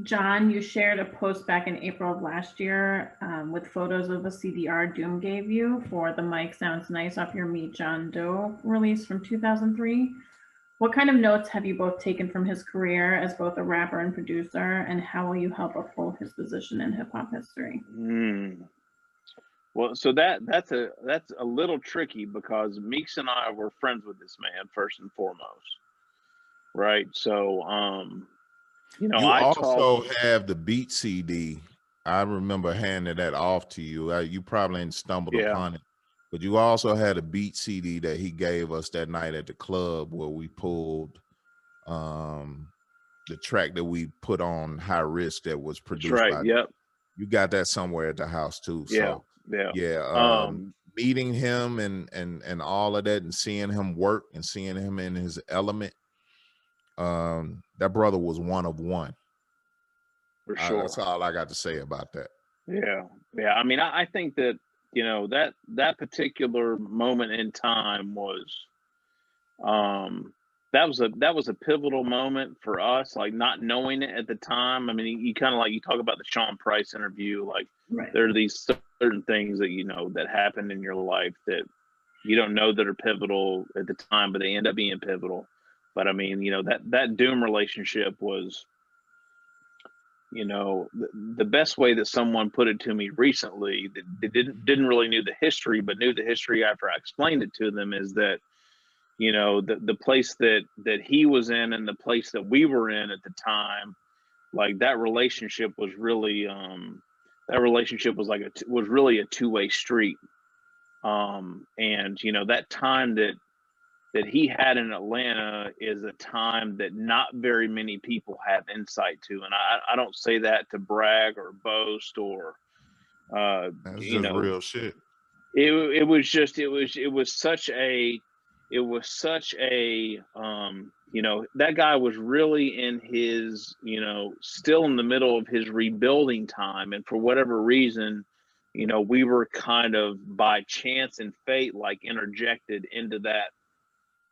John, you shared a post back in April of last year with photos of a CDR Doom gave you for the Mike Sounds Nice off your Meet John Doe release from 2003. What kind of notes have you both taken from his career as both a rapper and producer, and how will you help uphold his position in hip hop history? Well, so that's a little tricky, because Meeks and I were friends with this man first and foremost, right? So you also have the beat CD. I remember handing that off to you. You probably ain't stumbled upon it. But you also had a beat CD that he gave us that night at the club where we pulled the track that we put on High Risk that was That's produced right. by. Yep. You got that somewhere at the house too. Yeah. So Yeah. meeting him and all of that and seeing him work and seeing him in his element. That brother was one of one. For sure. That's all I got to say about that. Yeah. Yeah. I mean, I think that, you know, that particular moment in time was, that was a pivotal moment for us, like not knowing it at the time. I mean, you kind of like, you talk about the Sean Price interview, like there are these certain things that, you know, that happen in your life that you don't know that are pivotal at the time, but they end up being pivotal. But I mean, you know, that Doom relationship was, you know, the best way that someone put it to me recently that didn't really knew the history, but knew the history after I explained it to them, is that, you know, the place that he was in and the place that we were in at the time, like that relationship was really was really a two-way street. And you know, that time that he had in Atlanta is a time that not very many people have insight to. And I don't say that to brag or boast or, That's you just know, real shit. It was such a, you know, that guy was really in his, you know, still in the middle of his rebuilding time. And for whatever reason, you know, we were kind of by chance and fate, like interjected into that,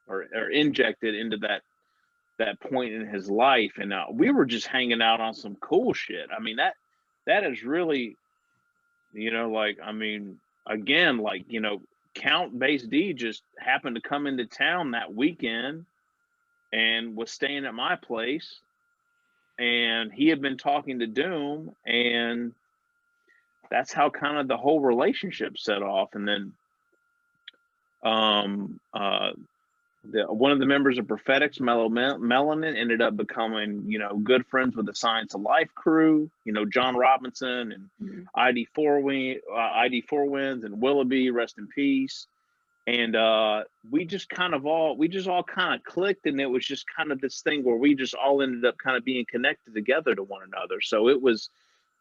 or injected into that point in his life. And we were just hanging out on some cool shit. I mean, that is really, you know, like, I mean, again, like, you know, Count Bass D just happened to come into town that weekend and was staying at my place, and he had been talking to Doom, and that's how kind of the whole relationship set off. And then one of the members of Prophetics, Melanin, ended up becoming, you know, good friends with the Science of Life crew, you know, John Robinson and ID Four Winds and Willoughby, rest in peace. And we just all kind of clicked, and it was just kind of this thing where we just all ended up kind of being connected together to one another. So it was,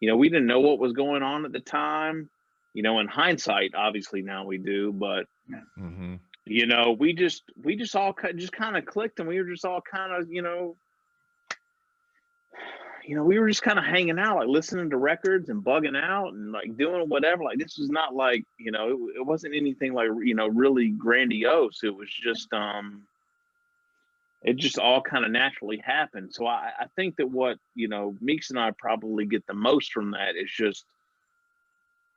you know, we didn't know what was going on at the time, you know, in hindsight, obviously now we do, but you know, we just all kind of clicked, and we were just all kind of, you know, we were just kind of hanging out, like listening to records and bugging out and like doing whatever. Like this was not like, you know, it wasn't anything like, you know, really grandiose. It was just, it just all kind of naturally happened. So I think that what, you know, Meeks and I probably get the most from that is just,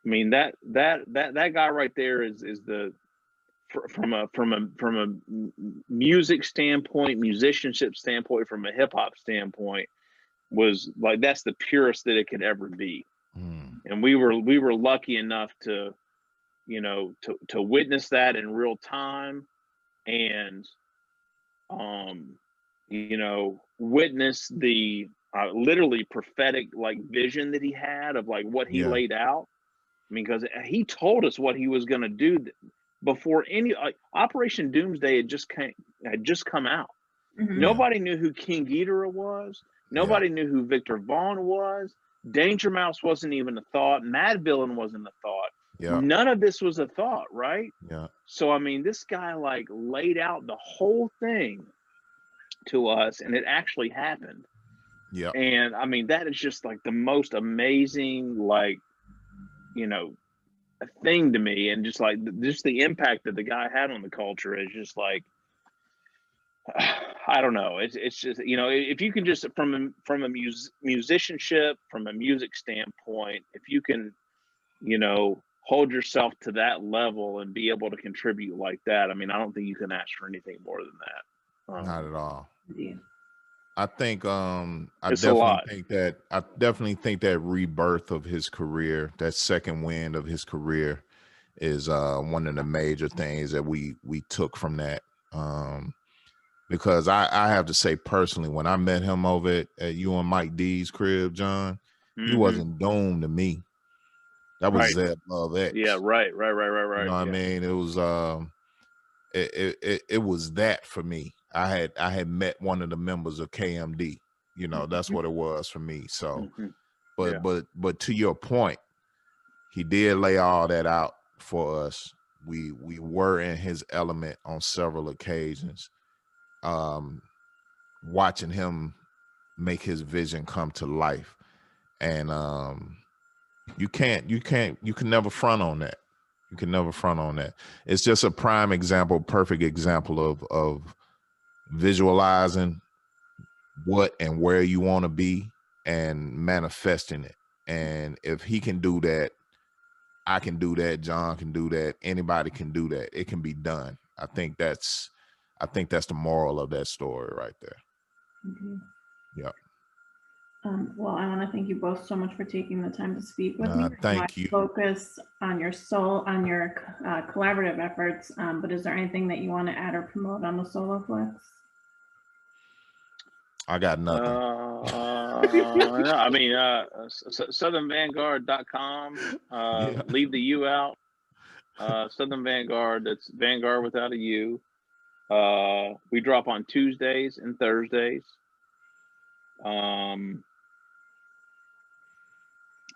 I mean, that guy right there is the, from a music standpoint, musicianship standpoint, from a hip hop standpoint, was like, that's the purest that it could ever be. And we were lucky enough to, you know, to witness that in real time, and you know, witness the literally prophetic like vision that he had of like what he laid out. I mean, because he told us what he was going to do before any Operation Doomsday had just come out. Nobody knew who King Ghidorah was. Nobody knew who Victor Vaughn was. Danger Mouse wasn't even a thought. Mad Villain wasn't a thought. None of this was a thought, right? So I mean, this guy like laid out the whole thing to us, and it actually happened. And I mean, that is just like the most amazing, like, you know, a thing to me. And just like just the impact that the guy had on the culture is just like, I don't know. It's just, you know, if you can just from a musicianship, from a music standpoint, if you can, you know, hold yourself to that level and be able to contribute like that, I mean, I don't think you can ask for anything more than that. Not at all. Yeah. I think I it's definitely think that rebirth of his career, that second wind of his career, is one of the major things that we took from that. Because I have to say personally, when I met him over at you and Mike D's crib, John, he wasn't Doom to me. That was Right. Zeb Love X. Yeah, right. You know what I Yeah. mean? It was it was that for me. I had met one of the members of KMD. You know, that's what it was for me. So, Yeah. but to your point, he did lay all that out for us. We were in his element on several occasions. Watching him make his vision come to life. And you can never front on that. You can never front on that. It's just a prime example, perfect example of visualizing what and where you want to be and manifesting it. And if he can do that, I can do that, John can do that, anybody can do that. It can be done. I think that's the moral of that story right there. Yeah. Well, I want to thank you both so much for taking the time to speak with me. Thank you. Focus on your collaborative efforts. But is there anything that you want to add or promote on the Solo Flex? I got nothing. I mean, southernvanguard.com. Leave the U out. Southern Vanguard. That's Vanguard without a U. We drop on Tuesdays and Thursdays.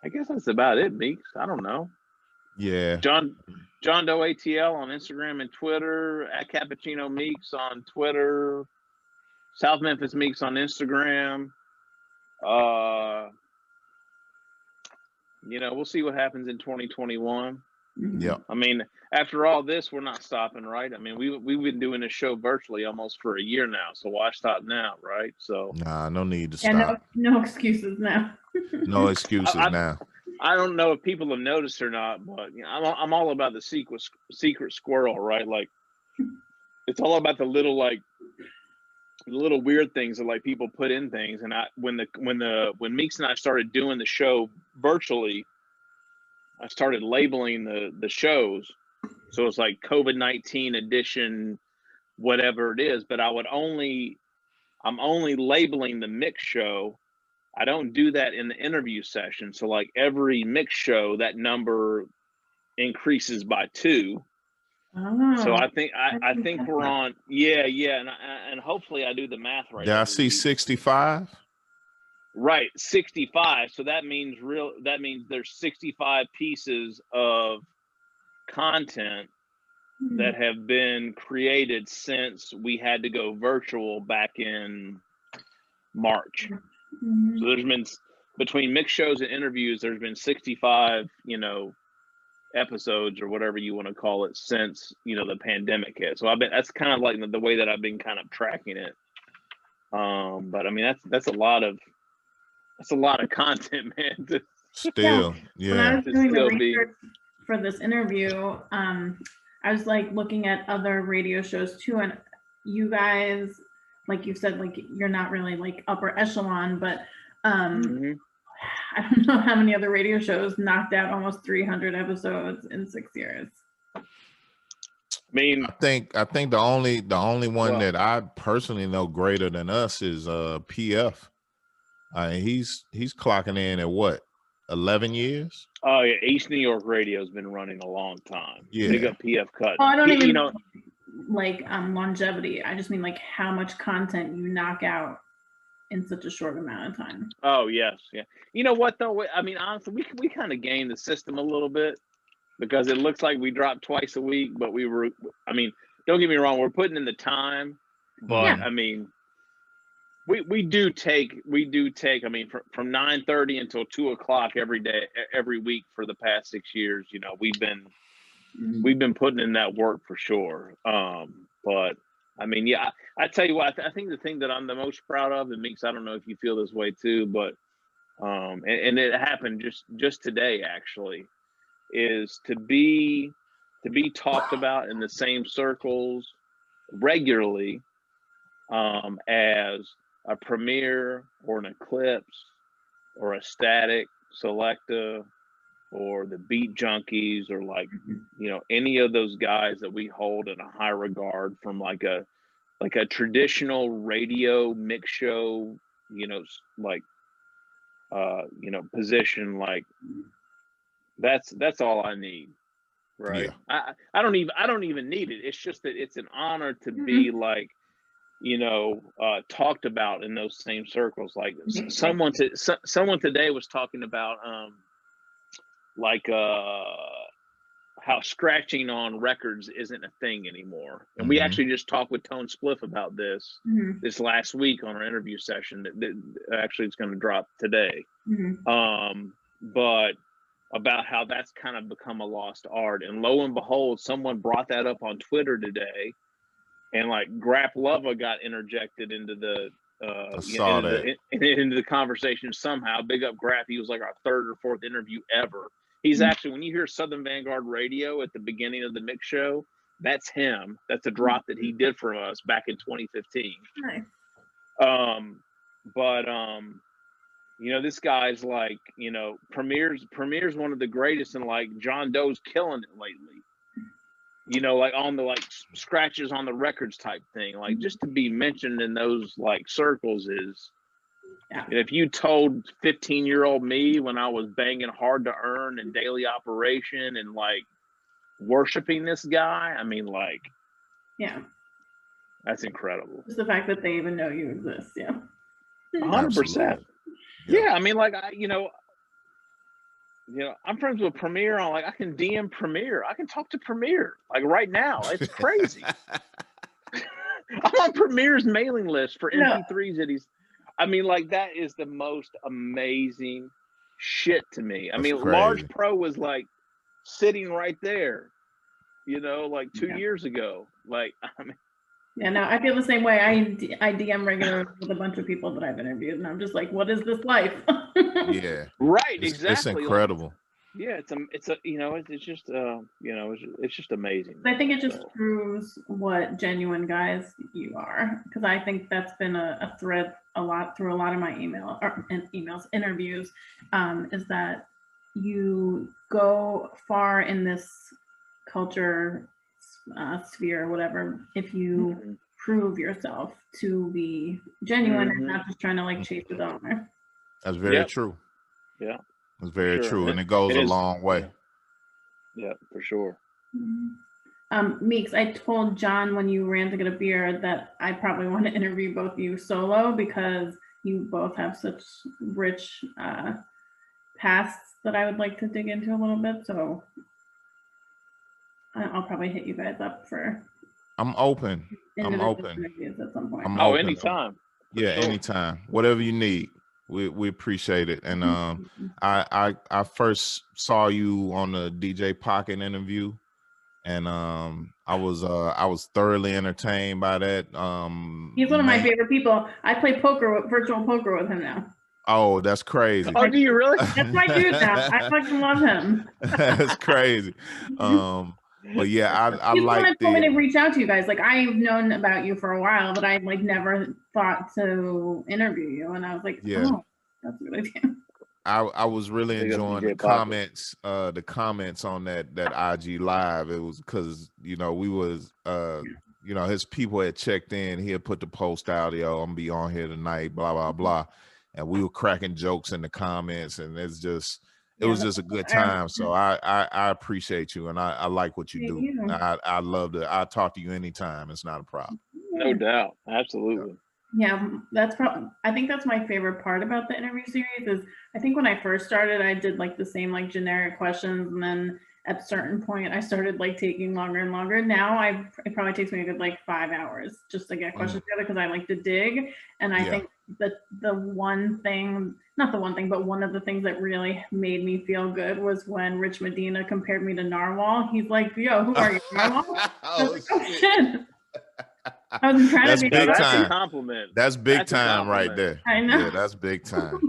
I guess that's about it, Meeks. I don't know. Yeah. John Doe ATL on Instagram and Twitter, at Cappuccino Meeks on Twitter, South Memphis Meeks on Instagram. We'll see what happens in 2021. Yeah. I mean, after all this, we're not stopping, right? I mean, we've been doing this show virtually almost for a year now, so why stop now, right? So nah, no need to stop. No excuses now. No excuses now. I don't know if people have noticed or not, but I'm all about the secret squirrel, right? Like, it's all about the little weird things that like people put in things. And when Meeks and I started doing the show virtually, I started labeling the shows. So it's like COVID-19 edition, whatever it is. But I'm only labeling the mix show. I don't do that in the interview session. So like every mix show, that number increases by 2. So I think we're on. Yeah. And hopefully I do the math right. Did I see 65? Right, 65. So that means there's 65 pieces of content that have been created since we had to go virtual back in March. So there's been, between mixed shows and interviews, there's been 65, episodes or whatever you want to call it since, the pandemic hit. So that's kind of like the way that I've been kind of tracking it. But I mean, that's a lot of content, man. Still, yeah. When I was doing the research for this interview, I was like looking at other radio shows too, and you guys, like you said, like you're not really like upper echelon, but I don't know how many other radio shows knocked out almost 300 episodes in 6 years. I mean, I think the only one that I personally know greater than us is PF. He's clocking in at what, 11 years? Oh yeah, East New York radio's been running a long time. Yeah. Big up PF Cut. Oh, I don't even like longevity. I just mean like how much content you knock out in such a short amount of time. Oh yes, yeah. You know what though? I mean, honestly, we kind of gained the system a little bit because it looks like we dropped twice a week, but don't get me wrong, we're putting in the time, but I mean, we do take, I mean, from 9:30 until 2:00 every day, every week for the past 6 years, we've been putting in that work for sure. But I mean, yeah, I tell you what, I think the thing that I'm the most proud of, and Meeks, I don't know if you feel this way too, but and it happened just today actually, is to be talked about in the same circles regularly as a Premiere or an Eclipse or a Static Selecta or the Beat Junkies or like any of those guys that we hold in a high regard from like a traditional radio mix show position, like That's all I need. Right. Yeah. I don't even need it. It's just that it's an honor to be like, talked about in those same circles. Like someone today was talking about how scratching on records isn't a thing anymore. And we actually just talked with Tone Spliff about this last week on our interview session that actually it's going to drop today. But about how that's kind of become a lost art. And lo and behold, someone brought that up on Twitter today, and like Grap Lava got interjected into the into the conversation somehow. Big up Grap. He was like our third or fourth interview ever. He's actually, when you hear Southern Vanguard Radio at the beginning of the mix show, that's him. That's a drop that he did for us back in 2015. Nice. This guy's like, Premier's one of the greatest, and like John Doe's killing it lately. Like on the like scratches on the records type thing. Like just to be mentioned in those like circles is, if you told 15-year-old me when I was banging Hard to Earn and Daily Operation and like worshiping this guy, I mean, like, that's incredible. Just the fact that they even know you exist. 100%. Yeah, I mean, like, I'm friends with Premier. I can DM Premier. I can talk to Premier like right now. It's crazy. I'm on Premier's mailing list for MP3s that he's. I mean, like, that is the most amazing shit to me. I mean, Large Pro was like sitting right there, like 2 years ago. Like, I mean. Yeah, no, I feel the same way. I DM regularly with a bunch of people that I've interviewed, and I'm just like, what is this life? Yeah. Right. Exactly. It's incredible. Like, it's just amazing. I think it just proves what genuine guys you are, because I think that's been a thread a lot through a lot of my interviews, is that you go far in this culture sphere, whatever, if you prove yourself to be genuine and not just trying to like chase the dollar. That's very true. Yeah, it's very true, and it goes a long way. Yeah, for sure. Meeks, I told John when you ran to get a beer that I probably want to interview both you solo, because you both have such rich pasts that I would like to dig into a little bit. So I'll probably hit you guys up for. I'm open. At some point. Anytime. Yeah, sure. Anytime. Whatever you need. We appreciate it. And I first saw you on the DJ Pocket interview, and I was thoroughly entertained by that. He's one of my favorite people. I play virtual poker with him now. Oh, that's crazy. Oh, do you really? That's my dude now. I fucking love him. That's crazy. But yeah, I like told me to reach out to you guys. Like, I've known about you for a while, but I like never thought to interview you. And I was like, oh, that's a good idea. I was really enjoying the comments on that IG live. It was because we was his people had checked in. He had put the post out, I'm gonna be on here tonight, blah blah blah, and we were cracking jokes in the comments, and it was just a good time. So I appreciate you, and I like what you do. I love to. I'll talk to you anytime. It's not a problem. No doubt, absolutely. Yeah, I think that's my favorite part about the interview series is I think when I first started, I did like the same like generic questions, and then at a certain point I started like taking longer and longer. Now it probably takes me a good like 5 hours just to get questions together, because I like to dig. And I think that one of the things that really made me feel good was when Rich Medina compared me to Narwhal. He's like, yo, who are you, Narwhal? I was like, oh shit. I was trying to be big that's time. A compliment. That's big time right there. I know. Yeah, that's big time.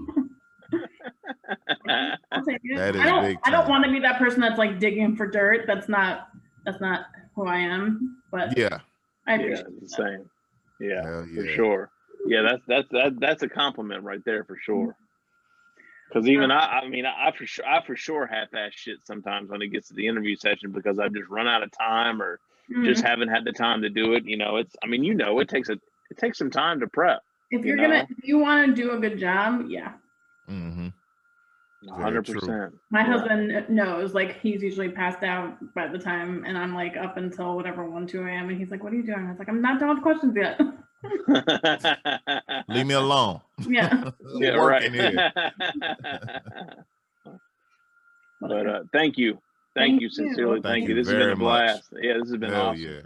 I'll take it. That is big time. I don't want to be that person that's like digging for dirt. That's not who I am. But yeah, I appreciate the same. Yeah, for sure. Yeah, that's a compliment right there for sure. Because even I for sure half-ass shit sometimes when it gets to the interview session, because I've just run out of time or just haven't had the time to do it. It takes some time to prep. If you want to do a good job, yeah. 100%. My husband knows, like, he's usually passed out by the time, and I'm like up until whatever 1, 2 a.m. and he's like, "What are you doing?" I was like, "I'm not done with questions yet." Leave me alone. Yeah. Yeah, working right. here. But thank you. Thank you sincerely. Thank you. This has been a blast. Yeah, this has been awesome. Yeah.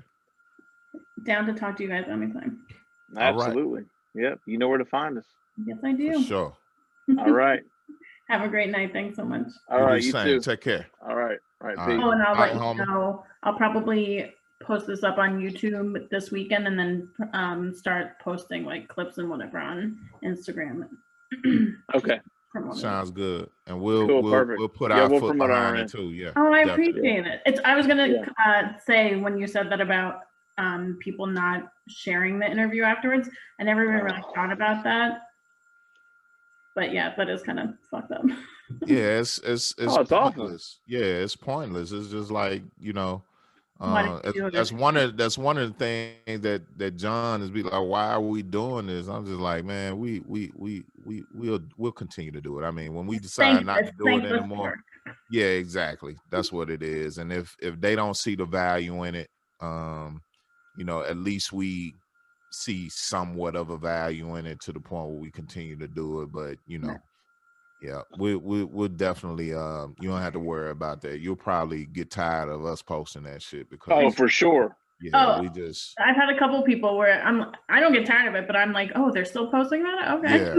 Down to talk to you guys anytime. Absolutely. Yep. You know where to find us. Yes, I do. For sure. All right. Have a great night. Thanks so much. All right. You too. Take care. All right. All right. Peace. Oh, and I'll let you homie. know. I'll probably post this up on YouTube this weekend, and then start posting like clips and whatever on Instagram. Okay. Sounds good. And we'll put our foot behind it too. Yeah. Oh, I appreciate it. I was gonna say, when you said that about people not sharing the interview afterwards, I never even really thought about that. But yeah, that is kind of fucked up. Yeah, it's pointless. Awful. Yeah, it's pointless. It's just like, that's one of the things that John is be like, why are we doing this? I'm just like, man, we'll continue to do it. I mean, when we decide not to do it anymore, yeah, exactly. That's what it is. And if they don't see the value in it, at least we see somewhat of a value in it to the point where we continue to do it. But yeah, we'll definitely you don't have to worry about that. You'll probably get tired of us posting that shit because for sure. Yeah, I've had a couple people where I don't get tired of it, but I'm like, oh, they're still posting that? Okay.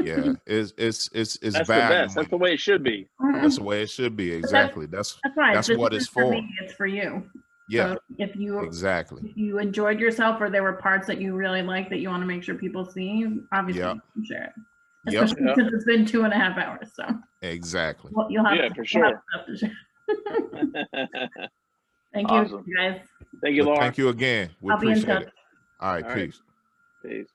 Yeah. It's that's value. The best. That's the way it should be. That's the way it should be. Exactly. That's right. That's what it's for. Me, it's for you. Yeah. So if you if you enjoyed yourself, or there were parts that you really like that you want to make sure people see, obviously you can share it. Especially since it's been 2.5 hours. So exactly. Well, you'll have for sure. Thank you, guys. Thank you, Laura. Thank you again. We appreciate it. All right, peace. Peace.